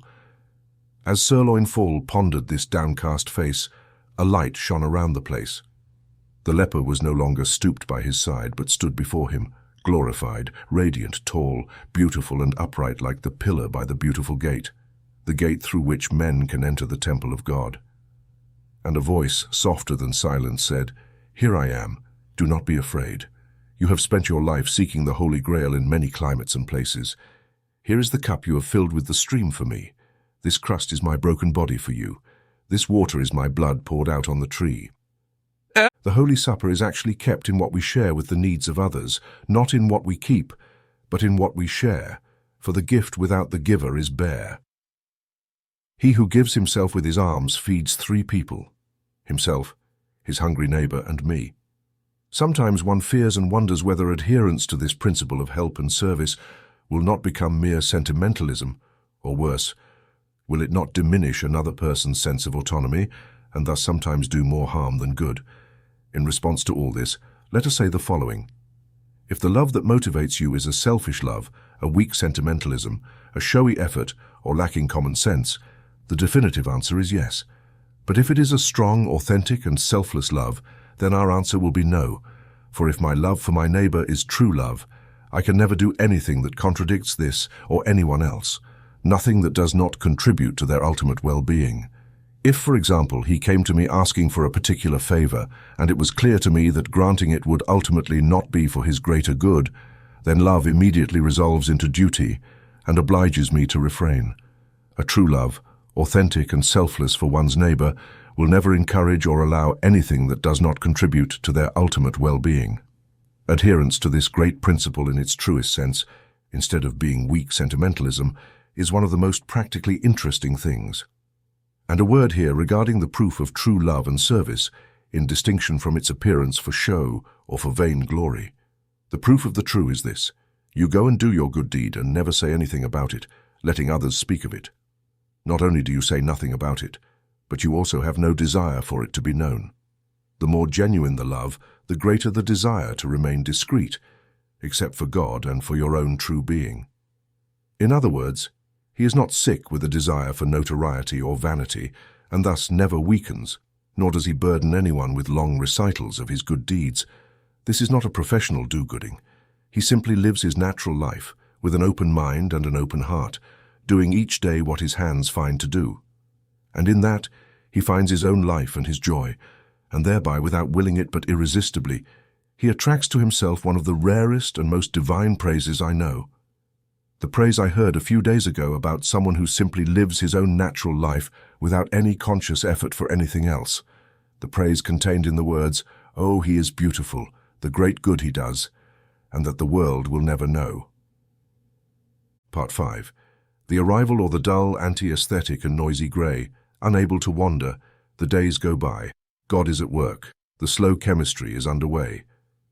As Sirloin Fall pondered this downcast face, a light shone around the place. The leper was no longer stooped by his side, but stood before him, glorified, radiant, tall, beautiful and upright like the pillar by the beautiful gate, the gate through which men can enter the temple of God. And a voice, softer than silence, said, "Here I am. Do not be afraid. You have spent your life seeking the Holy Grail in many climates and places. Here is the cup you have filled with the stream for me. This crust is my broken body for you. This water is my blood poured out on the tree." The Holy Supper is actually kept in what we share with the needs of others, not in what we keep, but in what we share, for the gift without the giver is bare. He who gives himself with his alms feeds 3 people, himself, his hungry neighbor, and me. Sometimes one fears and wonders whether adherence to this principle of help and service will not become mere sentimentalism, or worse, will it not diminish another person's sense of autonomy, and thus sometimes do more harm than good? In response to all this, let us say the following. If the love that motivates you is a selfish love, a weak sentimentalism, a showy effort, or lacking common sense, the definitive answer is yes. But if it is a strong, authentic, and selfless love, then our answer will be no. For if my love for my neighbor is true love, I can never do anything that contradicts this or anyone else, nothing that does not contribute to their ultimate well-being. If, for example, he came to me asking for a particular favor, and it was clear to me that granting it would ultimately not be for his greater good, then love immediately resolves into duty and obliges me to refrain. A true love, authentic and selfless for one's neighbor, will never encourage or allow anything that does not contribute to their ultimate well-being. Adherence to this great principle in its truest sense, instead of being weak sentimentalism, is one of the most practically interesting things. And a word here regarding the proof of true love and service, in distinction from its appearance for show or for vain glory. The proof of the true is this: you go and do your good deed and never say anything about it, letting others speak of it. Not only do you say nothing about it, but you also have no desire for it to be known. The more genuine the love, the greater the desire to remain discreet, except for God and for your own true being. In other words, he is not sick with a desire for notoriety or vanity, and thus never weakens, nor does he burden anyone with long recitals of his good deeds. This is not a professional do-gooding. He simply lives his natural life, with an open mind and an open heart, doing each day what his hands find to do. And in that, he finds his own life and his joy, and thereby, without willing it but irresistibly, he attracts to himself one of the rarest and most divine praises I know. The praise I heard a few days ago about someone who simply lives his own natural life without any conscious effort for anything else. The praise contained in the words, "Oh, he is beautiful, the great good he does, and that the world will never know." Part 5. The arrival or the dull, anti-aesthetic and noisy grey, unable to wander, the days go by. God is at work. The slow chemistry is underway.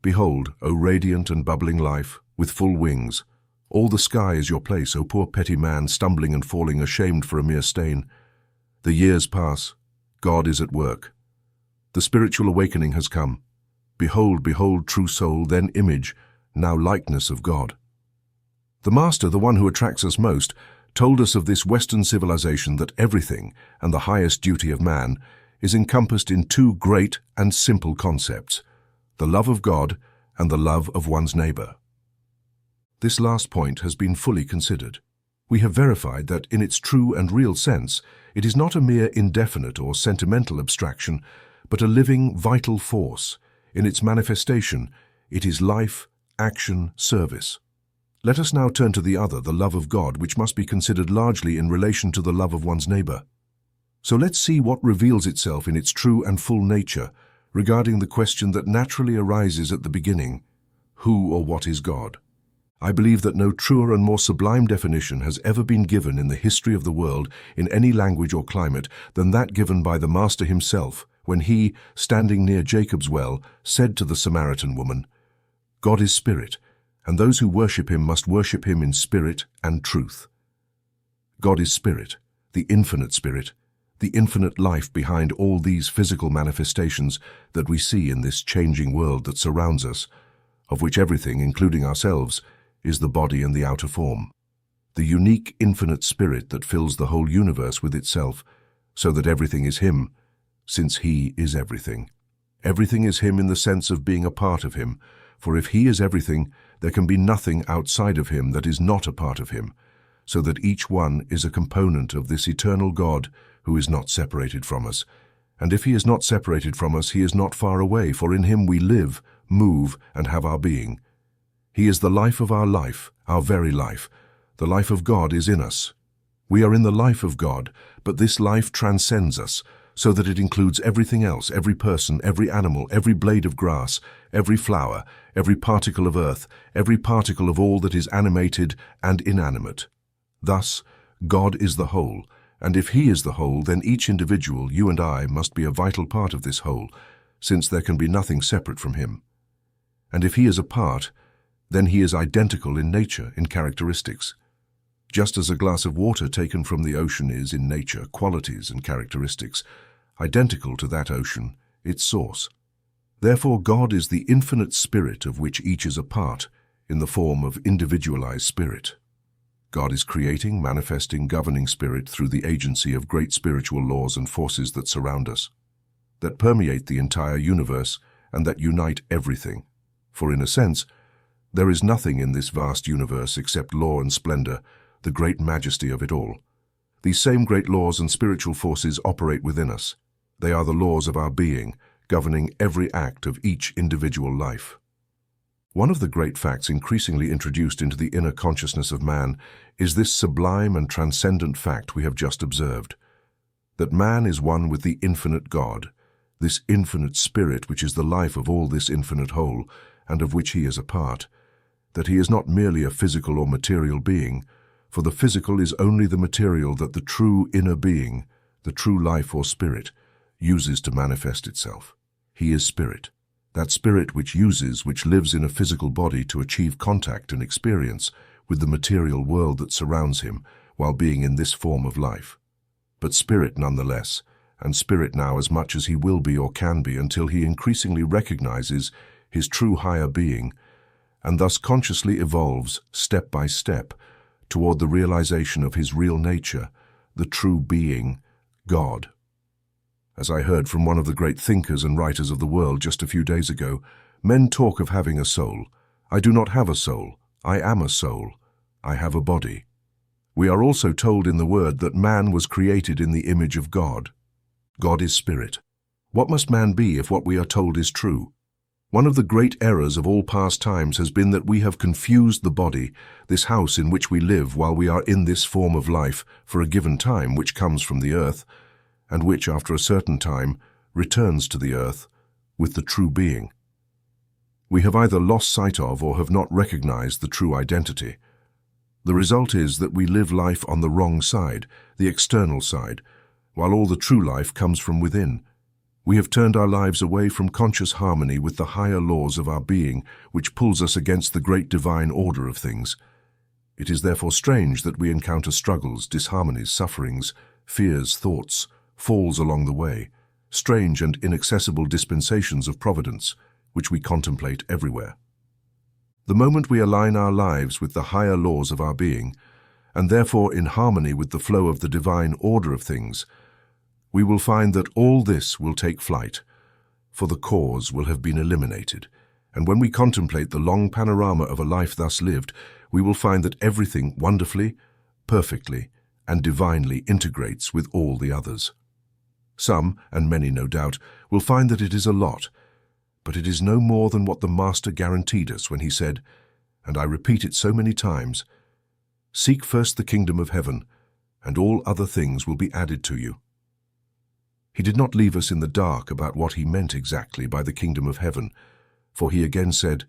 Behold, O radiant and bubbling life, with full wings. All the sky is your place, O poor petty man, stumbling and falling, ashamed for a mere stain. The years pass. God is at work. The spiritual awakening has come. Behold, behold, true soul, then image, now likeness of God. The Master, the one who attracts us most, told us of this Western civilization that everything, and the highest duty of man, is encompassed in two great and simple concepts: the love of God and the love of one's neighbor. This last point has been fully considered. We have verified that, in its true and real sense, it is not a mere indefinite or sentimental abstraction, but a living, vital force. In its manifestation, it is life, action, service. Let us now turn to the other, the love of God, which must be considered largely in relation to the love of one's neighbor. So let's see what reveals itself in its true and full nature regarding the question that naturally arises at the beginning: who or what is God? I believe that no truer and more sublime definition has ever been given in the history of the world in any language or climate than that given by the Master himself when he, standing near Jacob's well, said to the Samaritan woman, "God is spirit, and those who worship him must worship him in spirit and truth." God is spirit, the infinite spirit, the infinite life behind all these physical manifestations that we see in this changing world that surrounds us, of which everything, including ourselves, is the body and the outer form. The unique infinite spirit that fills the whole universe with itself, so that everything is him, since he is everything. Everything is him in the sense of being a part of him, for if he is everything, there can be nothing outside of him that is not a part of him, so that each one is a component of this eternal God who is not separated from us. And if he is not separated from us, he is not far away, for in him we live, move, and have our being. He is the life of our very life. The life of God is in us. We are in the life of God, but this life transcends us, so that it includes everything else, every person, every animal, every blade of grass, every flower, every particle of earth, every particle of all that is animated and inanimate. Thus, God is the whole, and if he is the whole, then each individual, you and I, must be a vital part of this whole, since there can be nothing separate from him. And if he is a part, then he is identical in nature, in characteristics. Just as a glass of water taken from the ocean is, in nature, qualities and characteristics, identical to that ocean, its source. Therefore, God is the infinite spirit of which each is a part, in the form of individualized spirit. God is creating, manifesting, governing spirit through the agency of great spiritual laws and forces that surround us, that permeate the entire universe and that unite everything. For in a sense, there is nothing in this vast universe except law and splendor, the great majesty of it all. These same great laws and spiritual forces operate within us. They are the laws of our being, governing every act of each individual life. One of the great facts increasingly introduced into the inner consciousness of man is this sublime and transcendent fact we have just observed, that man is one with the infinite God, this infinite spirit which is the life of all this infinite whole, and of which he is a part, that he is not merely a physical or material being, for the physical is only the material that the true inner being, the true life or spirit, uses to manifest itself. He is spirit, that spirit which lives in a physical body to achieve contact and experience with the material world that surrounds him while being in this form of life. But spirit nonetheless, and spirit now as much as he will be or can be until he increasingly recognizes his true higher being, and thus consciously evolves step by step toward the realization of his real nature, the true being, God. As I heard from one of the great thinkers and writers of the world just a few days ago, men talk of having a soul. I do not have a soul. I am a soul. I have a body. We are also told in the Word that man was created in the image of God. God is spirit. What must man be if what we are told is true? One of the great errors of all past times has been that we have confused the body, this house in which we live while we are in this form of life for a given time which comes from the earth, and which, after a certain time, returns to the earth with the true being. We have either lost sight of or have not recognized the true identity. The result is that we live life on the wrong side, the external side, while all the true life comes from within. We have turned our lives away from conscious harmony with the higher laws of our being, which pulls us against the great divine order of things. It is therefore strange that we encounter struggles, disharmonies, sufferings, fears, thoughts, falls along the way, strange and inaccessible dispensations of providence, which we contemplate everywhere. The moment we align our lives with the higher laws of our being, and therefore in harmony with the flow of the divine order of things, we will find that all this will take flight, for the cause will have been eliminated, and when we contemplate the long panorama of a life thus lived, we will find that everything wonderfully, perfectly, and divinely integrates with all the others. Some, and many no doubt, will find that it is a lot, but it is no more than what the Master guaranteed us when he said, and I repeat it so many times, "Seek first the kingdom of heaven, and all other things will be added to you." He did not leave us in the dark about what he meant exactly by the kingdom of heaven, for he again said,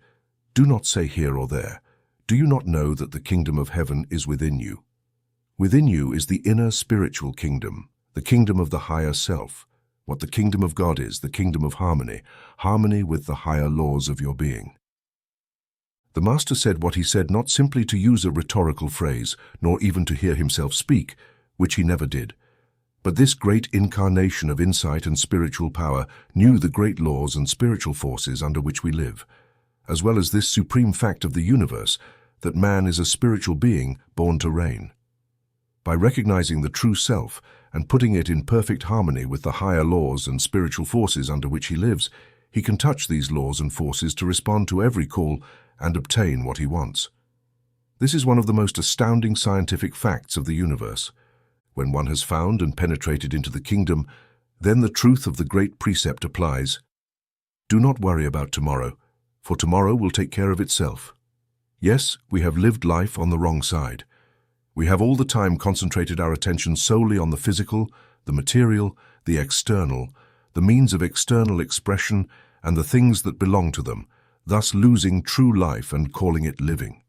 "Do not say here or there, do you not know that the kingdom of heaven is within you?" Within you is the inner spiritual kingdom, the kingdom of the higher self, what the kingdom of God is, the kingdom of harmony, harmony with the higher laws of your being. The Master said what he said not simply to use a rhetorical phrase, nor even to hear himself speak, which he never did, but this great incarnation of insight and spiritual power knew the great laws and spiritual forces under which we live, as well as this supreme fact of the universe, that man is a spiritual being born to reign. By recognizing the true self and putting it in perfect harmony with the higher laws and spiritual forces under which he lives, he can touch these laws and forces to respond to every call and obtain what he wants. This is one of the most astounding scientific facts of the universe. When one has found and penetrated into the kingdom, then the truth of the great precept applies. Do not worry about tomorrow, for tomorrow will take care of itself. Yes, we have lived life on the wrong side. We have all the time concentrated our attention solely on the physical, the material, the external, the means of external expression, and the things that belong to them, thus losing true life and calling it living.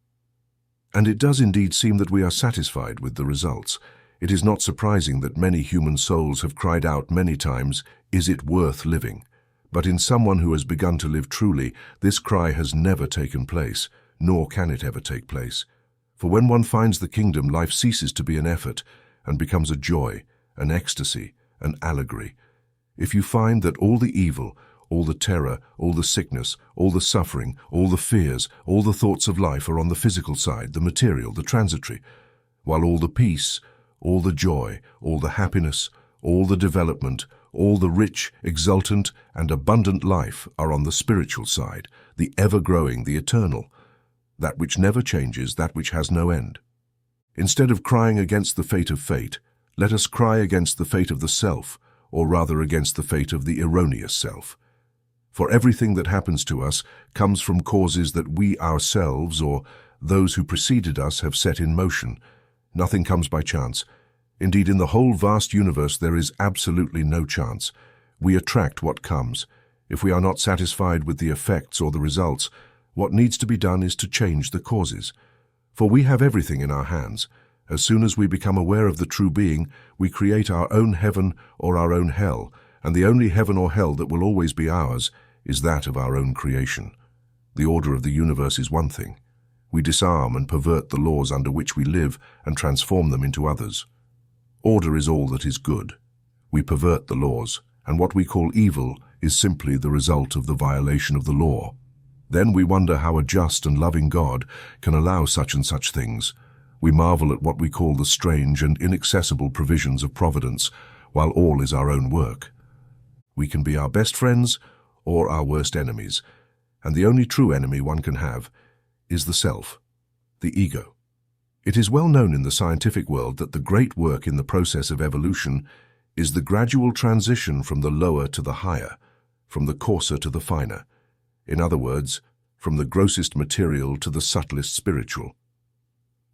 And it does indeed seem that we are satisfied with the results. It is not surprising that many human souls have cried out many times, "Is it worth living?" But in someone who has begun to live truly, this cry has never taken place, nor can it ever take place. For when one finds the kingdom, life ceases to be an effort and becomes a joy, an ecstasy, an allegory. If you find that all the evil, all the terror, all the sickness, all the suffering, all the fears, all the thoughts of life are on the physical side, the material, the transitory, while all the peace, all the joy, all the happiness, all the development, All the rich, exultant, and abundant life are on the spiritual side, the ever-growing, the eternal, that which never changes, that which has no end. Instead of crying against the fate of fate, let us cry against the fate of the self, or rather against the fate of the erroneous self. For everything that happens to us comes from causes that we ourselves or those who preceded us have set in motion. Nothing comes by chance. Indeed, in the whole vast universe there is absolutely no chance. We attract what comes. If we are not satisfied with the effects or the results, what needs to be done is to change the causes. For we have everything in our hands. As soon as we become aware of the true being, we create our own heaven or our own hell, and the only heaven or hell that will always be ours is that of our own creation. The order of the universe is one thing. We disarm and pervert the laws under which we live and transform them into others. Order is all that is good. We pervert the laws, and what we call evil is simply the result of the violation of the law. Then we wonder how a just and loving God can allow such and such things. We marvel at what we call the strange and inaccessible provisions of providence, while all is our own work. We can be our best friends or our worst enemies, and the only true enemy one can have is the self, the ego. It is well known in the scientific world that the great work in the process of evolution is the gradual transition from the lower to the higher, from the coarser to the finer. In other words, from the grossest material to the subtlest spiritual.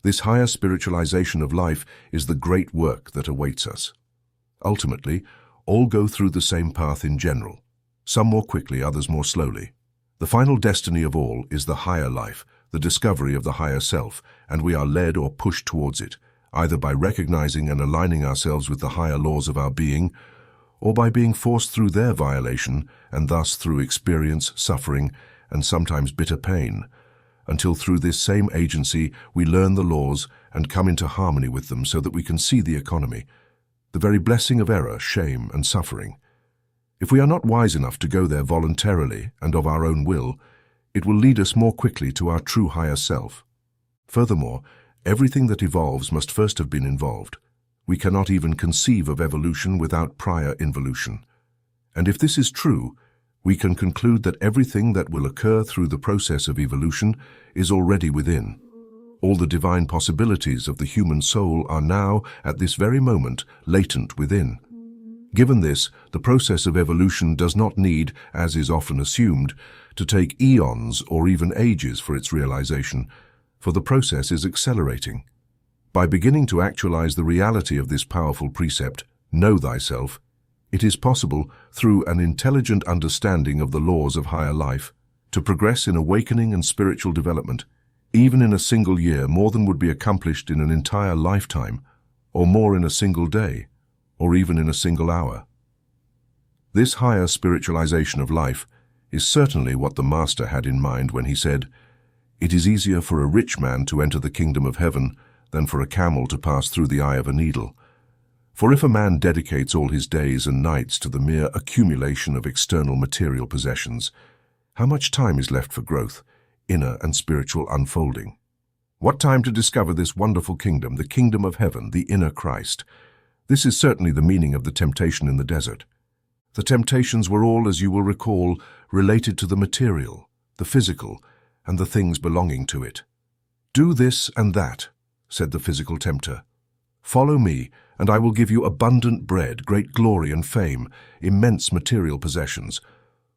This higher spiritualization of life is the great work that awaits us. Ultimately, all go through the same path in general, some more quickly, others more slowly. The final destiny of all is the higher life, the discovery of the higher self, and we are led or pushed towards it, either by recognizing and aligning ourselves with the higher laws of our being, or by being forced through their violation, and thus through experience, suffering, and sometimes bitter pain, until through this same agency we learn the laws and come into harmony with them so that we can see the economy, the very blessing of error, shame, and suffering. If we are not wise enough to go there voluntarily and of our own will, it will lead us more quickly to our true higher self. Furthermore, everything that evolves must first have been involved. We cannot even conceive of evolution without prior involution. And if this is true, we can conclude that everything that will occur through the process of evolution is already within. All the divine possibilities of the human soul are now, at this very moment, latent within. Given this, the process of evolution does not need, as is often assumed, to take eons or even ages for its realization, for the process is accelerating. By beginning to actualize the reality of this powerful precept, know thyself, it is possible, through an intelligent understanding of the laws of higher life, to progress in awakening and spiritual development, even in a single year, more than would be accomplished in an entire lifetime, or more in a single day, or even in a single hour. This higher spiritualization of life is certainly what the Master had in mind when he said, "It is easier for a rich man to enter the kingdom of heaven than for a camel to pass through the eye of a needle. For if a man dedicates all his days and nights to the mere accumulation of external material possessions, how much time is left for growth, inner and spiritual unfolding? What time to discover this wonderful kingdom, the kingdom of heaven, the inner Christ?" This is certainly the meaning of the temptation in the desert. The temptations were all, as you will recall, related to the material, the physical, and the things belonging to it. "Do this and that," said the physical tempter. "Follow me, and I will give you abundant bread, great glory and fame, immense material possessions."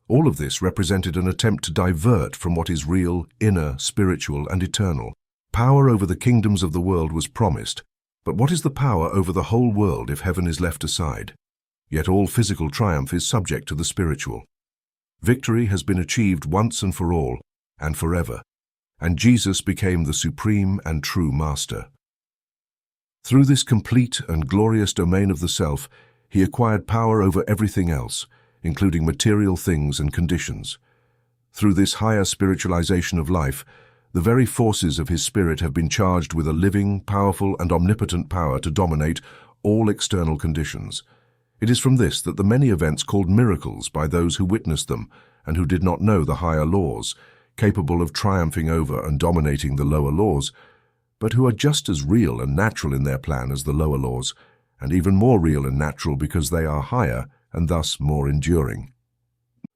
All of this represented an attempt to divert from what is real, inner, spiritual, and eternal. Power over the kingdoms of the world was promised, but what is the power over the whole world if heaven is left aside? Yet all physical triumph is subject to the spiritual. Victory has been achieved once and for all, and forever, and Jesus became the supreme and true Master. Through this complete and glorious domain of the self, he acquired power over everything else, including material things and conditions. Through this higher spiritualization of life, the very forces of his spirit have been charged with a living, powerful, and omnipotent power to dominate all external conditions. It is from this that the many events called miracles by those who witnessed them and who did not know the higher laws, capable of triumphing over and dominating the lower laws, but who are just as real and natural in their plan as the lower laws, and even more real and natural because they are higher and thus more enduring.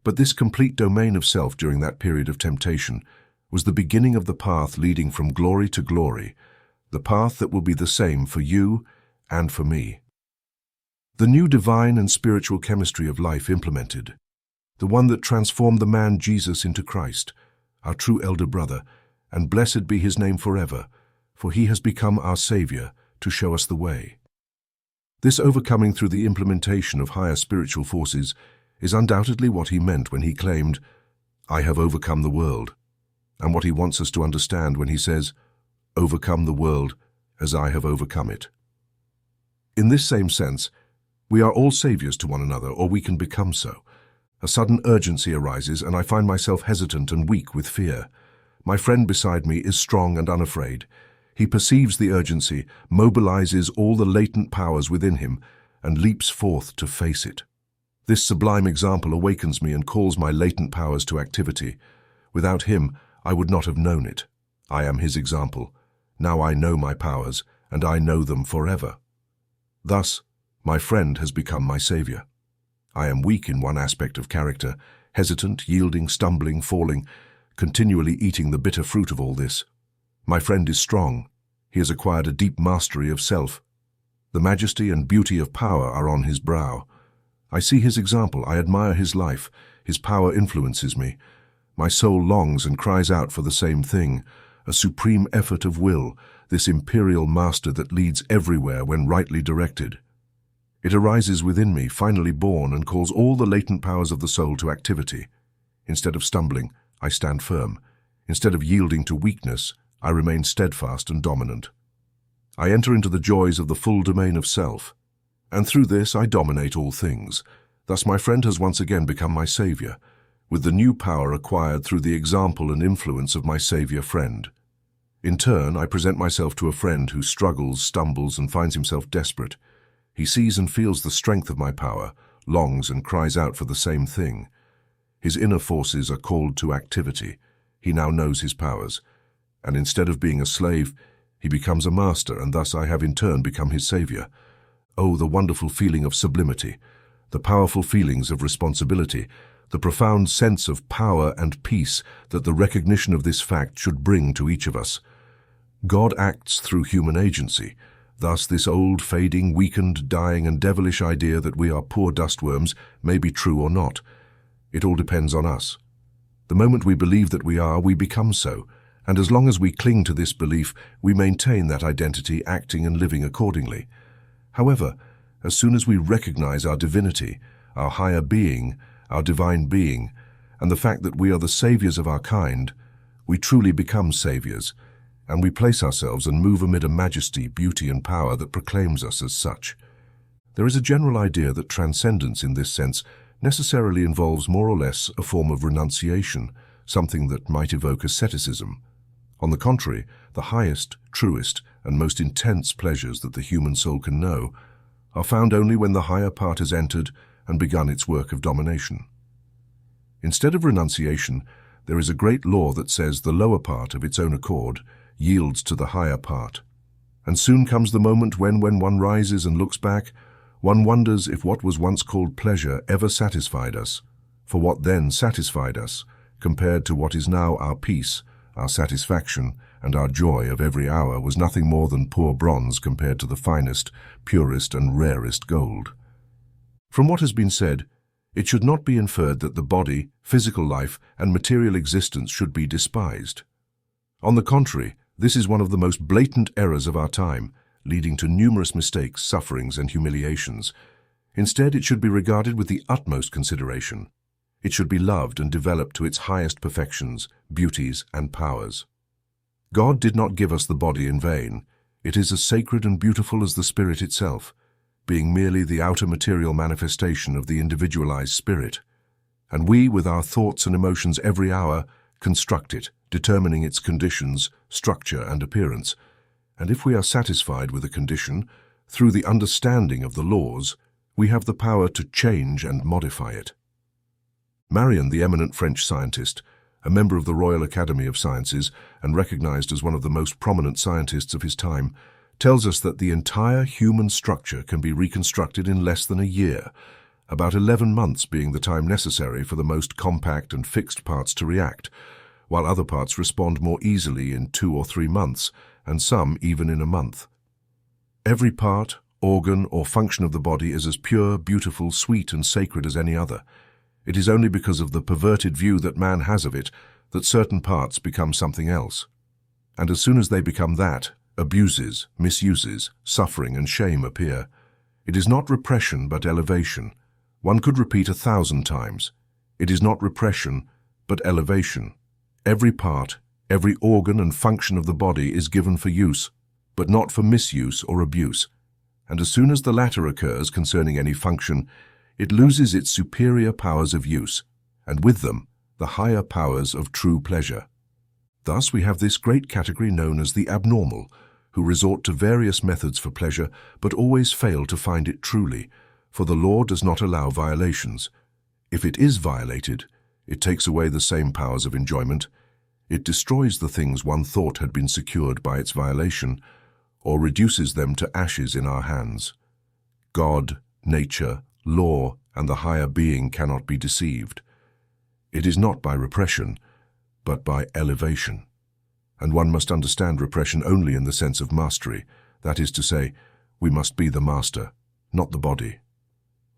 But this complete domain of self during that period of temptation was the beginning of the path leading from glory to glory, the path that will be the same for you and for me. The new divine and spiritual chemistry of life implemented, the one that transformed the man Jesus into Christ, our true elder brother, and blessed be his name forever, for he has become our Savior to show us the way. This overcoming through the implementation of higher spiritual forces is undoubtedly what he meant when he claimed, "I have overcome the world," and what he wants us to understand when he says, "Overcome the world as I have overcome it." In this same sense, we are all saviors to one another, or we can become so. A sudden urgency arises, and I find myself hesitant and weak with fear. My friend beside me is strong and unafraid. He perceives the urgency, mobilizes all the latent powers within him, and leaps forth to face it. This sublime example awakens me and calls my latent powers to activity. Without him, I would not have known it. I am his example. Now I know my powers, and I know them forever. Thus, my friend has become my savior. I am weak in one aspect of character, hesitant, yielding, stumbling, falling, continually eating the bitter fruit of all this. My friend is strong. He has acquired a deep mastery of self. The majesty and beauty of power are on his brow. I see his example, I admire his life, his power influences me. My soul longs and cries out for the same thing, a supreme effort of will, this imperial master that leads everywhere when rightly directed. It arises within me, finally born, and calls all the latent powers of the soul to activity. Instead of stumbling, I stand firm. Instead of yielding to weakness, I remain steadfast and dominant. I enter into the joys of the full domain of self, and through this I dominate all things. Thus my friend has once again become my savior, with the new power acquired through the example and influence of my savior friend. In turn, I present myself to a friend who struggles, stumbles, and finds himself desperate. He sees and feels the strength of my power, longs and cries out for the same thing. His inner forces are called to activity. He now knows his powers, and instead of being a slave, he becomes a master, and thus I have in turn become his savior. Oh, the wonderful feeling of sublimity, the powerful feelings of responsibility, the profound sense of power and peace that the recognition of this fact should bring to each of us. God acts through human agency. Thus this old, fading, weakened, dying, and devilish idea that we are poor dustworms may be true or not. It all depends on us. The moment we believe that we are, we become so, and as long as we cling to this belief, we maintain that identity, acting and living accordingly. However, as soon as we recognize our divinity, our higher being, our divine being, and the fact that we are the saviors of our kind, we truly become saviors, and we place ourselves and move amid a majesty, beauty, and power that proclaims us as such. There is a general idea that transcendence in this sense necessarily involves more or less a form of renunciation, something that might evoke asceticism. On the contrary, the highest, truest, and most intense pleasures that the human soul can know are found only when the higher part has entered and begun its work of domination. Instead of renunciation, there is a great law that says the lower part of its own accord yields to the higher part. And soon comes the moment when one rises and looks back, one wonders if what was once called pleasure ever satisfied us, for what then satisfied us, compared to what is now our peace, our satisfaction, and our joy of every hour was nothing more than poor bronze compared to the finest, purest, and rarest gold. From what has been said, it should not be inferred that the body, physical life, and material existence should be despised. On the contrary, this is one of the most blatant errors of our time, leading to numerous mistakes, sufferings, and humiliations. Instead, it should be regarded with the utmost consideration. It should be loved and developed to its highest perfections, beauties, and powers. God did not give us the body in vain. It is as sacred and beautiful as the spirit itself, being merely the outer material manifestation of the individualized spirit. And we, with our thoughts and emotions every hour, construct it, determining its conditions, structure, and appearance. And if we are satisfied with a condition, through the understanding of the laws, we have the power to change and modify it. Marion, the eminent French scientist, a member of the Royal Academy of Sciences and recognized as one of the most prominent scientists of his time, tells us that the entire human structure can be reconstructed in less than a year, about 11 months being the time necessary for the most compact and fixed parts to react, while other parts respond more easily in 2 or 3 months, and some even in a month. Every part, organ, or function of the body is as pure, beautiful, sweet, and sacred as any other. It is only because of the perverted view that man has of it that certain parts become something else. And as soon as they become that, abuses, misuses, suffering, and shame appear. It is not repression but elevation. One could repeat 1,000 times. It is not repression but elevation. Every part, every organ and function of the body is given for use, but not for misuse or abuse. And as soon as the latter occurs concerning any function, it loses its superior powers of use, and with them, the higher powers of true pleasure. Thus we have this great category known as the abnormal, who resort to various methods for pleasure, but always fail to find it truly, for the law does not allow violations. If it is violated, it takes away the same powers of enjoyment. It destroys the things one thought had been secured by its violation, or reduces them to ashes in our hands. God, nature, law, and the higher being cannot be deceived. It is not by repression, but by elevation. And one must understand repression only in the sense of mastery. That is to say, we must be the master, not the body.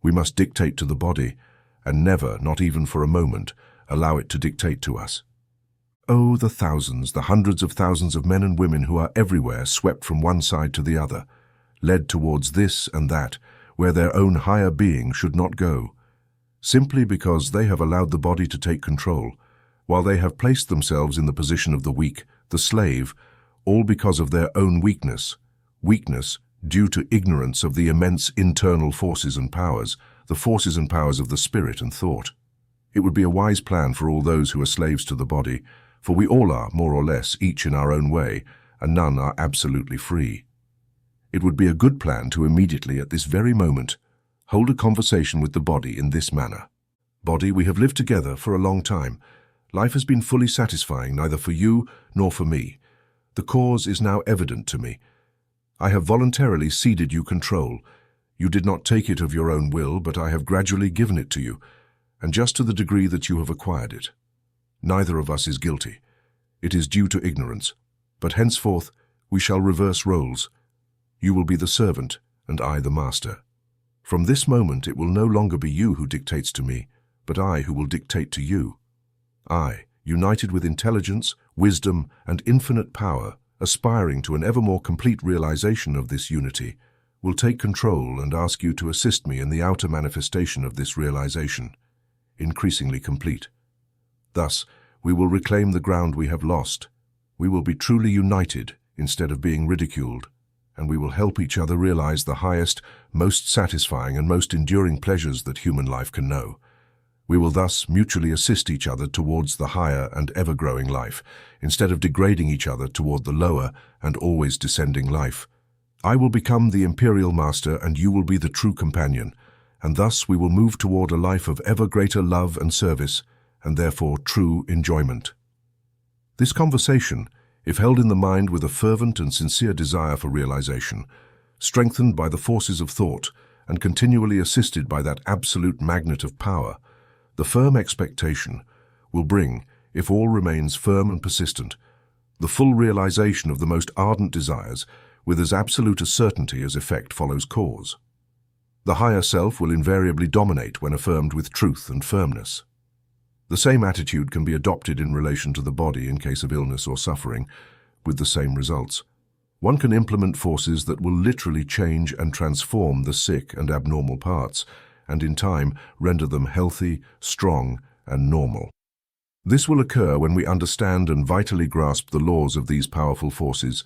We must dictate to the body, and never, not even for a moment, allow it to dictate to us. Oh, the thousands, the hundreds of thousands of men and women who are everywhere swept from one side to the other, led towards this and that, where their own higher being should not go, simply because they have allowed the body to take control, while they have placed themselves in the position of the weak, the slave, all because of their own weakness due to ignorance of the immense internal forces and powers, the forces and powers of the spirit and thought. It would be a wise plan for all those who are slaves to the body, for we all are, more or less, each in our own way, and none are absolutely free. It would be a good plan to immediately, at this very moment, hold a conversation with the body in this manner. Body, we have lived together for a long time. Life has been fully satisfying, neither for you nor for me. The cause is now evident to me. I have voluntarily ceded you control. You did not take it of your own will, but I have gradually given it to you, and just to the degree that you have acquired it. Neither of us is guilty. It is due to ignorance. But henceforth we shall reverse roles. You will be the servant, and I the master. From this moment it will no longer be you who dictates to me, but I who will dictate to you. I, united with intelligence, wisdom, and infinite power, aspiring to an ever more complete realization of this unity, will take control and ask you to assist me in the outer manifestation of this realization, increasingly complete. Thus, we will reclaim the ground we have lost. We will be truly united instead of being ridiculed, and we will help each other realize the highest, most satisfying, and most enduring pleasures that human life can know. We will thus mutually assist each other towards the higher and ever-growing life, instead of degrading each other toward the lower and always descending life. I will become the imperial master, and you will be the true companion, and thus we will move toward a life of ever greater love and service, and therefore true enjoyment. This conversation, if held in the mind with a fervent and sincere desire for realization, strengthened by the forces of thought, and continually assisted by that absolute magnet of power, the firm expectation will bring, if all remains firm and persistent, the full realization of the most ardent desires with as absolute a certainty as effect follows cause. The higher self will invariably dominate when affirmed with truth and firmness. The same attitude can be adopted in relation to the body in case of illness or suffering, with the same results. One can implement forces that will literally change and transform the sick and abnormal parts, and in time render them healthy, strong, and normal. This will occur when we understand and vitally grasp the laws of these powerful forces,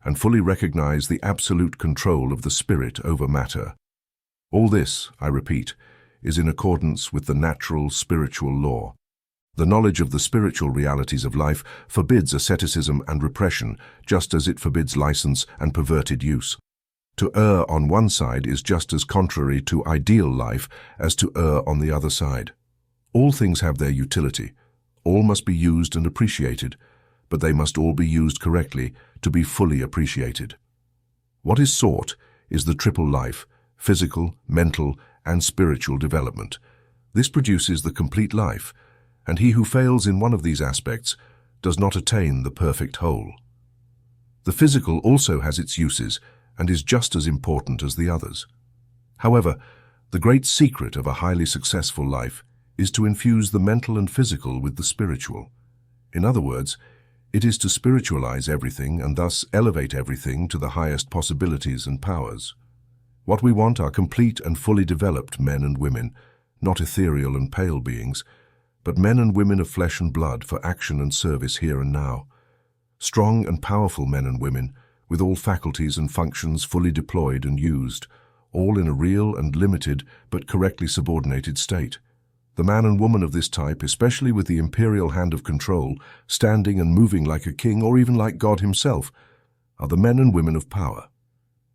and fully recognize the absolute control of the spirit over matter. All this, I repeat, is in accordance with the natural spiritual law. The knowledge of the spiritual realities of life forbids asceticism and repression, just as it forbids license and perverted use. To err on one side is just as contrary to ideal life as to err on the other side. All things have their utility. All must be used and appreciated, but they must all be used correctly to be fully appreciated. What is sought is the triple life, physical, mental, and spiritual development. This produces the complete life, and he who fails in one of these aspects does not attain the perfect whole. The physical also has its uses and is just as important as the others. However, the great secret of a highly successful life is to infuse the mental and physical with the spiritual. In other words, it is to spiritualize everything and thus elevate everything to the highest possibilities and powers. What we want are complete and fully developed men and women, not ethereal and pale beings, but men and women of flesh and blood for action and service here and now. Strong and powerful men and women, with all faculties and functions fully deployed and used, all in a real and limited but correctly subordinated state. The man and woman of this type, especially with the imperial hand of control, standing and moving like a king or even like God himself, are the men and women of power.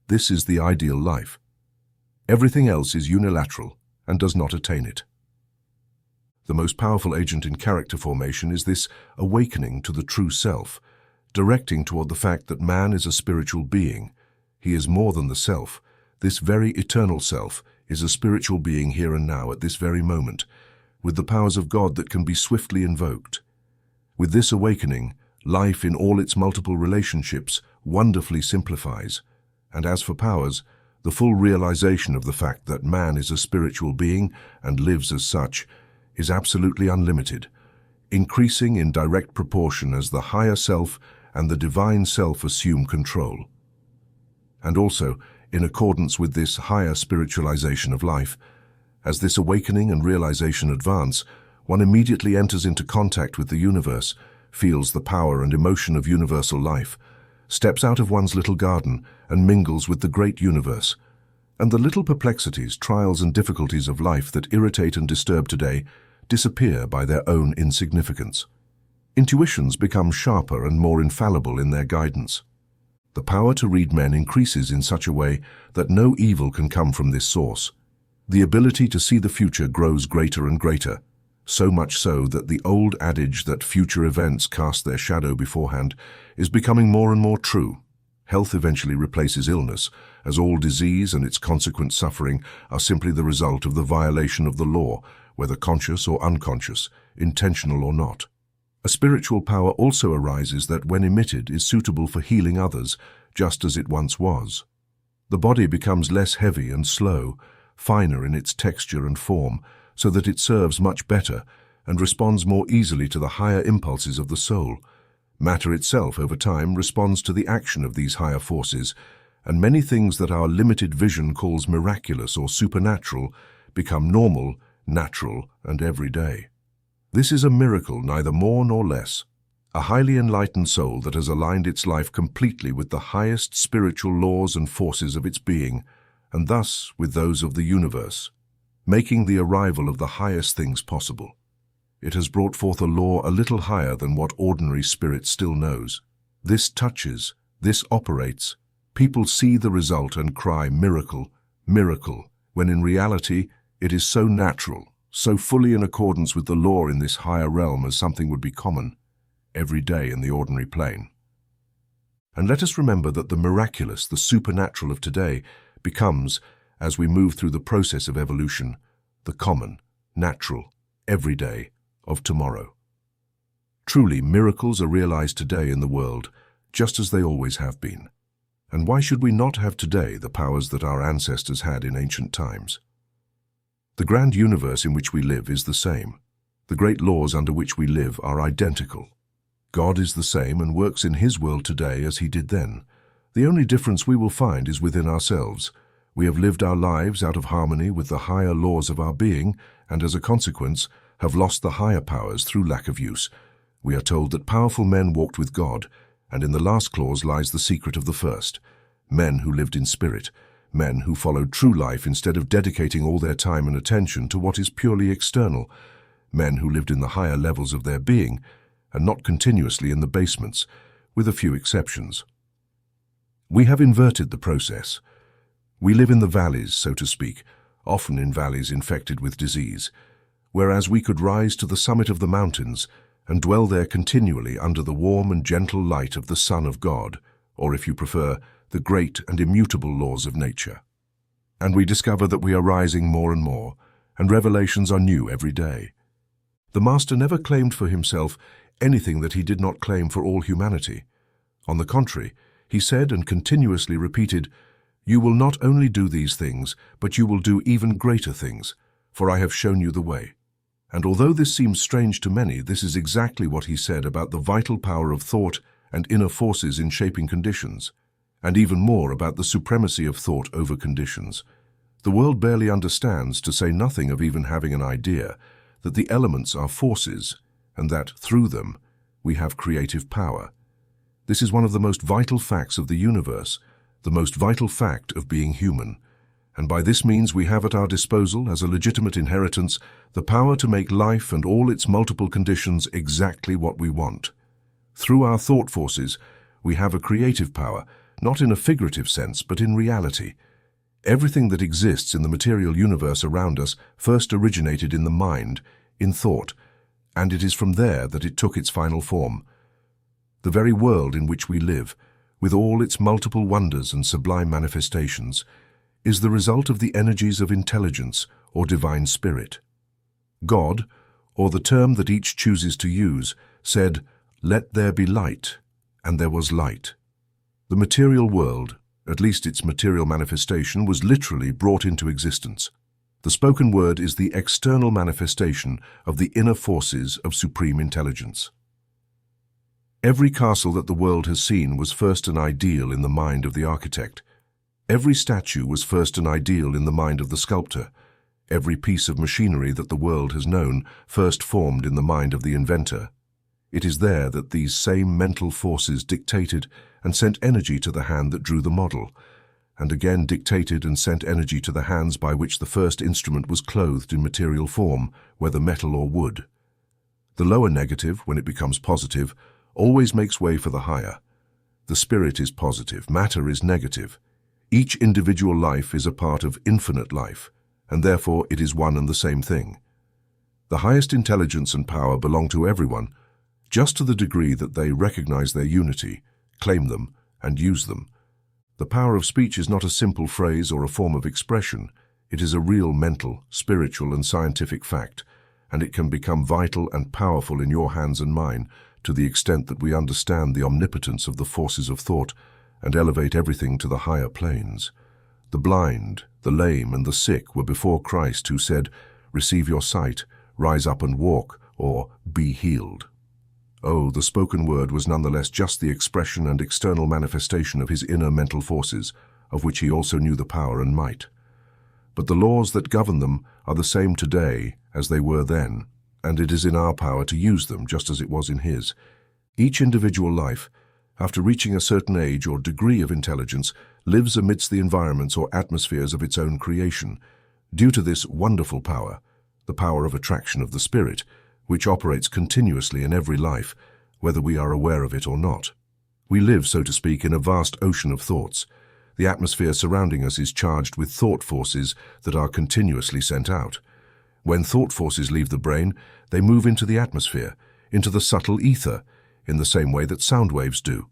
This is the ideal life. Everything else is unilateral and does not attain it. The most powerful agent in character formation is this awakening to the true self, directing toward the fact that man is a spiritual being. He is more than the self. This very eternal self is a spiritual being here and now at this very moment, with the powers of God that can be swiftly invoked. With this awakening, life in all its multiple relationships wonderfully simplifies, and as for powers, the full realization of the fact that man is a spiritual being and lives as such is absolutely unlimited, increasing in direct proportion as the higher self and the divine self assume control. And also, in accordance with this higher spiritualization of life, as this awakening and realization advance, one immediately enters into contact with the universe, feels the power and emotion of universal life, steps out of one's little garden and mingles with the great universe. And the little perplexities, trials and difficulties of life that irritate and disturb today disappear by their own insignificance. Intuitions become sharper and more infallible in their guidance. The power to read men increases in such a way that no evil can come from this source. The ability to see the future grows greater and greater, so much so that the old adage that future events cast their shadow beforehand is becoming more and more true. Health eventually replaces illness, as all disease and its consequent suffering are simply the result of the violation of the law, whether conscious or unconscious, intentional or not. A spiritual power also arises that, when emitted, is suitable for healing others, just as it once was. The body becomes less heavy and slow, finer in its texture and form, so that it serves much better and responds more easily to the higher impulses of the soul. Matter itself, over time, responds to the action of these higher forces, and many things that our limited vision calls miraculous or supernatural become normal, natural, and everyday. This is a miracle, neither more nor less. A highly enlightened soul that has aligned its life completely with the highest spiritual laws and forces of its being, and thus with those of the universe, making the arrival of the highest things possible. It has brought forth a law a little higher than what ordinary spirit still knows. This touches, this operates. People see the result and cry, "Miracle, miracle," when in reality it is so natural, so fully in accordance with the law in this higher realm as something would be common, every day in the ordinary plane. And let us remember that the miraculous, the supernatural of today, becomes, as we move through the process of evolution, the common, natural, everyday of tomorrow. Truly, miracles are realized today in the world, just as they always have been. And why should we not have today the powers that our ancestors had in ancient times? The grand universe in which we live is the same. The great laws under which we live are identical. God is the same and works in his world today as he did then. The only difference we will find is within ourselves. We have lived our lives out of harmony with the higher laws of our being, and as a consequence, have lost the higher powers through lack of use. We are told that powerful men walked with God, and in the last clause lies the secret of the first. Men who lived in spirit, men who followed true life instead of dedicating all their time and attention to what is purely external, men who lived in the higher levels of their being, and not continuously in the basements, with a few exceptions. We have inverted the process. We live in the valleys, so to speak, often in valleys infected with disease, whereas we could rise to the summit of the mountains and dwell there continually under the warm and gentle light of the Son of God, or if you prefer, the great and immutable laws of nature. And we discover that we are rising more and more, and revelations are new every day. The Master never claimed for himself anything that he did not claim for all humanity. On the contrary, he said and continuously repeated, "You will not only do these things, but you will do even greater things, for I have shown you the way." And although this seems strange to many, this is exactly what he said about the vital power of thought and inner forces in shaping conditions, and even more about the supremacy of thought over conditions. The world barely understands, to say nothing of even having an idea, that the elements are forces, and that, through them, we have creative power. This is one of the most vital facts of the universe, the most vital fact of being human. And by this means we have at our disposal, as a legitimate inheritance, the power to make life and all its multiple conditions exactly what we want. Through our thought forces, we have a creative power, not in a figurative sense, but in reality. Everything that exists in the material universe around us first originated in the mind, in thought, and it is from there that it took its final form. The very world in which we live, with all its multiple wonders and sublime manifestations, is the result of the energies of intelligence or divine spirit. God, or the term that each chooses to use, said, "Let there be light," and there was light. The material world, at least its material manifestation, was literally brought into existence. The spoken word is the external manifestation of the inner forces of supreme intelligence. Every castle that the world has seen was first an ideal in the mind of the architect. Every statue was first an ideal in the mind of the sculptor. Every piece of machinery that the world has known first formed in the mind of the inventor. It is there that these same mental forces dictated and sent energy to the hand that drew the model, and again dictated and sent energy to the hands by which the first instrument was clothed in material form, whether metal or wood. The lower negative, when it becomes positive, always makes way for the higher. The spirit is positive, matter is negative. Each individual life is a part of infinite life, and therefore it is one and the same thing. The highest intelligence and power belong to everyone, just to the degree that they recognize their unity, claim them, and use them. The power of speech is not a simple phrase or a form of expression. It is a real mental, spiritual, and scientific fact, and it can become vital and powerful in your hands and mine to the extent that we understand the omnipotence of the forces of thought and elevate everything to the higher planes. The blind, the lame, and the sick were before Christ, who said, "Receive your sight, rise up and walk," or "Be healed." Oh, the spoken word was nonetheless just the expression and external manifestation of his inner mental forces, of which he also knew the power and might. But the laws that govern them are the same today as they were then, and it is in our power to use them just as it was in his. Each individual life, after reaching a certain age or degree of intelligence, lives amidst the environments or atmospheres of its own creation. Due to this wonderful power, the power of attraction of the spirit, which operates continuously in every life, whether we are aware of it or not. We live, so to speak, in a vast ocean of thoughts. The atmosphere surrounding us is charged with thought forces that are continuously sent out. When thought forces leave the brain, they move into the atmosphere, into the subtle ether, in the same way that sound waves do.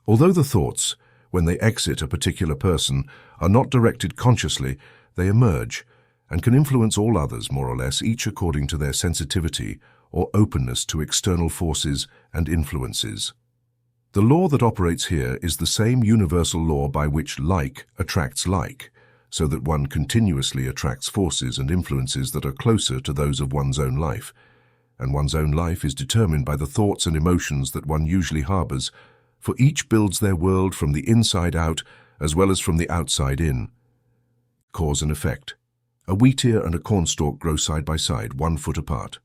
Although the thoughts, when they exit a particular person, are not directed consciously, they emerge, and can influence all others more or less, each according to their sensitivity or openness to external forces and influences. The law that operates here is the same universal law by which like attracts like, so that one continuously attracts forces and influences that are closer to those of one's own life, and one's own life is determined by the thoughts and emotions that one usually harbors, for each builds their world from the inside out as well as from the outside in. Cause and effect. A wheat ear and a cornstalk grow side by side, 1 foot apart.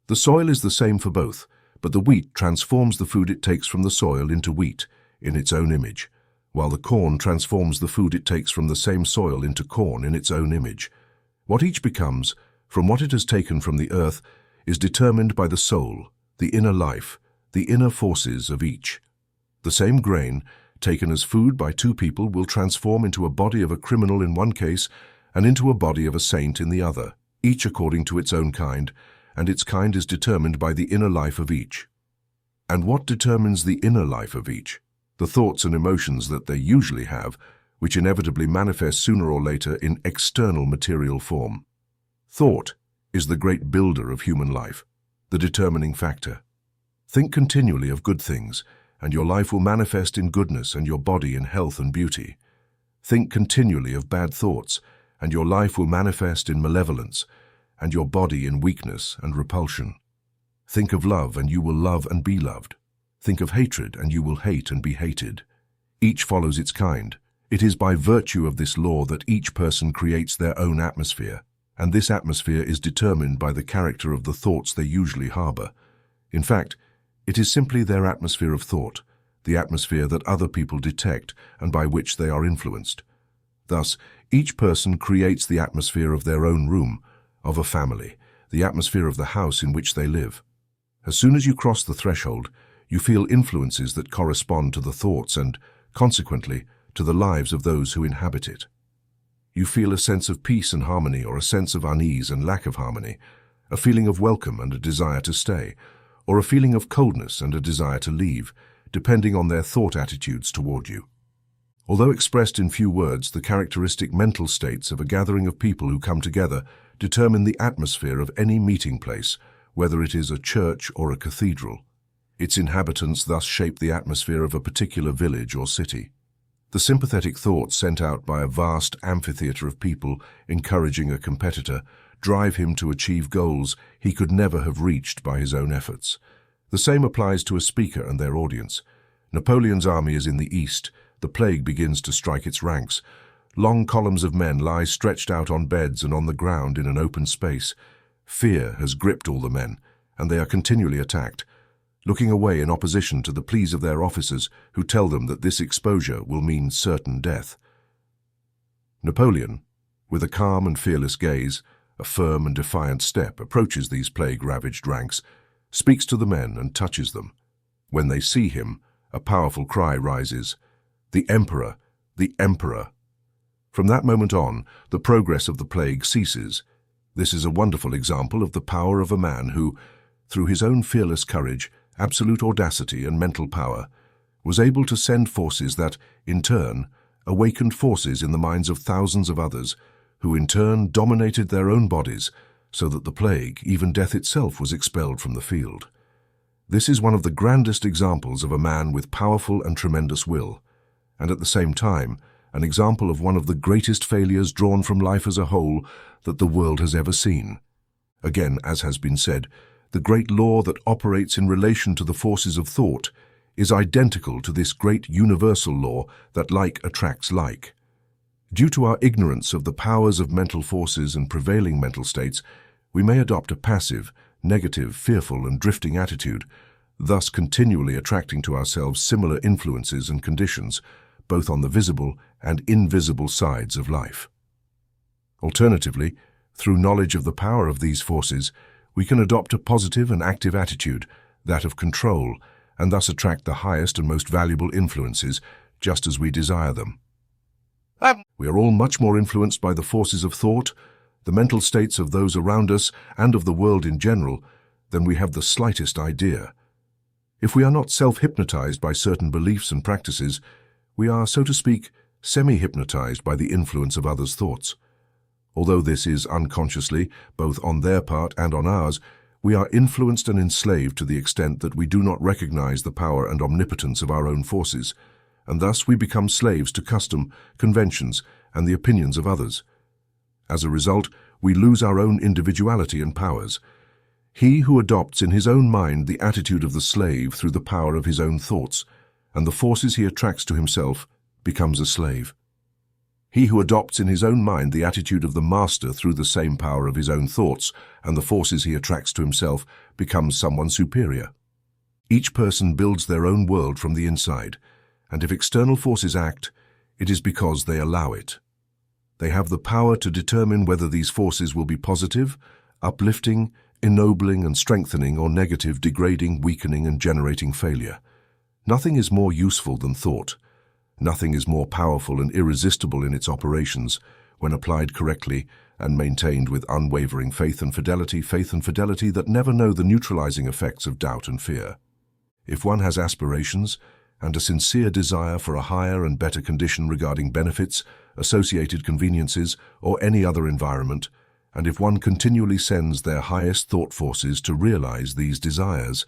The soil is the same for both, but the wheat transforms the food it takes from the soil into wheat, in its own image, while the corn transforms the food it takes from the same soil into corn in its own image. What each becomes, from what it has taken from the earth, is determined by the soul, the inner life, the inner forces of each. The same grain, taken as food by two people, will transform into a body of a criminal in one case and into a body of a saint in the other, each according to its own kind, and its kind is determined by the inner life of each. And what determines the inner life of each? The thoughts and emotions that they usually have, which inevitably manifests sooner or later in external material form. Thought is the great builder of human life, the determining factor. Think continually of good things, and your life will manifest in goodness and your body in health and beauty. Think continually of bad thoughts, and your life will manifest in malevolence, and your body in weakness and repulsion. Think of love, and you will love and be loved. Think of hatred, and you will hate and be hated. Each follows its kind. It is by virtue of this law that each person creates their own atmosphere, and this atmosphere is determined by the character of the thoughts they usually harbor. In fact, it is simply their atmosphere of thought, the atmosphere that other people detect and by which they are influenced. Thus, each person creates the atmosphere of their own room, of a family, the atmosphere of the house in which they live. As soon as you cross the threshold, you feel influences that correspond to the thoughts and, consequently, to the lives of those who inhabit it. You feel a sense of peace and harmony, or a sense of unease and lack of harmony, a feeling of welcome and a desire to stay, or a feeling of coldness and a desire to leave, depending on their thought attitudes toward you. Although expressed in few words, the characteristic mental states of a gathering of people who come together determine the atmosphere of any meeting place, whether it is a church or a cathedral. Its inhabitants thus shape the atmosphere of a particular village or city. The sympathetic thoughts sent out by a vast amphitheater of people encouraging a competitor drive him to achieve goals he could never have reached by his own efforts. The same applies to a speaker and their audience. Napoleon's army is in the east. The plague begins to strike its ranks. Long columns of men lie stretched out on beds and on the ground in an open space. Fear has gripped all the men, and they are continually attacked, looking away in opposition to the pleas of their officers who tell them that this exposure will mean certain death. Napoleon, with a calm and fearless gaze, a firm and defiant step, approaches these plague-ravaged ranks, speaks to the men and touches them. When they see him, a powerful cry rises, "The Emperor! The Emperor!" From that moment on, the progress of the plague ceases. This is a wonderful example of the power of a man who, through his own fearless courage, absolute audacity and mental power, was able to send forces that, in turn, awakened forces in the minds of thousands of others, who in turn dominated their own bodies, so that the plague, even death itself, was expelled from the field. This is one of the grandest examples of a man with powerful and tremendous will, and at the same time, an example of one of the greatest failures drawn from life as a whole that the world has ever seen. Again, as has been said, the great law that operates in relation to the forces of thought is identical to this great universal law that like attracts like. Due to our ignorance of the powers of mental forces and prevailing mental states, we may adopt a passive, negative, fearful, and drifting attitude, thus continually attracting to ourselves similar influences and conditions, both on the visible and invisible sides of life. Alternatively, through knowledge of the power of these forces, we can adopt a positive and active attitude, that of control, and thus attract the highest and most valuable influences, just as we desire them. We are all much more influenced by the forces of thought, the mental states of those around us and of the world in general, than we have the slightest idea. If we are not self-hypnotized by certain beliefs and practices, we are, so to speak, semi-hypnotized by the influence of others' thoughts. Although this is unconsciously, both on their part and on ours, we are influenced and enslaved to the extent that we do not recognize the power and omnipotence of our own forces, and thus we become slaves to custom, conventions, and the opinions of others. As a result, we lose our own individuality and powers. He who adopts in his own mind the attitude of the slave through the power of his own thoughts, and the forces he attracts to himself, becomes a slave. He who adopts in his own mind the attitude of the master through the same power of his own thoughts and the forces he attracts to himself becomes someone superior. Each person builds their own world from the inside, and if external forces act, it is because they allow it. They have the power to determine whether these forces will be positive, uplifting, ennobling and strengthening, or negative, degrading, weakening and generating failure. Nothing is more useful than thought. Nothing is more powerful and irresistible in its operations when applied correctly and maintained with unwavering faith and fidelity that never know the neutralizing effects of doubt and fear. If one has aspirations and a sincere desire for a higher and better condition regarding benefits, associated conveniences, or any other environment, and if one continually sends their highest thought forces to realize these desires,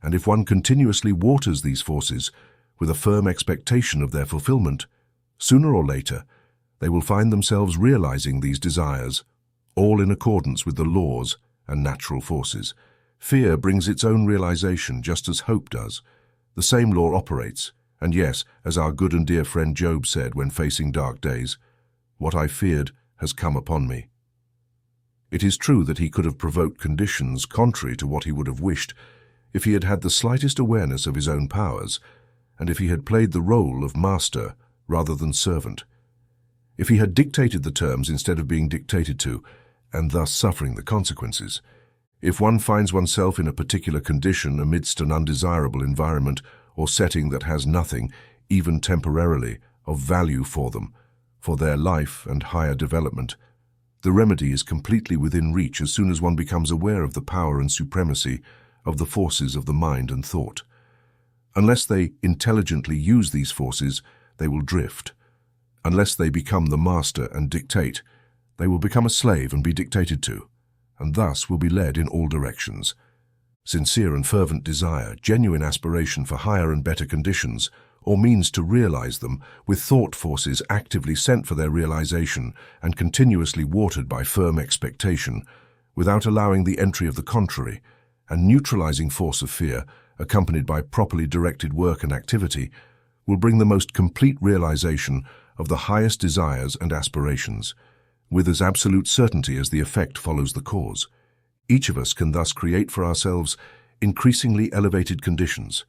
and if one continuously waters these forces with a firm expectation of their fulfillment, sooner or later, they will find themselves realizing these desires, all in accordance with the laws and natural forces. Fear brings its own realization just as hope does. The same law operates, and yes, as our good and dear friend Job said when facing dark days, "What I feared has come upon me." It is true that he could have provoked conditions contrary to what he would have wished if he had had the slightest awareness of his own powers, and if he had played the role of master rather than servant. If he had dictated the terms instead of being dictated to, and thus suffering the consequences. If one finds oneself in a particular condition amidst an undesirable environment or setting that has nothing, even temporarily, of value for them, for their life and higher development, the remedy is completely within reach as soon as one becomes aware of the power and supremacy of the forces of the mind and thought. Unless they intelligently use these forces, they will drift. Unless they become the master and dictate, they will become a slave and be dictated to, and thus will be led in all directions. Sincere and fervent desire, genuine aspiration for higher and better conditions, or means to realize them, with thought forces actively sent for their realization and continuously watered by firm expectation, without allowing the entry of the contrary, and neutralizing force of fear, accompanied by properly directed work and activity, will bring the most complete realization of the highest desires and aspirations, with as absolute certainty as the effect follows the cause. Each of us can thus create for ourselves increasingly elevated conditions,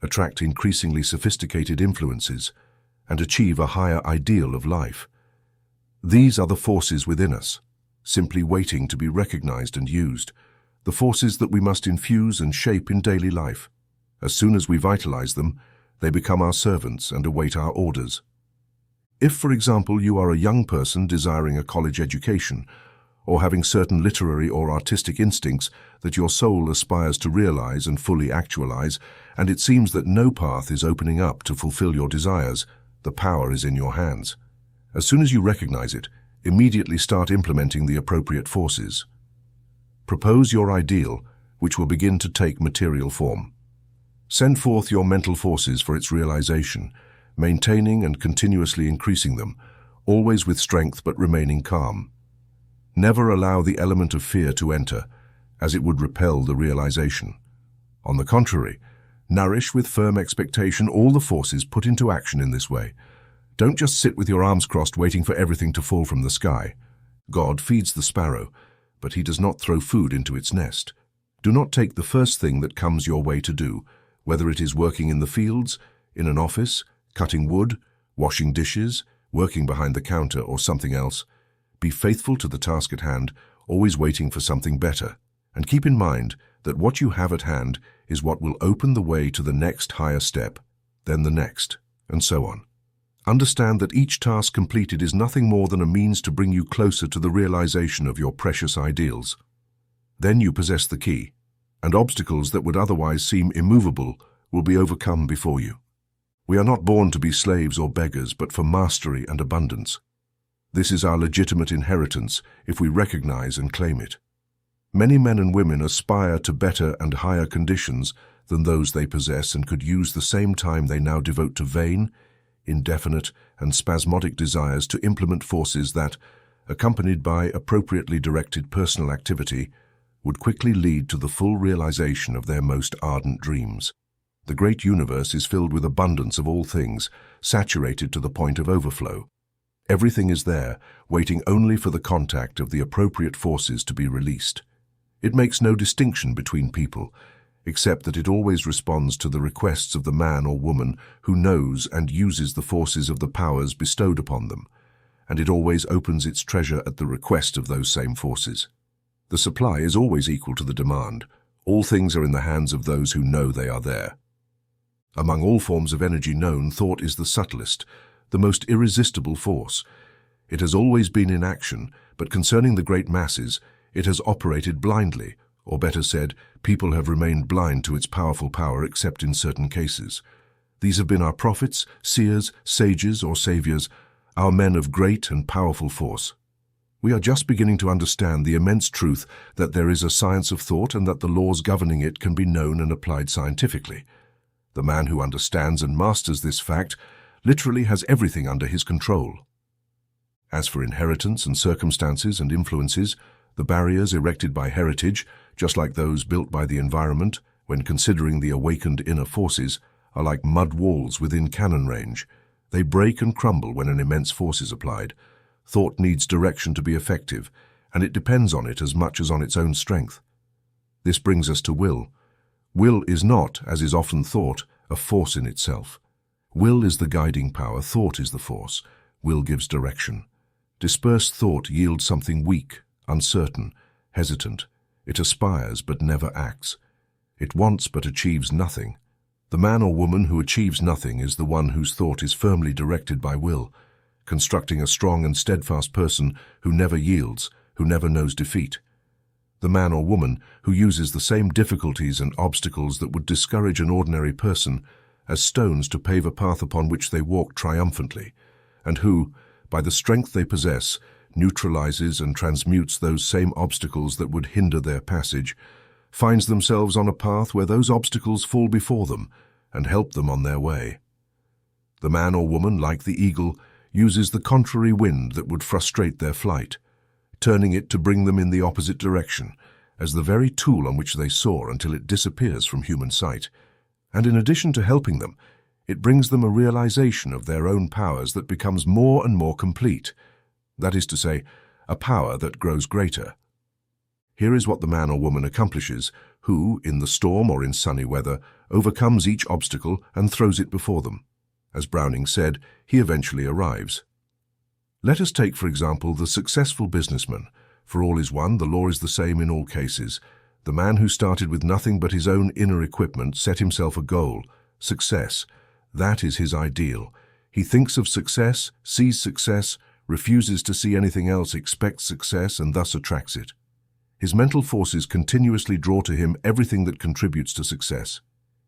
attract increasingly sophisticated influences, and achieve a higher ideal of life. These are the forces within us, simply waiting to be recognized and used, the forces that we must infuse and shape in daily life. As soon as we vitalize them, they become our servants and await our orders. If, for example, you are a young person desiring a college education, or having certain literary or artistic instincts that your soul aspires to realize and fully actualize, and it seems that no path is opening up to fulfill your desires, the power is in your hands. As soon as you recognize it, immediately start implementing the appropriate forces. Propose your ideal, which will begin to take material form. Send forth your mental forces for its realization, maintaining and continuously increasing them, always with strength but remaining calm. Never allow the element of fear to enter, as it would repel the realization. On the contrary, nourish with firm expectation all the forces put into action in this way. Don't just sit with your arms crossed waiting for everything to fall from the sky. God feeds the sparrow, but he does not throw food into its nest. Do not take the first thing that comes your way to do, whether it is working in the fields, in an office, cutting wood, washing dishes, working behind the counter, or something else. Be faithful to the task at hand, always waiting for something better. And keep in mind that what you have at hand is what will open the way to the next higher step, then the next, and so on. Understand that each task completed is nothing more than a means to bring you closer to the realization of your precious ideals. Then you possess the key, and obstacles that would otherwise seem immovable will be overcome before you. We are not born to be slaves or beggars, but for mastery and abundance. This is our legitimate inheritance if we recognize and claim it. Many men and women aspire to better and higher conditions than those they possess and could use the same time they now devote to vain, indefinite, and spasmodic desires to implement forces that, accompanied by appropriately directed personal activity, would quickly lead to the full realization of their most ardent dreams. The great universe is filled with abundance of all things, saturated to the point of overflow. Everything is there, waiting only for the contact of the appropriate forces to be released. It makes no distinction between people, except that it always responds to the requests of the man or woman who knows and uses the forces of the powers bestowed upon them, and it always opens its treasure at the request of those same forces. The supply is always equal to the demand. All things are in the hands of those who know they are there. Among all forms of energy known, thought is the subtlest, the most irresistible force. It has always been in action, but concerning the great masses, it has operated blindly, or better said, people have remained blind to its powerful power except in certain cases. These have been our prophets, seers, sages, or saviors, our men of great and powerful force. We are just beginning to understand the immense truth that there is a science of thought and that the laws governing it can be known and applied scientifically. The man who understands and masters this fact literally has everything under his control. As for inheritance and circumstances and influences, the barriers erected by heritage, just like those built by the environment, when considering the awakened inner forces, are like mud walls within cannon range. They break and crumble when an immense force is applied. Thought needs direction to be effective, and it depends on it as much as on its own strength. This brings us to will. Will is not, as is often thought, a force in itself. Will is the guiding power, thought is the force. Will gives direction. Dispersed thought yields something weak, uncertain, hesitant. It aspires but never acts. It wants but achieves nothing. The man or woman who achieves nothing is the one whose thought is firmly directed by will, constructing a strong and steadfast person who never yields, who never knows defeat. The man or woman who uses the same difficulties and obstacles that would discourage an ordinary person as stones to pave a path upon which they walk triumphantly, and who, by the strength they possess, neutralizes and transmutes those same obstacles that would hinder their passage, finds themselves on a path where those obstacles fall before them and help them on their way. The man or woman, like the eagle, uses the contrary wind that would frustrate their flight, turning it to bring them in the opposite direction, as the very tool on which they soar until it disappears from human sight. And in addition to helping them, it brings them a realization of their own powers that becomes more and more complete. That is to say, a power that grows greater. Here is what the man or woman accomplishes, who, in the storm or in sunny weather, overcomes each obstacle and throws it before them. As Browning said, he eventually arrives. Let us take, for example, the successful businessman. For all is one, the law is the same in all cases. The man who started with nothing but his own inner equipment set himself a goal, success. That is his ideal. He thinks of success, sees success, refuses to see anything else, expects success, and thus attracts it. His mental forces continuously draw to him everything that contributes to success.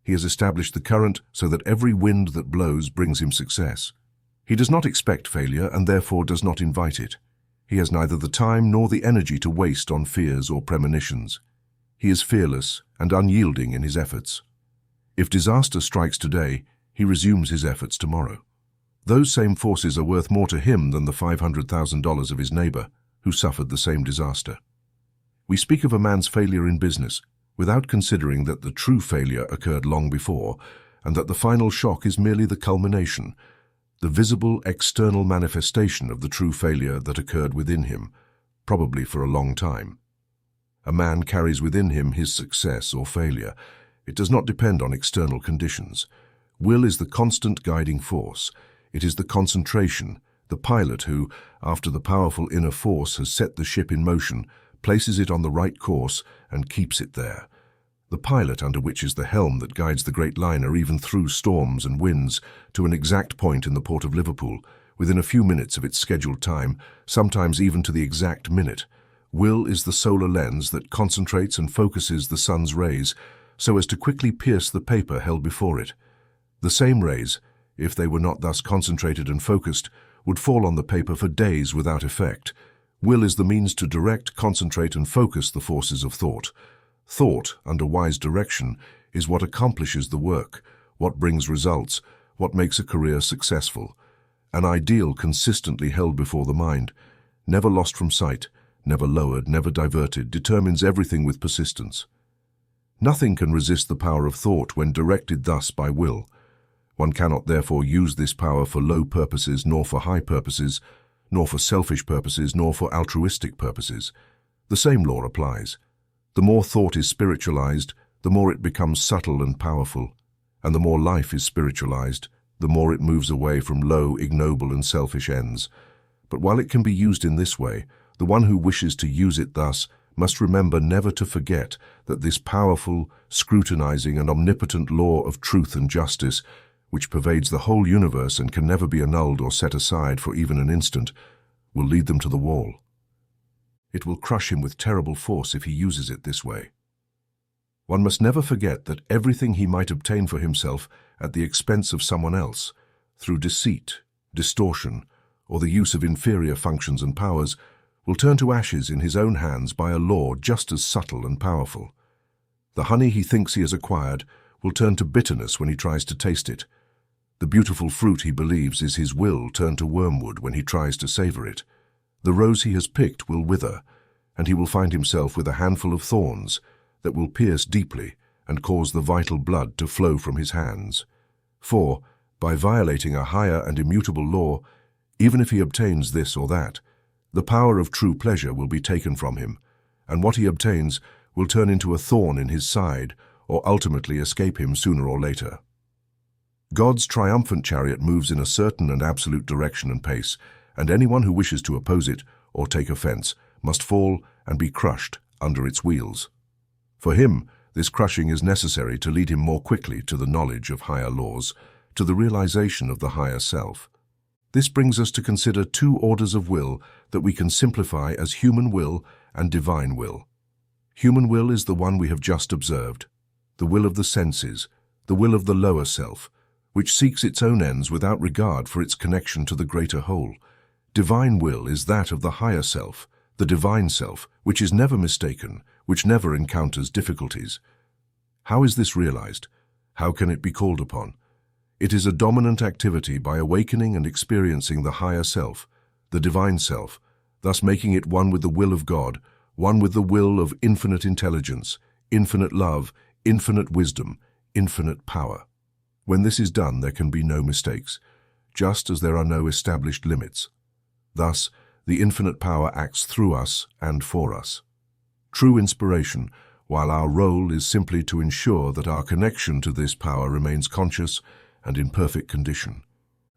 He has established the current so that every wind that blows brings him success. He does not expect failure and therefore does not invite it. He has neither the time nor the energy to waste on fears or premonitions. He is fearless and unyielding in his efforts. If disaster strikes today, he resumes his efforts tomorrow. Those same forces are worth more to him than the $500,000 of his neighbor, who suffered the same disaster. We speak of a man's failure in business, without considering that the true failure occurred long before, and that the final shock is merely the culmination, the visible external manifestation of the true failure that occurred within him, probably for a long time. A man carries within him his success or failure. It does not depend on external conditions. Will is the constant guiding force. It is the concentration, the pilot who, after the powerful inner force has set the ship in motion, places it on the right course and keeps it there. The pilot under which is the helm that guides the great liner even through storms and winds to an exact point in the port of Liverpool, within a few minutes of its scheduled time, sometimes even to the exact minute. Will is the solar lens that concentrates and focuses the sun's rays so as to quickly pierce the paper held before it. The same rays, if they were not thus concentrated and focused, would fall on the paper for days without effect. Will is the means to direct, concentrate, and focus the forces of thought. Thought, under wise direction, is what accomplishes the work, what brings results, what makes a career successful. An ideal consistently held before the mind, never lost from sight, never lowered, never diverted, determines everything with persistence. Nothing can resist the power of thought when directed thus by will. One cannot therefore use this power for low purposes, nor for high purposes, nor for selfish purposes, nor for altruistic purposes. The same law applies. The more thought is spiritualized, the more it becomes subtle and powerful, and the more life is spiritualized, the more it moves away from low, ignoble, and selfish ends. But while it can be used in this way, the one who wishes to use it thus must remember never to forget that this powerful, scrutinizing, and omnipotent law of truth and justice, which pervades the whole universe and can never be annulled or set aside for even an instant, will lead them to the wall. It will crush him with terrible force if he uses it this way. One must never forget that everything he might obtain for himself at the expense of someone else, through deceit, distortion, or the use of inferior functions and powers, will turn to ashes in his own hands by a law just as subtle and powerful. The honey he thinks he has acquired will turn to bitterness when he tries to taste it. The beautiful fruit he believes is his will turn to wormwood when he tries to savor it. The rose he has picked will wither, and he will find himself with a handful of thorns that will pierce deeply and cause the vital blood to flow from his hands. For, by violating a higher and immutable law, even if he obtains this or that, the power of true pleasure will be taken from him, and what he obtains will turn into a thorn in his side or ultimately escape him sooner or later. God's triumphant chariot moves in a certain and absolute direction and pace, and anyone who wishes to oppose it or take offense must fall and be crushed under its wheels. For him, this crushing is necessary to lead him more quickly to the knowledge of higher laws, to the realization of the higher self. This brings us to consider two orders of will that we can simplify as human will and divine will. Human will is the one we have just observed, the will of the senses, the will of the lower self, which seeks its own ends without regard for its connection to the greater whole. Divine will is that of the higher self, the divine self, which is never mistaken, which never encounters difficulties. How is this realized? How can it be called upon? It is a dominant activity by awakening and experiencing the higher self, the divine self, thus making it one with the will of God, one with the will of infinite intelligence, infinite love, infinite wisdom, infinite power. When this is done, there can be no mistakes, just as there are no established limits. Thus, the infinite power acts through us and for us. True inspiration, while our role is simply to ensure that our connection to this power remains conscious and in perfect condition.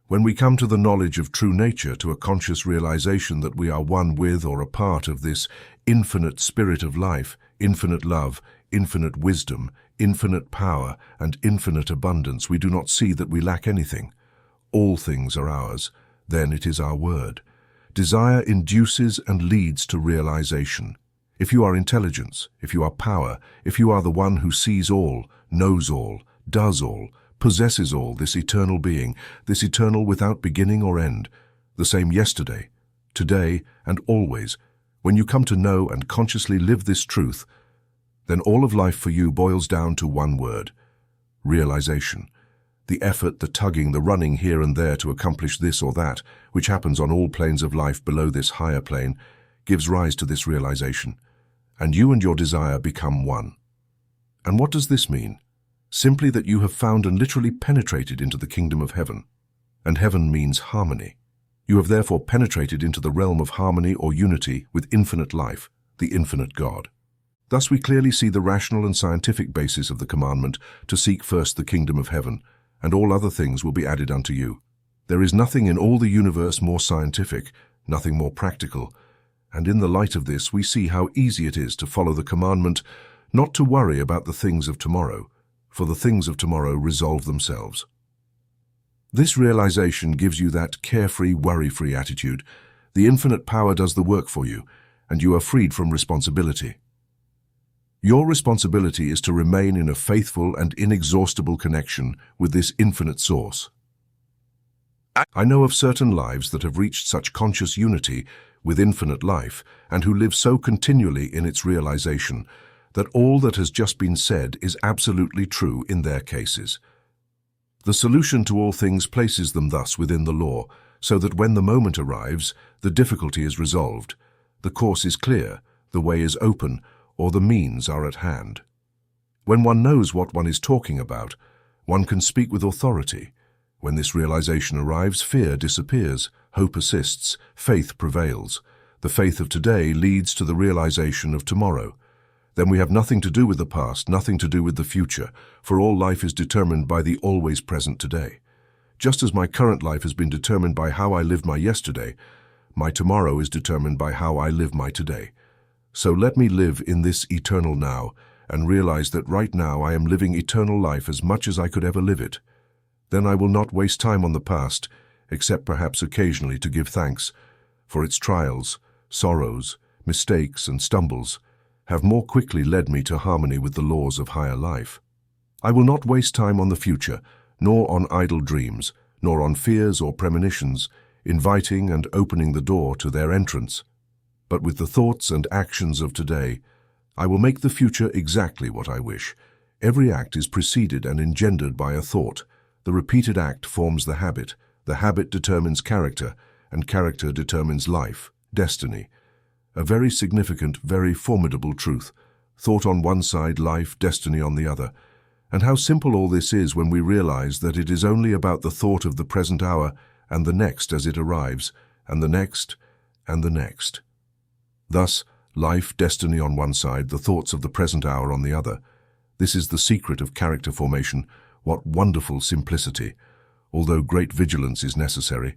When we come to the knowledge of true nature, to a conscious realization that we are one with or a part of this infinite spirit of life, infinite love, infinite wisdom, infinite power, and infinite abundance, we do not see that we lack anything. All things are ours. Then it is our word. Desire induces and leads to realization. If you are intelligence, if you are power, if you are the one who sees all, knows all, does all, possesses all, this eternal being, this eternal without beginning or end, the same yesterday, today, and always, when you come to know and consciously live this truth, then all of life for you boils down to one word: realization. The effort, the tugging, the running here and there to accomplish this or that, which happens on all planes of life below this higher plane, gives rise to this realization, and you and your desire become one. And what does this mean? Simply that you have found and literally penetrated into the kingdom of heaven. And heaven means harmony. You have therefore penetrated into the realm of harmony or unity with infinite life, the infinite God. Thus we clearly see the rational and scientific basis of the commandment to seek first the kingdom of heaven, and all other things will be added unto you. There is nothing in all the universe more scientific, nothing more practical, and in the light of this we see how easy it is to follow the commandment not to worry about the things of tomorrow, for the things of tomorrow resolve themselves. This realization gives you that carefree, worry-free attitude. The infinite power does the work for you, and you are freed from responsibility. Your responsibility is to remain in a faithful and inexhaustible connection with this infinite source. I know of certain lives that have reached such conscious unity with infinite life and who live so continually in its realization that all that has just been said is absolutely true in their cases. The solution to all things places them thus within the law, so that when the moment arrives, the difficulty is resolved, the course is clear, the way is open, or the means are at hand. When one knows what one is talking about, one can speak with authority. When this realization arrives, fear disappears, hope assists, faith prevails. The faith of today leads to the realization of tomorrow. Then we have nothing to do with the past, nothing to do with the future, for all life is determined by the always present today. Just as my current life has been determined by how I lived my yesterday, my tomorrow is determined by how I live my today. So let me live in this eternal now and realize that right now I am living eternal life as much as I could ever live it. Then I will not waste time on the past, except perhaps occasionally to give thanks, for its trials, sorrows, mistakes, and stumbles have more quickly led me to harmony with the laws of higher life. I will not waste time on the future, nor on idle dreams, nor on fears or premonitions, inviting and opening the door to their entrance. But with the thoughts and actions of today, I will make the future exactly what I wish. Every act is preceded and engendered by a thought. The repeated act forms the habit determines character, and character determines life, destiny. A very significant, very formidable truth. Thought on one side, life, destiny on the other. And how simple all this is when we realize that it is only about the thought of the present hour and the next as it arrives, and the next, and the next. Thus, life, destiny on one side, the thoughts of the present hour on the other. This is the secret of character formation. What wonderful simplicity! Although great vigilance is necessary.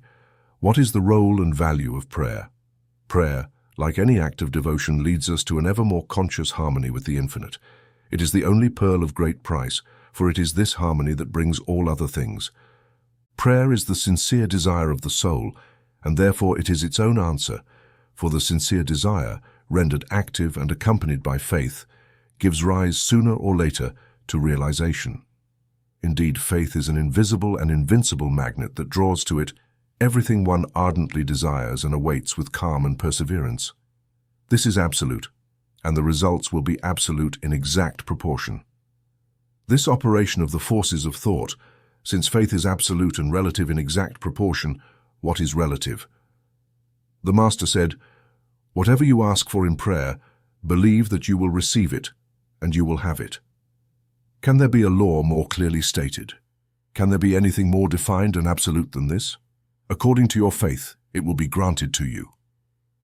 What is the role and value of prayer? Prayer, like any act of devotion, leads us to an ever more conscious harmony with the infinite. It is the only pearl of great price, for it is this harmony that brings all other things. Prayer is the sincere desire of the soul, and therefore it is its own answer, for the sincere desire, rendered active and accompanied by faith, gives rise sooner or later to realization. Indeed, faith is an invisible and invincible magnet that draws to it everything one ardently desires and awaits with calm and perseverance. This is absolute, and the results will be absolute in exact proportion. This operation of the forces of thought, since faith is absolute and relative in exact proportion, what is relative? The Master said, "Whatever you ask for in prayer, believe that you will receive it, and you will have it." Can there be a law more clearly stated? Can there be anything more defined and absolute than this? According to your faith, it will be granted to you.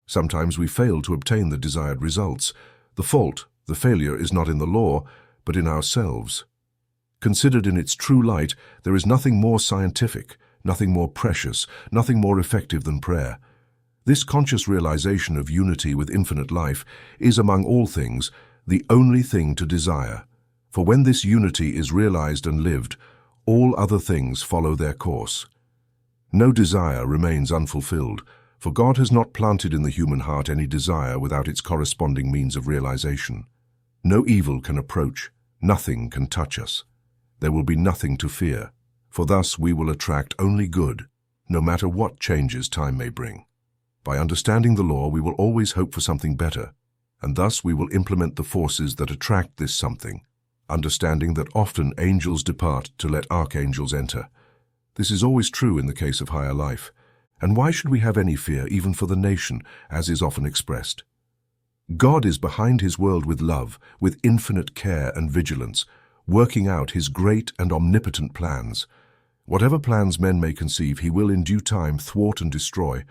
Sometimes we fail to obtain the desired results. The fault, the failure, is not in the law, but in ourselves. Considered in its true light, there is nothing more scientific, nothing more precious, nothing more effective than prayer. This conscious realization of unity with infinite life is, among all things, the only thing to desire. For when this unity is realized and lived, all other things follow their course. No desire remains unfulfilled, for God has not planted in the human heart any desire without its corresponding means of realization. No evil can approach, nothing can touch us. There will be nothing to fear, for thus we will attract only good, no matter what changes time may bring. By understanding the law, we will always hope for something better, and thus we will implement the forces that attract this something, understanding that often angels depart to let archangels enter. This is always true in the case of higher life. And why should we have any fear, even for the nation, as is often expressed? God is behind his world with love, with infinite care and vigilance, working out his great and omnipotent plans. Whatever plans men may conceive, he will in due time thwart and destroy,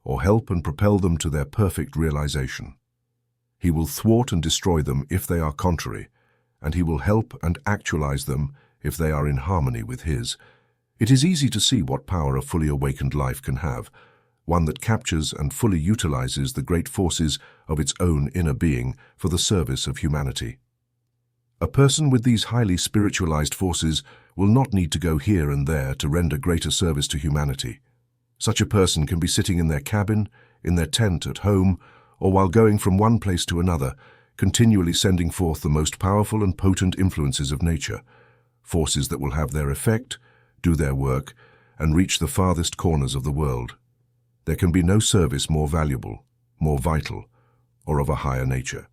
or help and propel them to their perfect realization. He will thwart and destroy them if they are contrary, and he will help and actualize them if they are in harmony with his. It is easy to see what power a fully awakened life can have, one that captures and fully utilizes the great forces of its own inner being for the service of humanity. A person with these highly spiritualized forces will not need to go here and there to render greater service to humanity. Such a person can be sitting in their cabin, in their tent at home, or while going from one place to another, continually sending forth the most powerful and potent influences of nature, forces that will have their effect, do their work, and reach the farthest corners of the world. There can be no service more valuable, more vital, or of a higher nature.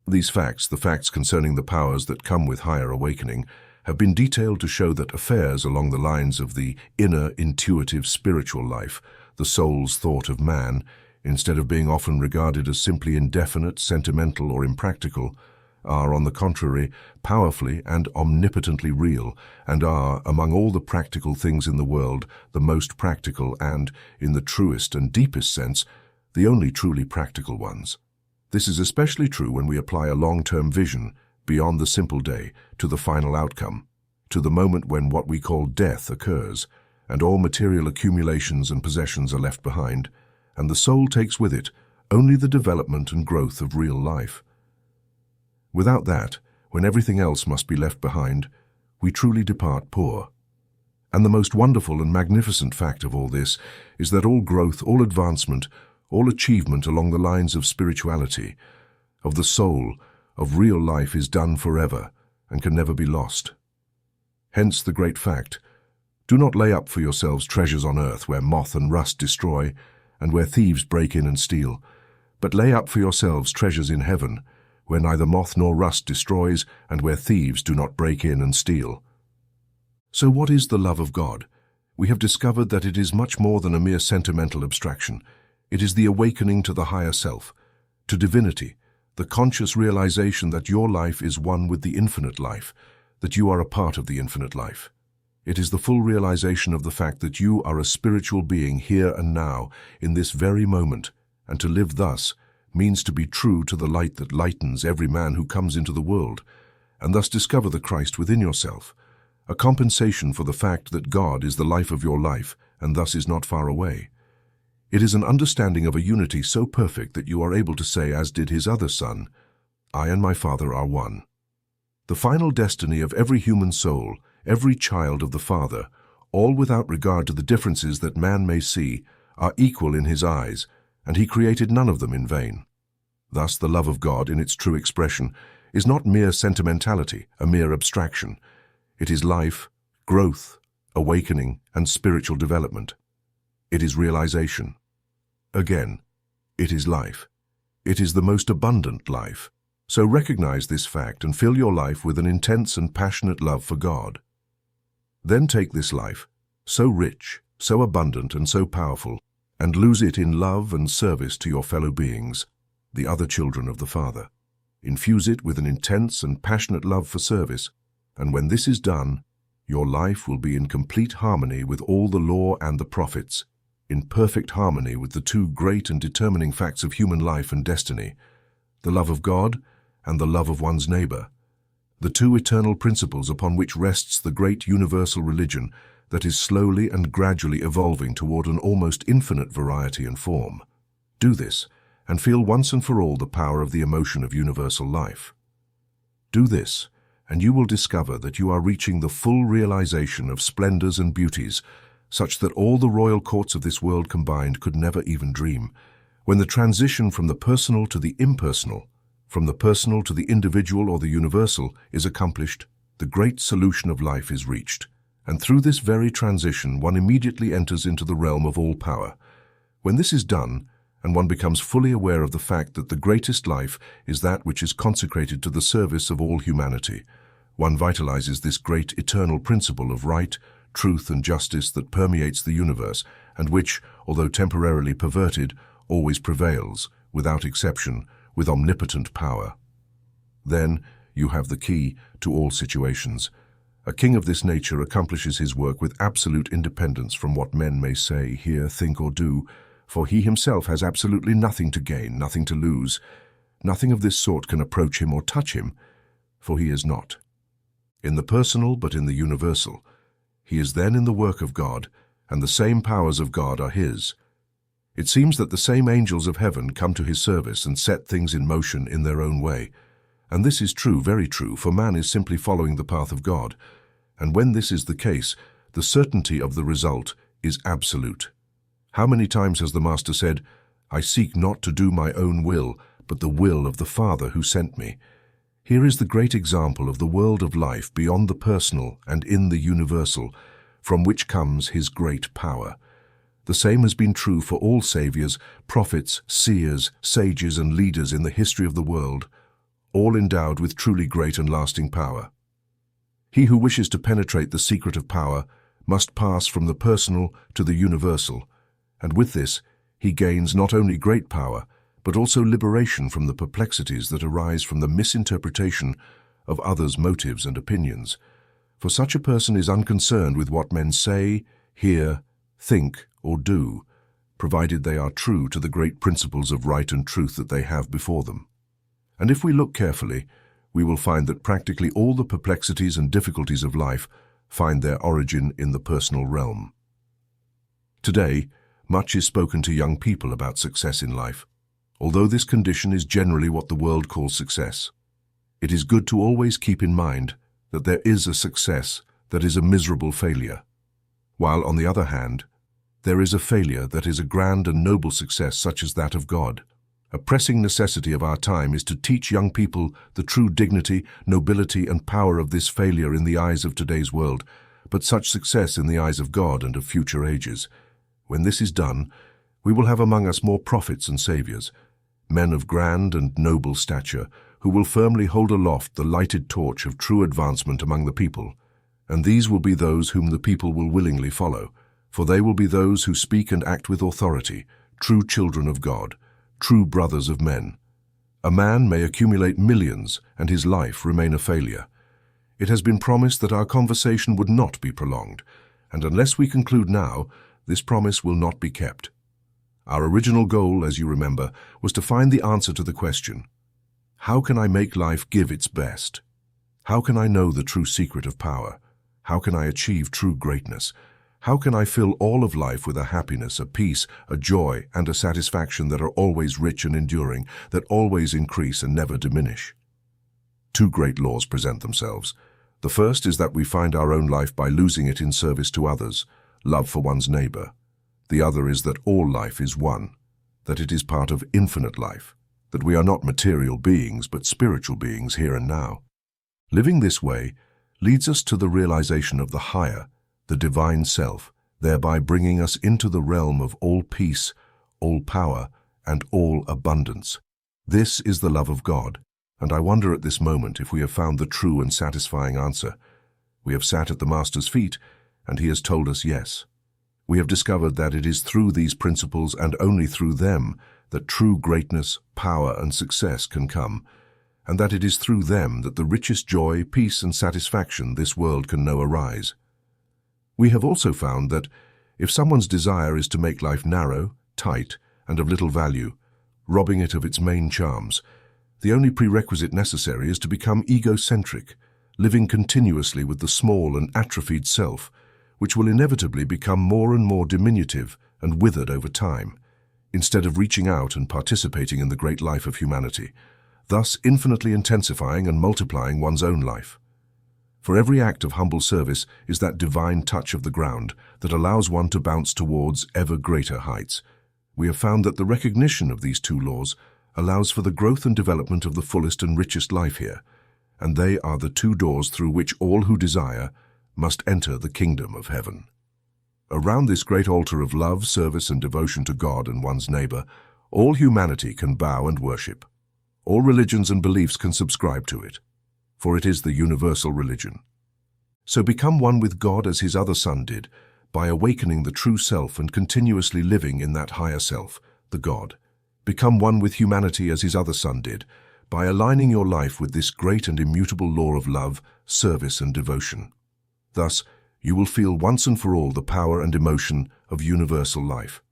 These facts, the facts concerning the powers that come with higher awakening, have been detailed to show that affairs along the lines of the inner, intuitive, spiritual life, the soul's thought of man, instead of being often regarded as simply indefinite, sentimental, or impractical, are, on the contrary, powerfully and omnipotently real, and are, among all the practical things in the world, the most practical and, in the truest and deepest sense, the only truly practical ones. This is especially true when we apply a long-term vision, beyond the simple day, to the final outcome, to the moment when what we call death occurs, and all material accumulations and possessions are left behind, and the soul takes with it only the development and growth of real life. Without that, when everything else must be left behind, we truly depart poor. And the most wonderful and magnificent fact of all this is that all growth, all advancement, all achievement along the lines of spirituality, of the soul, of real life is done forever and can never be lost. Hence the great fact: do not lay up for yourselves treasures on earth where moth and rust destroy, and where thieves break in and steal, but lay up for yourselves treasures in heaven, where neither moth nor rust destroys, and where thieves do not break in and steal. So what is the love of God? We have discovered that it is much more than a mere sentimental abstraction. It is the awakening to the higher self, to divinity, the conscious realization that your life is one with the infinite life, that you are a part of the infinite life. It is the full realization of the fact that you are a spiritual being here and now, in this very moment, and to live thus means to be true to the light that lightens every man who comes into the world, and thus discover the Christ within yourself, a compensation for the fact that God is the life of your life and thus is not far away. It is an understanding of a unity so perfect that you are able to say, as did his other son, "I and my Father are one." The final destiny of every human soul, every child of the Father, all without regard to the differences that man may see, are equal in his eyes, and he created none of them in vain. Thus the love of God, in its true expression, is not mere sentimentality, a mere abstraction. It is life, growth, awakening, and spiritual development. It is realization. Again, it is life. It is the most abundant life. So recognize this fact and fill your life with an intense and passionate love for God. Then take this life, so rich, so abundant, and so powerful, and lose it in love and service to your fellow beings, the other children of the Father. Infuse it with an intense and passionate love for service, and when this is done, your life will be in complete harmony with all the law and the prophets, in perfect harmony with the two great and determining facts of human life and destiny, the love of God and the love of one's neighbor, the two eternal principles upon which rests the great universal religion that is slowly and gradually evolving toward an almost infinite variety and form. Do this, and feel once and for all the power of the emotion of universal life. Do this, and you will discover that you are reaching the full realization of splendors and beauties, such that all the royal courts of this world combined could never even dream. When the transition from the personal to the impersonal, from the personal to the individual or the universal, is accomplished, the great solution of life is reached. And through this very transition, one immediately enters into the realm of all power. When this is done, and one becomes fully aware of the fact that the greatest life is that which is consecrated to the service of all humanity, one vitalizes this great eternal principle of right, truth, and justice that permeates the universe, and which, although temporarily perverted, always prevails, without exception, with omnipotent power. Then you have the key to all situations. A king of this nature accomplishes his work with absolute independence from what men may say, hear, think, or do, for he himself has absolutely nothing to gain, nothing to lose. Nothing of this sort can approach him or touch him, for he is not in the personal but in the universal. He is then in the work of God, and the same powers of God are his. It seems that the same angels of heaven come to his service and set things in motion in their own way. And this is true, very true, for man is simply following the path of God. And when this is the case, the certainty of the result is absolute. How many times has the Master said, "I seek not to do my own will, but the will of the Father who sent me"? Here is the great example of the world of life beyond the personal and in the universal, from which comes his great power. The same has been true for all saviors, prophets, seers, sages, and leaders in the history of the world, all endowed with truly great and lasting power. He who wishes to penetrate the secret of power must pass from the personal to the universal, and with this he gains not only great power, but also liberation from the perplexities that arise from the misinterpretation of others' motives and opinions. For such a person is unconcerned with what men say, hear, think, or do, provided they are true to the great principles of right and truth that they have before them. And if we look carefully, we will find that practically all the perplexities and difficulties of life find their origin in the personal realm. Today, much is spoken to young people about success in life. Although this condition is generally what the world calls success, it is good to always keep in mind that there is a success that is a miserable failure, while, on the other hand, there is a failure that is a grand and noble success such as that of God. A pressing necessity of our time is to teach young people the true dignity, nobility, and power of this failure in the eyes of today's world, but such success in the eyes of God and of future ages. When this is done, we will have among us more prophets and saviors, men of grand and noble stature, who will firmly hold aloft the lighted torch of true advancement among the people. And these will be those whom the people will willingly follow, for they will be those who speak and act with authority, true children of God, true brothers of men. A man may accumulate millions and his life remain a failure. It has been promised that our conversation would not be prolonged, and unless we conclude now, this promise will not be kept. Our original goal, as you remember, was to find the answer to the question, how can I make life give its best? How can I know the true secret of power? How can I achieve true greatness? How can I fill all of life with a happiness, a peace, a joy, and a satisfaction that are always rich and enduring, that always increase and never diminish? Two great laws present themselves. The first is that we find our own life by losing it in service to others, love for one's neighbor. The other is that all life is one, that it is part of infinite life, that we are not material beings but spiritual beings here and now. Living this way leads us to the realization of the higher, the divine self, thereby bringing us into the realm of all peace, all power, and all abundance. This is the love of God, and I wonder at this moment if we have found the true and satisfying answer. We have sat at the Master's feet, and he has told us yes. We have discovered that it is through these principles and only through them that true greatness, power, and success can come, and that it is through them that the richest joy, peace, and satisfaction this world can know arise. We have also found that if someone's desire is to make life narrow, tight, and of little value, robbing it of its main charms, the only prerequisite necessary is to become egocentric, living continuously with the small and atrophied self, which will inevitably become more and more diminutive and withered over time, instead of reaching out and participating in the great life of humanity, thus infinitely intensifying and multiplying one's own life. For every act of humble service is that divine touch of the ground that allows one to bounce towards ever greater heights. We have found that the recognition of these two laws allows for the growth and development of the fullest and richest life here, and they are the two doors through which all who desire must enter the kingdom of heaven. Around this great altar of love, service, and devotion to God and one's neighbor, all humanity can bow and worship. All religions and beliefs can subscribe to it, for it is the universal religion. So become one with God as his other Son did, by awakening the true self and continuously living in that higher self, the God. Become one with humanity as his other Son did, by aligning your life with this great and immutable law of love, service, and devotion. Thus, you will feel once and for all the power and emotion of universal life.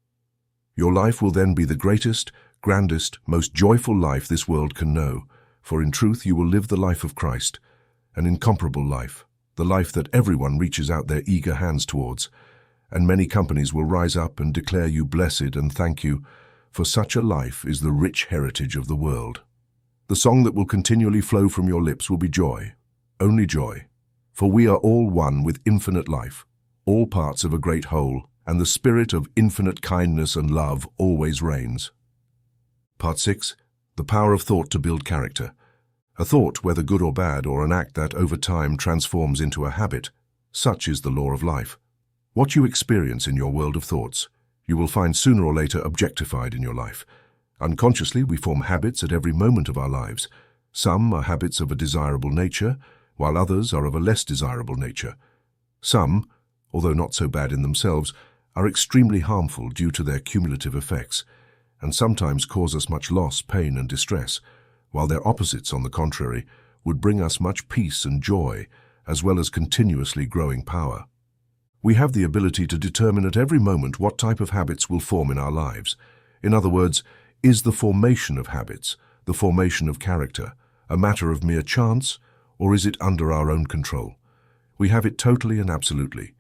Your life will then be the greatest, grandest, most joyful life this world can know, for in truth you will live the life of Christ, an incomparable life, the life that everyone reaches out their eager hands towards, and many companies will rise up and declare you blessed and thank you, for such a life is the rich heritage of the world. The song that will continually flow from your lips will be joy, only joy, for we are all one with infinite life, all parts of a great whole, and the spirit of infinite kindness and love always reigns. Part 6. The power of thought to build character. A thought, whether good or bad, or an act that over time transforms into a habit, such is the law of life. What you experience in your world of thoughts, you will find sooner or later objectified in your life. Unconsciously, we form habits at every moment of our lives. Some are habits of a desirable nature, while others are of a less desirable nature. Some, although not so bad in themselves, are extremely harmful due to their cumulative effects, and sometimes cause us much loss, pain, and distress, while their opposites, on the contrary, would bring us much peace and joy, as well as continuously growing power. We have the ability to determine at every moment what type of habits will form in our lives. In other words, is the formation of habits, the formation of character, a matter of mere chance, or is it under our own control? We have it totally and absolutely.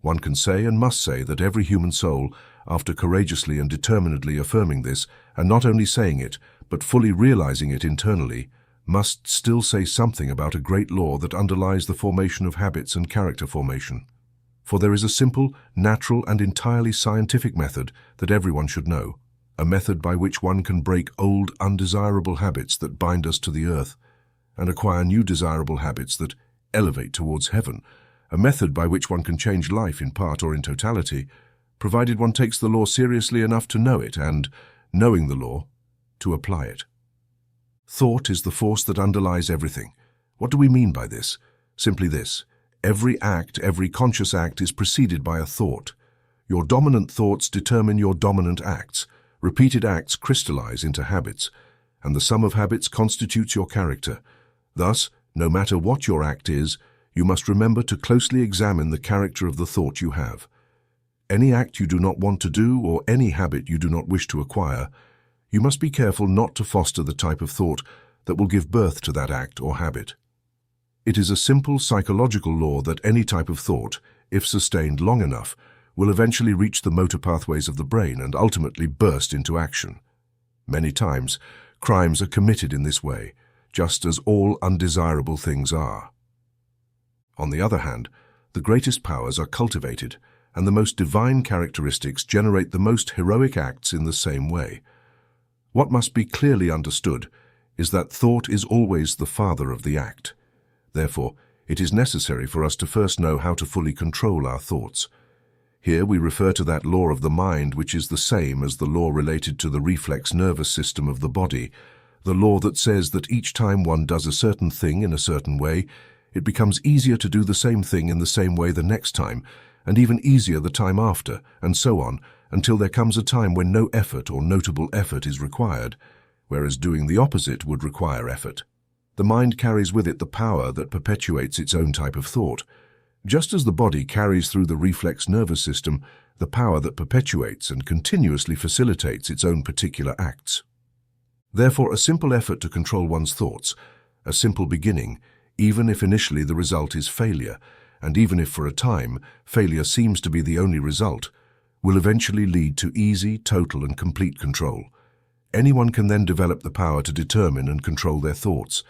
One can say and must say that every human soul, after courageously and determinedly affirming this, and not only saying it, but fully realizing it internally, must still say something about a great law that underlies the formation of habits and character formation. For there is a simple, natural, and entirely scientific method that everyone should know. a method by which one can break old, undesirable habits that bind us to the earth and acquire new desirable habits that elevate towards heaven, a method by which one can change life in part or in totality, provided one takes the law seriously enough to know it and, knowing the law, to apply it. Thought is the force that underlies everything. What do we mean by this? Simply this: every act, every conscious act is preceded by a thought. Your dominant thoughts determine your dominant acts. Repeated acts crystallize into habits, and the sum of habits constitutes your character. Thus, no matter what your act is, you must remember to closely examine the character of the thought you have. Any act you do not want to do or any habit you do not wish to acquire, you must be careful not to foster the type of thought that will give birth to that act or habit. It is a simple psychological law that any type of thought, if sustained long enough, will eventually reach the motor pathways of the brain and ultimately burst into action. Many times, crimes are committed in this way, just as all undesirable things are. On the other hand, the greatest powers are cultivated, and the most divine characteristics generate the most heroic acts in the same way. What must be clearly understood is that thought is always the father of the act. Therefore, it is necessary for us to first know how to fully control our thoughts. Here we refer to that law of the mind which is the same as the law related to the reflex nervous system of the body, the law that says that each time one does a certain thing in a certain way, it becomes easier to do the same thing in the same way the next time, and even easier the time after, and so on, until there comes a time when no effort or notable effort is required, whereas doing the opposite would require effort. The mind carries with it the power that perpetuates its own type of thought, just as the body carries through the reflex nervous system the power that perpetuates and continuously facilitates its own particular acts. Therefore, a simple effort to control one's thoughts, a simple beginning, even if initially the result is failure, and even if for a time failure seems to be the only result, will eventually lead to easy, total and complete control. Anyone can then develop the power to determine and control their thoughts,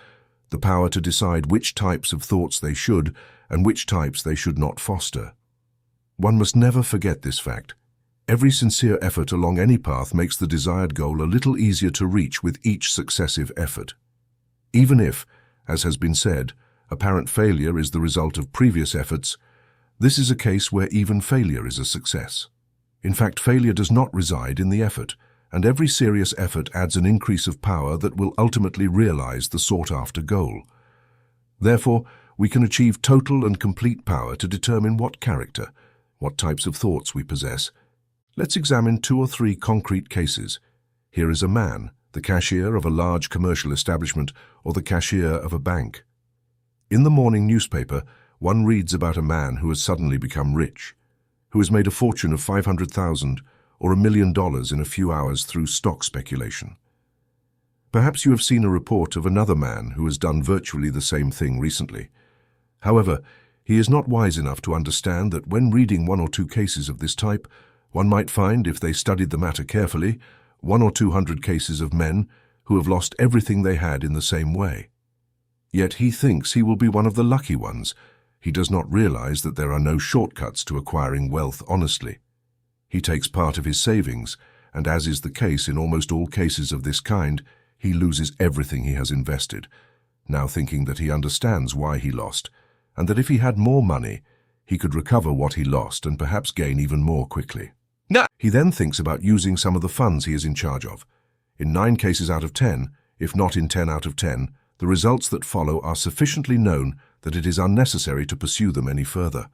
the power to decide which types of thoughts they should and which types they should not foster. One must never forget this fact. Every sincere effort along any path makes the desired goal a little easier to reach with each successive effort. Even if, as has been said, apparent failure is the result of previous efforts, this is a case where even failure is a success. In fact, failure does not reside in the effort, and every serious effort adds an increase of power that will ultimately realize the sought-after goal. Therefore, we can achieve total and complete power to determine what character, what types of thoughts we possess. Let's examine 2 or 3 concrete cases. Here is a man, the cashier of a large commercial establishment or the cashier of a bank. In the morning newspaper, one reads about a man who has suddenly become rich, who has made a fortune of $500,000 or $1 million in a few hours through stock speculation. Perhaps you have seen a report of another man who has done virtually the same thing recently. However, he is not wise enough to understand that when reading 1 or 2 cases of this type, one might find, if they studied the matter carefully, 100 or 200 cases of men who have lost everything they had in the same way. Yet he thinks he will be one of the lucky ones. He does not realize that there are no shortcuts to acquiring wealth honestly. He takes part of his savings, and as is the case in almost all cases of this kind, he loses everything he has invested, now thinking that he understands why he lost, and that if he had more money, he could recover what he lost and perhaps gain even more quickly. No. He then thinks about using some of the funds he is in charge of. In 9 cases out of 10, if not in 10 out of 10, the results that follow are sufficiently known that it is unnecessary to pursue them any further.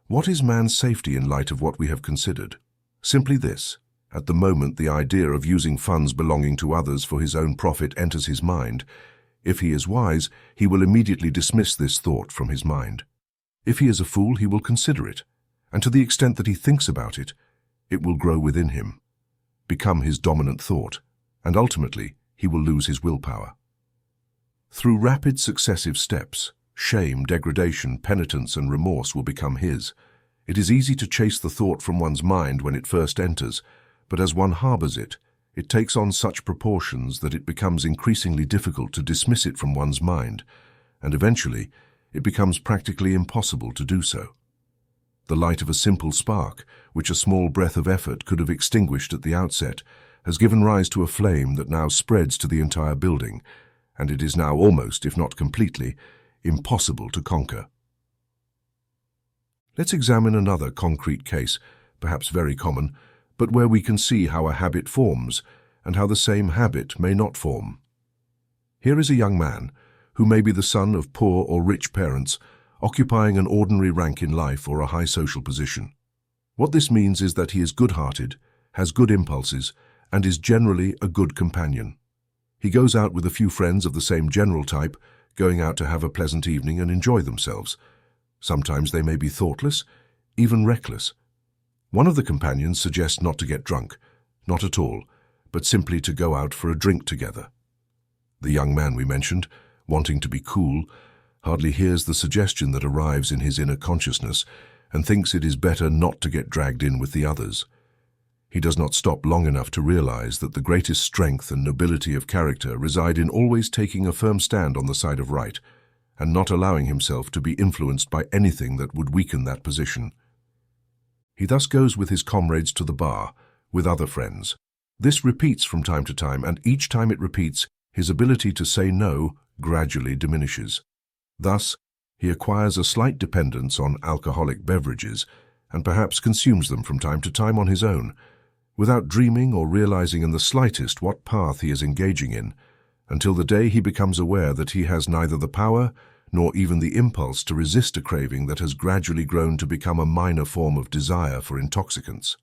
What is man's safety in light of what we have considered? Simply this: at the moment the idea of using funds belonging to others for his own profit enters his mind, if he is wise, he will immediately dismiss this thought from his mind. If he is a fool, he will consider it, and to the extent that he thinks about it, it will grow within him, become his dominant thought, and ultimately he will lose his willpower. Through rapid successive steps, shame, degradation, penitence, and remorse will become his. It is easy to chase the thought from one's mind when it first enters, but as one harbors it, it takes on such proportions that it becomes increasingly difficult to dismiss it from one's mind, and eventually it becomes practically impossible to do so. The light of a simple spark, which a small breath of effort could have extinguished at the outset, has given rise to a flame that now spreads to the entire building, and it is now almost, if not completely, impossible to conquer. Let's examine another concrete case, perhaps very common, but where we can see how a habit forms and how the same habit may not form. Here is a young man who may be the son of poor or rich parents, occupying an ordinary rank in life or a high social position. What this means is that he is good-hearted, has good impulses, and is generally a good companion. He goes out with a few friends of the same general type, going out to have a pleasant evening and enjoy themselves. Sometimes they may be thoughtless, even reckless. One of the companions suggests not to get drunk, not at all, but simply to go out for a drink together. The young man we mentioned, wanting to be cool, hardly hears the suggestion that arrives in his inner consciousness and thinks it is better not to get dragged in with the others. He does not stop long enough to realize that the greatest strength and nobility of character reside in always taking a firm stand on the side of right, and not allowing himself to be influenced by anything that would weaken that position. He thus goes with his comrades to the bar, with other friends. This repeats from time to time, and each time it repeats, his ability to say no gradually diminishes. Thus, he acquires a slight dependence on alcoholic beverages, and perhaps consumes them from time to time on his own, without dreaming or realizing in the slightest what path he is engaging in, until the day he becomes aware that he has neither the power nor even the impulse to resist a craving that has gradually grown to become a minor form of desire for intoxicants.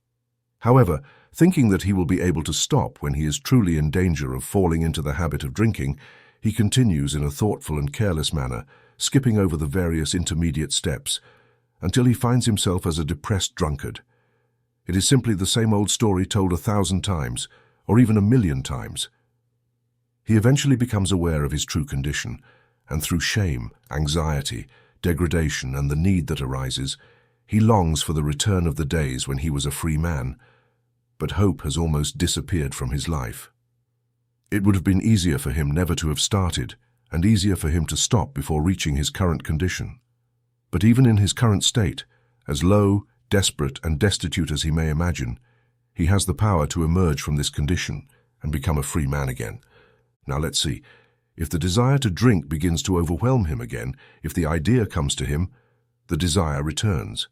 However, thinking that he will be able to stop when he is truly in danger of falling into the habit of drinking, he continues in a thoughtful and careless manner, skipping over the various intermediate steps, until he finds himself as a depressed drunkard. It is simply the same old story told 1,000 times, or even 1,000,000 times. He eventually becomes aware of his true condition, and through shame, anxiety, degradation, and the need that arises, he longs for the return of the days when he was a free man, but hope has almost disappeared from his life. It would have been easier for him never to have started, and easier for him to stop before reaching his current condition. But even in his current state, as low, desperate, and destitute as he may imagine, he has the power to emerge from this condition and become a free man again. Now let's see. If the desire to drink begins to overwhelm him again, if the idea comes to him, the desire returns.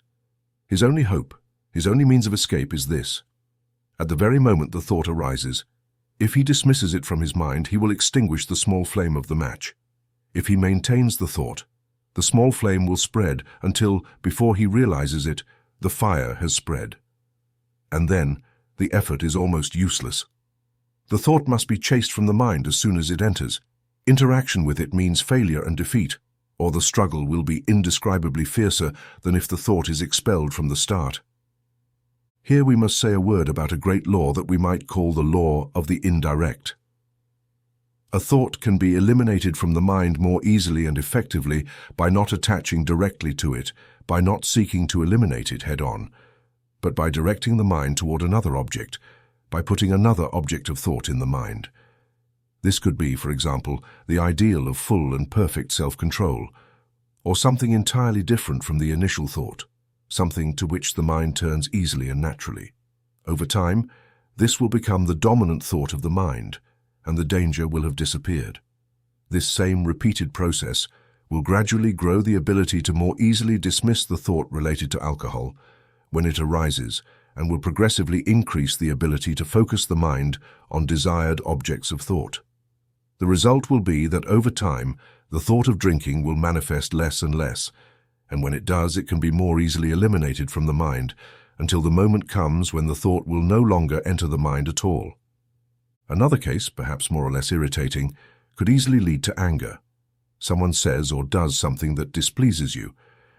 His only hope, his only means of escape is this. At the very moment the thought arises, if he dismisses it from his mind, he will extinguish the small flame of the match. If he maintains the thought, the small flame will spread until, before he realizes it, the fire has spread. And then, the effort is almost useless. The thought must be chased from the mind as soon as it enters. Interaction with it means failure and defeat, or the struggle will be indescribably fiercer than if the thought is expelled from the start. Here we must say a word about a great law that we might call the law of the indirect. A thought can be eliminated from the mind more easily and effectively by not attaching directly to it, by not seeking to eliminate it head-on, but by directing the mind toward another object, by putting another object of thought in the mind. This could be, for example, the ideal of full and perfect self-control, or something entirely different from the initial thought, something to which the mind turns easily and naturally. Over time, this will become the dominant thought of the mind, and the danger will have disappeared. This same repeated process will gradually grow the ability to more easily dismiss the thought related to alcohol when it arises, and will progressively increase the ability to focus the mind on desired objects of thought. The result will be that over time, the thought of drinking will manifest less and less, and when it does, it can be more easily eliminated from the mind, until the moment comes when the thought will no longer enter the mind at all. Another case, perhaps more or less irritating, could easily lead to anger. Someone says or does something that displeases you,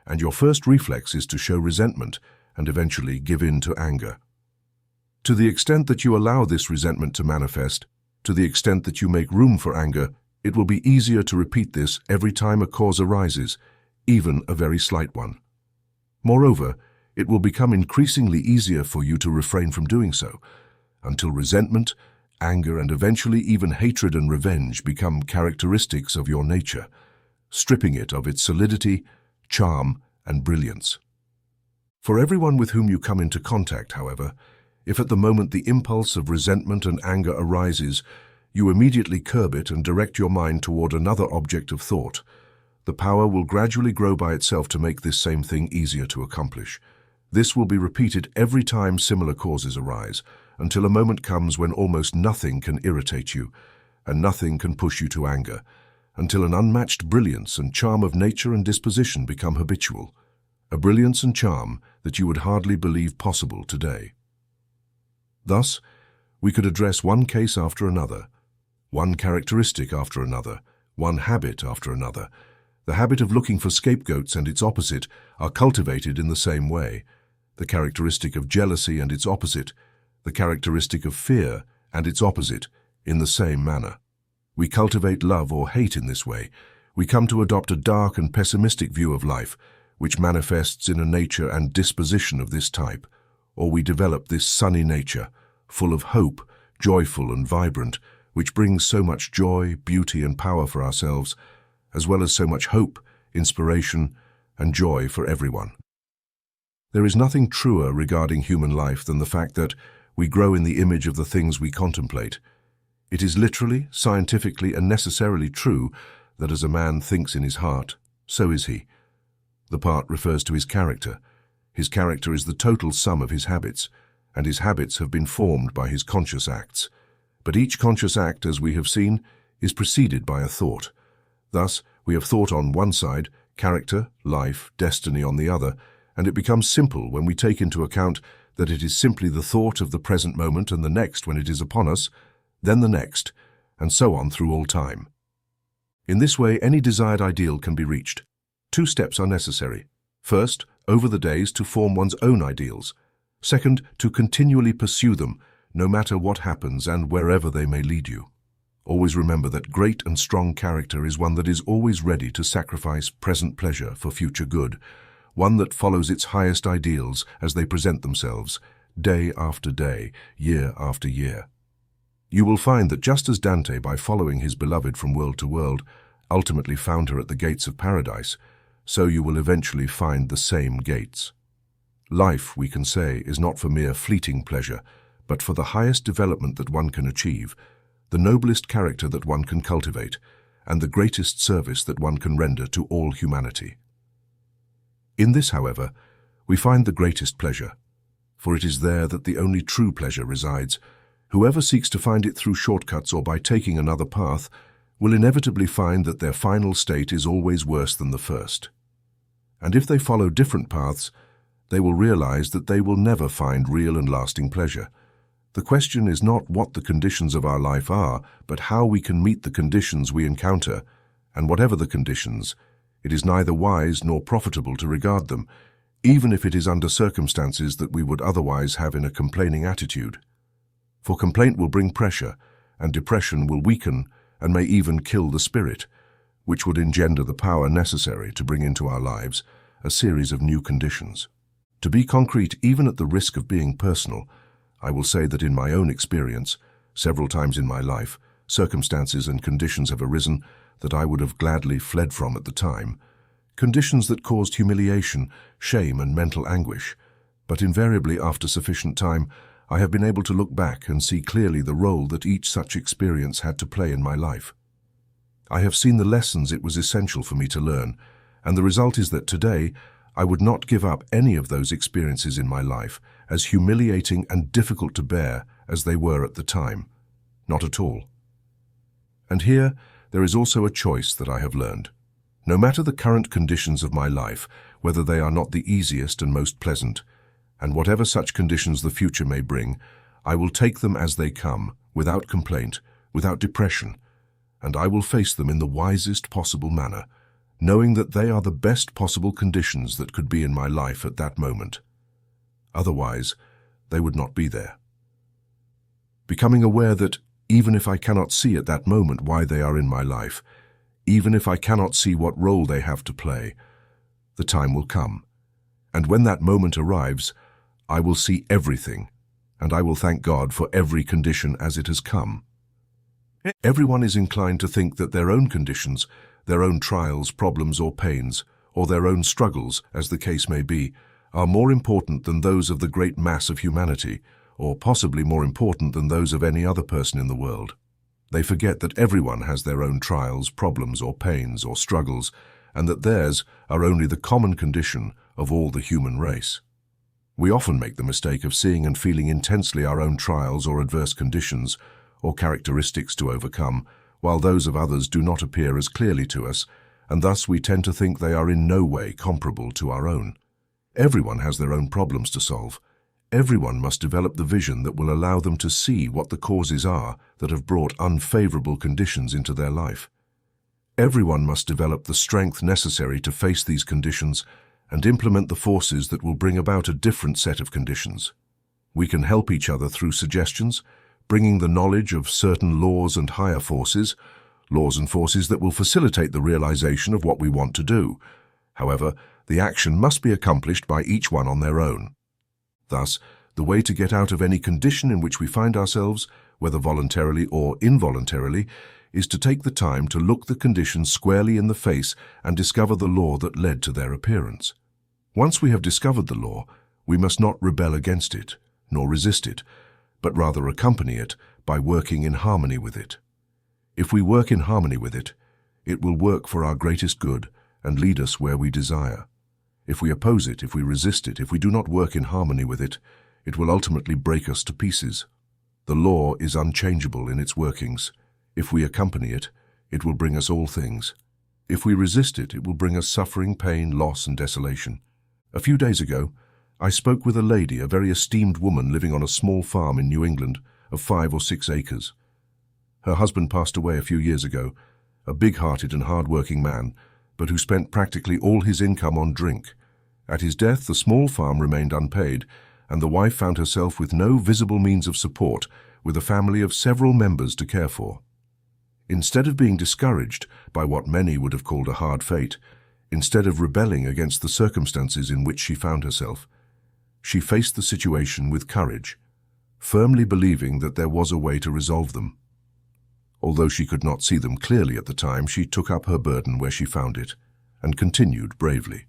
and your first reflex is to show resentment and eventually give in to anger. To the extent that you allow this resentment to manifest, to the extent that you make room for anger, it will be easier to repeat this every time a cause arises, even a very slight one. Moreover, it will become increasingly easier for you to refrain from doing so, until resentment, anger, and eventually even hatred and revenge become characteristics of your nature, stripping it of its solidity, charm, and brilliance. For everyone with whom you come into contact, however, If at the moment the impulse of resentment and anger arises, you immediately curb it and direct your mind toward another object of thought. The power will gradually grow by itself to make this same thing easier to accomplish. This will be repeated every time similar causes arise, until a moment comes when almost nothing can irritate you, and nothing can push you to anger, until an unmatched brilliance and charm of nature and disposition become habitual, a brilliance and charm that you would hardly believe possible today. Thus, we could address one case after another, one characteristic after another, one habit after another. The habit of looking for scapegoats and its opposite are cultivated in the same way. The characteristic of jealousy and its opposite, the characteristic of fear and its opposite, in the same manner. We cultivate love or hate in this way. We come to adopt a dark and pessimistic view of life, which manifests in a nature and disposition of this type, or we develop this sunny nature, full of hope, joyful and vibrant, which brings so much joy, beauty and power for ourselves, as well as so much hope, inspiration and joy for everyone. There is nothing truer regarding human life than the fact that we grow in the image of the things we contemplate. It is literally, scientifically and necessarily true that as a man thinks in his heart, so is he. The part refers to his character. His character is the total sum of his habits, and his habits have been formed by his conscious acts. But each conscious act, as we have seen, is preceded by a thought. Thus, we have thought on one side, character, life, destiny on the other, and it becomes simple when we take into account that it is simply the thought of the present moment and the next when it is upon us, then the next, and so on through all time. In this way, any desired ideal can be reached. 2 steps are necessary. First, over the days to form one's own ideals. Second, to continually pursue them, no matter what happens and wherever they may lead you. Always remember that great and strong character is one that is always ready to sacrifice present pleasure for future good, one that follows its highest ideals as they present themselves, day after day, year after year. You will find that just as Dante, by following his beloved from world to world, ultimately found her at the gates of paradise, so you will eventually find the same gates. Life, we can say, is not for mere fleeting pleasure, but for the highest development that one can achieve, the noblest character that one can cultivate, and the greatest service that one can render to all humanity. In this, however, we find the greatest pleasure, for it is there that the only true pleasure resides. Whoever seeks to find it through shortcuts or by taking another path will inevitably find that their final state is always worse than the first. And if they follow different paths, they will realize that they will never find real and lasting pleasure. The question is not what the conditions of our life are, but how we can meet the conditions we encounter, and whatever the conditions, it is neither wise nor profitable to regard them, even if it is under circumstances that we would otherwise have in a complaining attitude. For complaint will bring pressure, and depression will weaken and may even kill the spirit, which would engender the power necessary to bring into our lives a series of new conditions. To be concrete, even at the risk of being personal, I will say that in my own experience, several times in my life, circumstances and conditions have arisen that I would have gladly fled from at the time, conditions that caused humiliation, shame and mental anguish, but invariably after sufficient time, I have been able to look back and see clearly the role that each such experience had to play in my life. I have seen the lessons it was essential for me to learn, and the result is that today I would not give up any of those experiences in my life, as humiliating and difficult to bear as they were at the time. Not at all. And here there is also a choice that I have learned. No matter the current conditions of my life, whether they are not the easiest and most pleasant, and whatever such conditions the future may bring, I will take them as they come, without complaint, without depression, and I will face them in the wisest possible manner, knowing that they are the best possible conditions that could be in my life at that moment. Otherwise, they would not be there. Becoming aware that, even if I cannot see at that moment why they are in my life, even if I cannot see what role they have to play, the time will come, and when that moment arrives, I will see everything, and I will thank God for every condition as it has come. Everyone is inclined to think that their own conditions, their own trials, problems or pains, or their own struggles, as the case may be, are more important than those of the great mass of humanity, or possibly more important than those of any other person in the world. They forget that everyone has their own trials, problems, or pains, or struggles, and that theirs are only the common condition of all the human race. We often make the mistake of seeing and feeling intensely our own trials or adverse conditions, or characteristics to overcome, while those of others do not appear as clearly to us, and thus we tend to think they are in no way comparable to our own. Everyone has their own problems to solve. Everyone must develop the vision that will allow them to see what the causes are that have brought unfavorable conditions into their life. Everyone must develop the strength necessary to face these conditions and implement the forces that will bring about a different set of conditions. We can help each other through suggestions, bringing the knowledge of certain laws and higher forces, laws and forces that will facilitate the realization of what we want to do. However, the action must be accomplished by each one on their own. Thus, the way to get out of any condition in which we find ourselves, whether voluntarily or involuntarily, is to take the time to look the condition squarely in the face and discover the law that led to their appearance. Once we have discovered the law, we must not rebel against it, nor resist it, but rather accompany it by working in harmony with it. If we work in harmony with it, it will work for our greatest good and lead us where we desire. If we oppose it, if we resist it, if we do not work in harmony with it, it will ultimately break us to pieces. The law is unchangeable in its workings. If we accompany it, it will bring us all things. If we resist it, it will bring us suffering, pain, loss, and desolation. A few days ago, I spoke with a lady, a very esteemed woman living on a small farm in New England of 5 or 6 acres. Her husband passed away a few years ago, a big-hearted and hard-working man, but who spent practically all his income on drink. At his death, the small farm remained unpaid, and the wife found herself with no visible means of support, with a family of several members to care for. Instead of being discouraged by what many would have called a hard fate, instead of rebelling against the circumstances in which she found herself, she faced the situation with courage, firmly believing that there was a way to resolve them. Although she could not see them clearly at the time, she took up her burden where she found it, and continued bravely.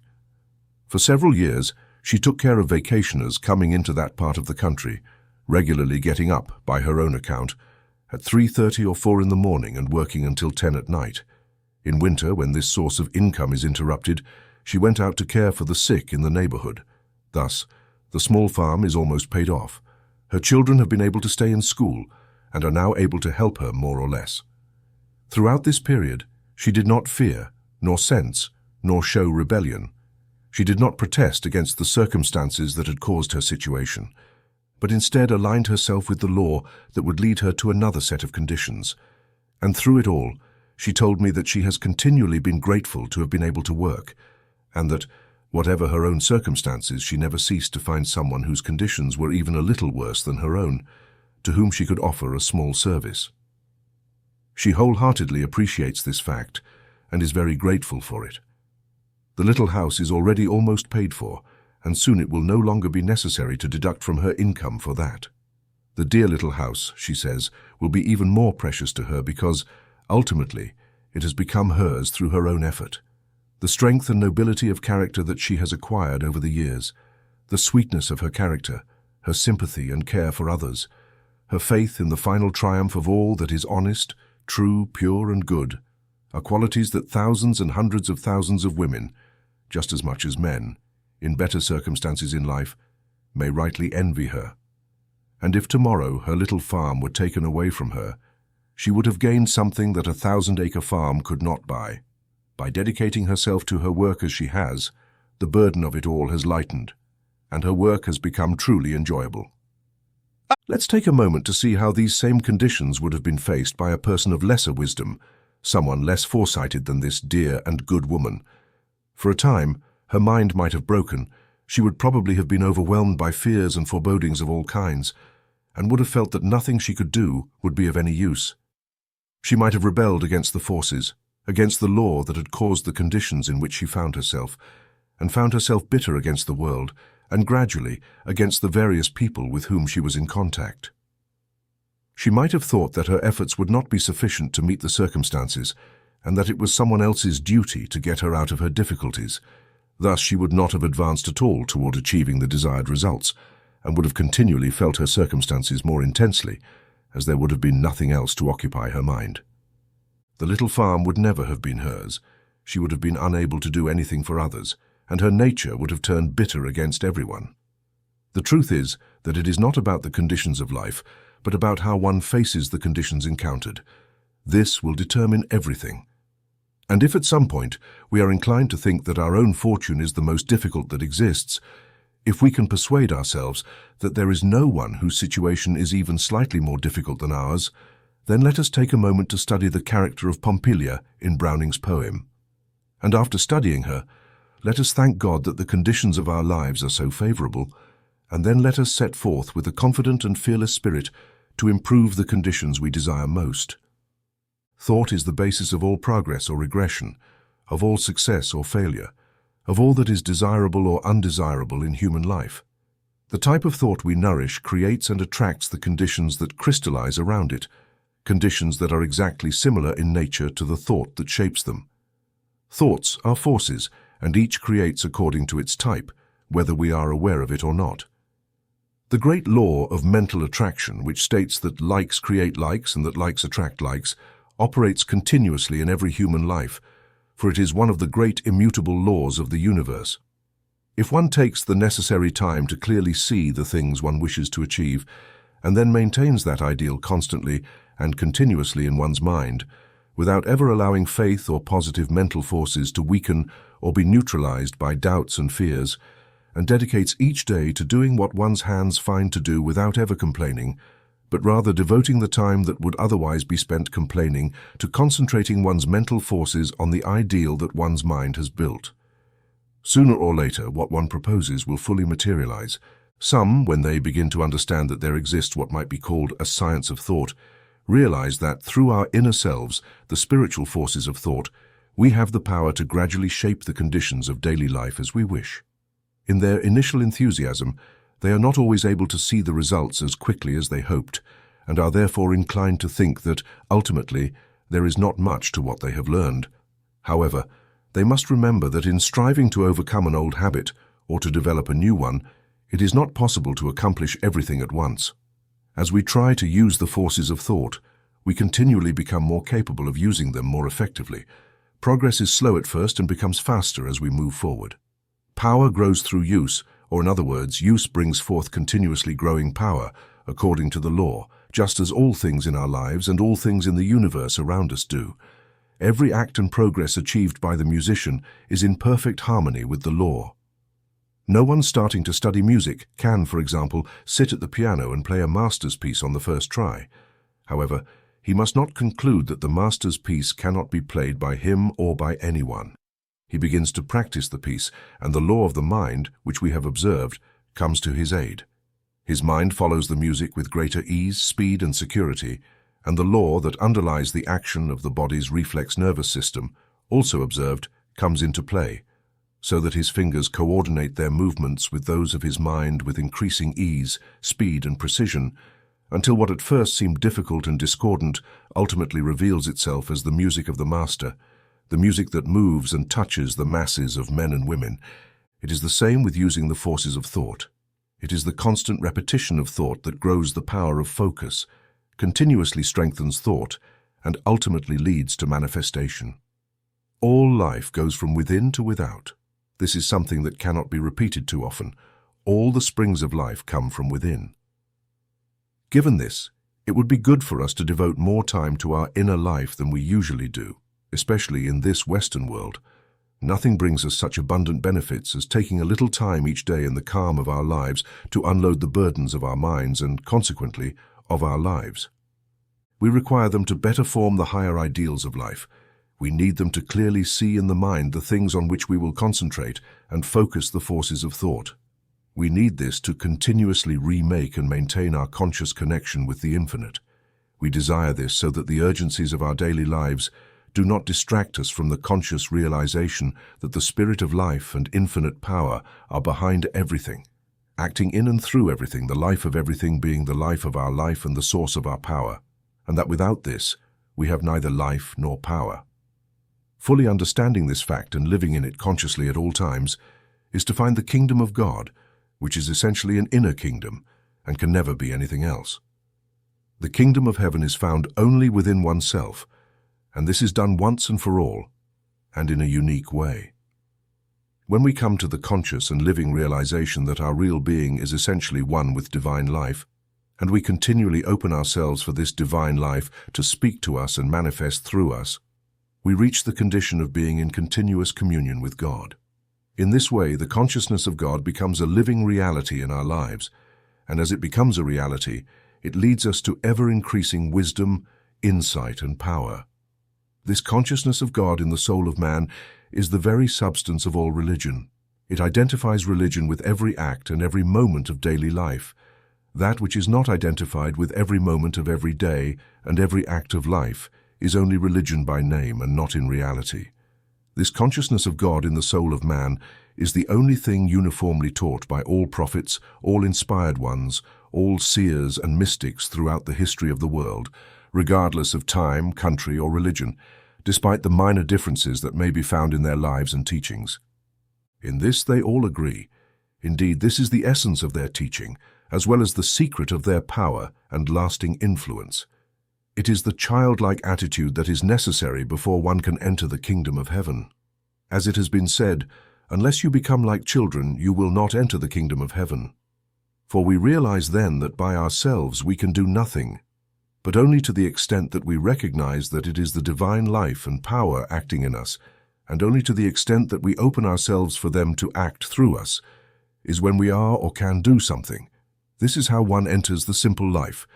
For several years, she took care of vacationers coming into that part of the country, regularly getting up, by her own account, at 3:30 or 4 in the morning and working until 10 at night. In winter, when this source of income is interrupted, she went out to care for the sick in the neighborhood. Thus, the small farm is almost paid off. Her children have been able to stay in school and are now able to help her more or less. Throughout this period, she did not fear, nor sense, nor show rebellion. She did not protest against the circumstances that had caused her situation, but instead aligned herself with the law that would lead her to another set of conditions. And through it all, she told me that she has continually been grateful to have been able to work, and that, whatever her own circumstances, she never ceased to find someone whose conditions were even a little worse than her own, to whom she could offer a small service. She wholeheartedly appreciates this fact and is very grateful for it. The little house is already almost paid for, and soon it will no longer be necessary to deduct from her income for that. The dear little house, she says, will be even more precious to her because, ultimately, it has become hers through her own effort. The strength and nobility of character that she has acquired over the years, the sweetness of her character, her sympathy and care for others, her faith in the final triumph of all that is honest, true, pure, and good, are qualities that thousands and hundreds of thousands of women, just as much as men, in better circumstances in life, may rightly envy her. And if tomorrow her little farm were taken away from her, she would have gained something that a 1,000-acre farm could not buy. By dedicating herself to her work as she has, the burden of it all has lightened, and her work has become truly enjoyable. Let's take a moment to see how these same conditions would have been faced by a person of lesser wisdom, someone less foresighted than this dear and good woman. For a time, her mind might have broken. She would probably have been overwhelmed by fears and forebodings of all kinds, and would have felt that nothing she could do would be of any use. She might have rebelled against the forces, against the law that had caused the conditions in which she found herself, and found herself bitter against the world, and gradually against the various people with whom she was in contact. She might have thought that her efforts would not be sufficient to meet the circumstances, and that it was someone else's duty to get her out of her difficulties. Thus she would not have advanced at all toward achieving the desired results, and would have continually felt her circumstances more intensely, as there would have been nothing else to occupy her mind. The little farm would never have been hers. She would have been unable to do anything for others, and her nature would have turned bitter against everyone. The truth is that it is not about the conditions of life, but about how one faces the conditions encountered. This will determine everything. And if at some point we are inclined to think that our own fortune is the most difficult that exists, if we can persuade ourselves that there is no one whose situation is even slightly more difficult than ours, then let us take a moment to study the character of Pompilia in Browning's poem. And after studying her, let us thank God that the conditions of our lives are so favorable, and then let us set forth with a confident and fearless spirit to improve the conditions we desire most. Thought is the basis of all progress or regression, of all success or failure, of all that is desirable or undesirable in human life. The type of thought we nourish creates and attracts the conditions that crystallize around it, conditions that are exactly similar in nature to the thought that shapes them. Thoughts are forces, and each creates according to its type, whether we are aware of it or not. The great law of mental attraction, which states that likes create likes and that likes attract likes, operates continuously in every human life, for it is one of the great immutable laws of the universe. If one takes the necessary time to clearly see the things one wishes to achieve, and then maintains that ideal constantly and continuously in one's mind, without ever allowing faith or positive mental forces to weaken or be neutralized by doubts and fears, and dedicates each day to doing what one's hands find to do without ever complaining, but rather devoting the time that would otherwise be spent complaining to concentrating one's mental forces on the ideal that one's mind has built. Sooner or later, what one proposes will fully materialize. Some, when they begin to understand that there exists what might be called a science of thought, realize that through our inner selves, the spiritual forces of thought, we have the power to gradually shape the conditions of daily life as we wish. In their initial enthusiasm, they are not always able to see the results as quickly as they hoped, and are therefore inclined to think that, ultimately, there is not much to what they have learned. However, they must remember that in striving to overcome an old habit or to develop a new one, it is not possible to accomplish everything at once. As we try to use the forces of thought, we continually become more capable of using them more effectively. Progress is slow at first and becomes faster as we move forward. Power grows through use, or in other words, use brings forth continuously growing power, according to the law, just as all things in our lives and all things in the universe around us do. Every act and progress achieved by the musician is in perfect harmony with the law. No one starting to study music can, for example, sit at the piano and play a master's piece on the first try. However, he must not conclude that the master's piece cannot be played by him or by anyone. He begins to practice the piece, and the law of the mind, which we have observed, comes to his aid. His mind follows the music with greater ease, speed, and security, and the law that underlies the action of the body's reflex nervous system, also observed, comes into play, so that his fingers coordinate their movements with those of his mind with increasing ease, speed, and precision, until what at first seemed difficult and discordant ultimately reveals itself as the music of the master, the music that moves and touches the masses of men and women. It is the same with using the forces of thought. It is the constant repetition of thought that grows the power of focus, continuously strengthens thought, and ultimately leads to manifestation. All life goes from within to without. This is something that cannot be repeated too often. All the springs of life come from within. Given this, it would be good for us to devote more time to our inner life than we usually do, especially in this Western world. Nothing brings us such abundant benefits as taking a little time each day in the calm of our lives to unload the burdens of our minds and, consequently, of our lives. We require them to better form the higher ideals of life. We need them to clearly see in the mind the things on which we will concentrate and focus the forces of thought. We need this to continuously remake and maintain our conscious connection with the infinite. We desire this so that the urgencies of our daily lives do not distract us from the conscious realization that the spirit of life and infinite power are behind everything, acting in and through everything, the life of everything being the life of our life and the source of our power, and that without this, we have neither life nor power. Fully understanding this fact and living in it consciously at all times is to find the kingdom of God, which is essentially an inner kingdom and can never be anything else. The kingdom of heaven is found only within oneself, and this is done once and for all, and in a unique way. When we come to the conscious and living realization that our real being is essentially one with divine life, and we continually open ourselves for this divine life to speak to us and manifest through us, we reach the condition of being in continuous communion with God. In this way, the consciousness of God becomes a living reality in our lives, and as it becomes a reality, it leads us to ever-increasing wisdom, insight, and power. This consciousness of God in the soul of man is the very substance of all religion. It identifies religion with every act and every moment of daily life. That which is not identified with every moment of every day and every act of life is only religion by name and not in reality. This consciousness of God in the soul of man is the only thing uniformly taught by all prophets, all inspired ones, all seers and mystics throughout the history of the world, regardless of time, country, or religion, despite the minor differences that may be found in their lives and teachings. In this they all agree. Indeed, this is the essence of their teaching, as well as the secret of their power and lasting influence. It is the childlike attitude that is necessary before one can enter the kingdom of heaven. As it has been said, unless you become like children, you will not enter the kingdom of heaven. For we realize then that by ourselves we can do nothing, but only to the extent that we recognize that it is the divine life and power acting in us, and only to the extent that we open ourselves for them to act through us, is when we are or can do something. This is how one enters the simple life,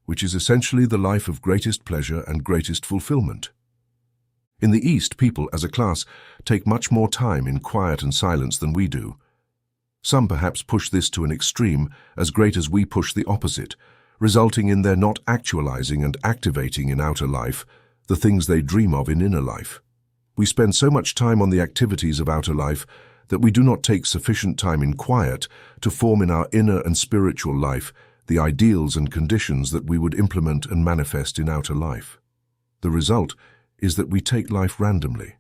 which is essentially the life of greatest pleasure and greatest fulfillment. In the East, people, as a class, take much more time in quiet and silence than we do. Some perhaps push this to an extreme, as great as we push the opposite, resulting in their not actualizing and activating in outer life the things they dream of in inner life. We spend so much time on the activities of outer life that we do not take sufficient time in quiet to form in our inner and spiritual life the ideals and conditions that we would implement and manifest in outer life. The result is that we take life randomly,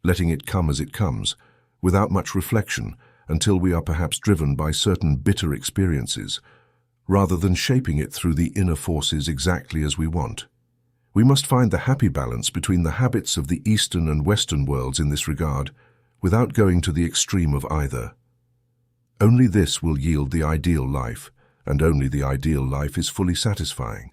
letting it come as it comes, without much reflection, until we are perhaps driven by certain bitter experiences, rather than shaping it through the inner forces exactly as we want. We must find the happy balance between the habits of the Eastern and Western worlds in this regard, without going to the extreme of either. Only this will yield the ideal life, and only the ideal life is fully satisfying.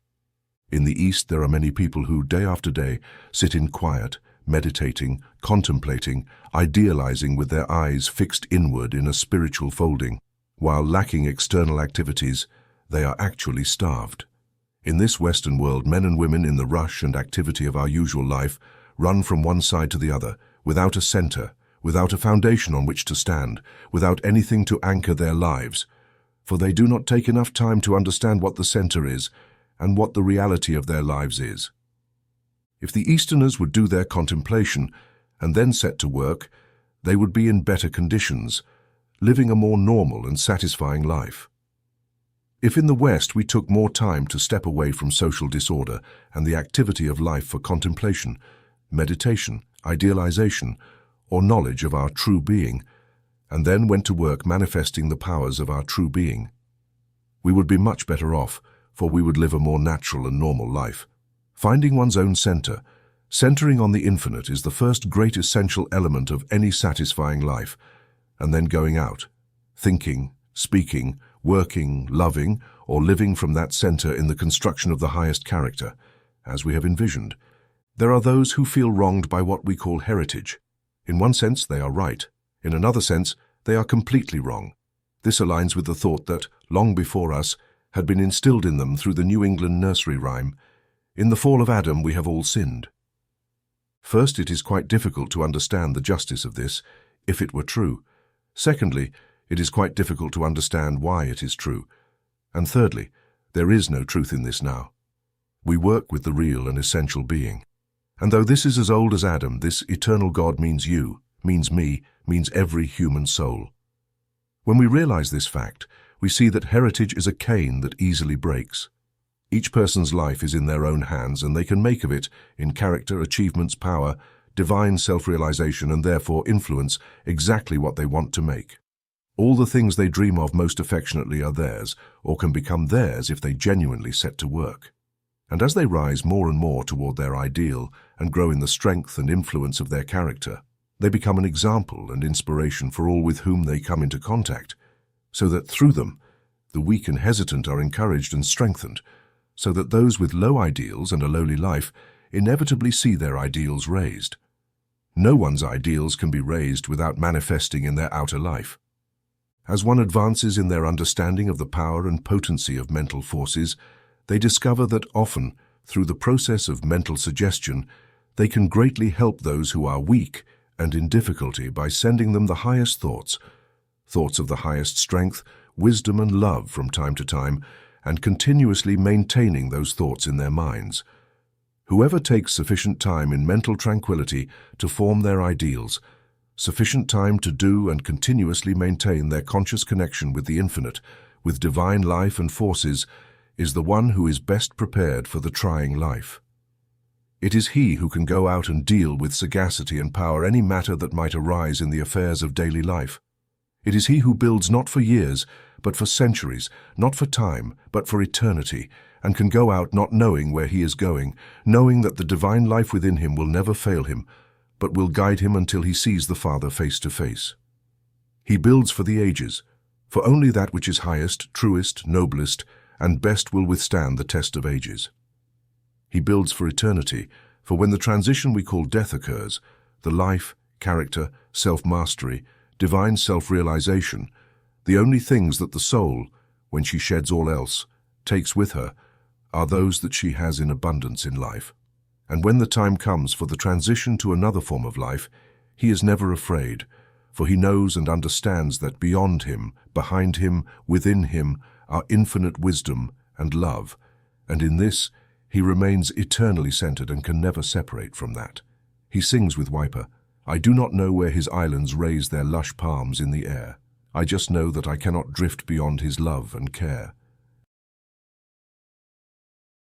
In the East, there are many people who, day after day, sit in quiet, meditating, contemplating, idealizing with their eyes fixed inward in a spiritual folding. While lacking external activities, they are actually starved. In this Western world, men and women in the rush and activity of our usual life run from one side to the other, without a center, without a foundation on which to stand, without anything to anchor their lives, for they do not take enough time to understand what the center is and what the reality of their lives is. If the Easterners would do their contemplation and then set to work, they would be in better conditions, living a more normal and satisfying life. If in the West we took more time to step away from social disorder and the activity of life for contemplation, meditation, idealization, or knowledge of our true being, and then went to work manifesting the powers of our true being, we would be much better off, for we would live a more natural and normal life. Finding one's own center, centering on the infinite, is the first great essential element of any satisfying life, and then going out, thinking, speaking, working, loving, or living from that center in the construction of the highest character, as we have envisioned. There are those who feel wronged by what we call heritage. In one sense, they are right. In another sense, they are completely wrong. This aligns with the thought that, long before us, had been instilled in them through the New England nursery rhyme, "In the fall of Adam we have all sinned." First, it is quite difficult to understand the justice of this, if it were true. Secondly, it is quite difficult to understand why it is true. And thirdly, there is no truth in this now. We work with the real and essential being. And though this is as old as Adam, this eternal God means you, means me, means every human soul. When we realize this fact, we see that heritage is a cane that easily breaks. Each person's life is in their own hands, and they can make of it, in character, achievements, power, divine self-realization, and therefore influence, exactly what they want to make. All the things they dream of most affectionately are theirs, or can become theirs if they genuinely set to work. And as they rise more and more toward their ideal and grow in the strength and influence of their character, they become an example and inspiration for all with whom they come into contact, so that through them, the weak and hesitant are encouraged and strengthened, so that those with low ideals and a lowly life inevitably see their ideals raised. No one's ideals can be raised without manifesting in their outer life. As one advances in their understanding of the power and potency of mental forces, they discover that often, through the process of mental suggestion, they can greatly help those who are weak and in difficulty by sending them the highest thoughts of the highest strength, wisdom and love from time to time, and continuously maintaining those thoughts in their minds. Whoever takes sufficient time in mental tranquility to form their ideals, sufficient time to do and continuously maintain their conscious connection with the infinite, with divine life and forces, is the one who is best prepared for the trying life. It is he who can go out and deal with sagacity and power any matter that might arise in the affairs of daily life. It is he who builds not for years, but for centuries, not for time, but for eternity, and can go out not knowing where he is going, knowing that the divine life within him will never fail him, but will guide him until he sees the Father face to face. He builds for the ages, for only that which is highest, truest, noblest, and best will withstand the test of ages. He builds for eternity, for when the transition we call death occurs, the life, character, self-mastery, divine self-realization, the only things that the soul, when she sheds all else, takes with her, are those that she has in abundance in life. And when the time comes for the transition to another form of life, he is never afraid, for he knows and understands that beyond him, behind him, within him, are infinite wisdom and love, and in this he remains eternally centered and can never separate from that. He sings with Wiper, "I do not know where his islands raise their lush palms in the air. I just know that I cannot drift beyond his love and care.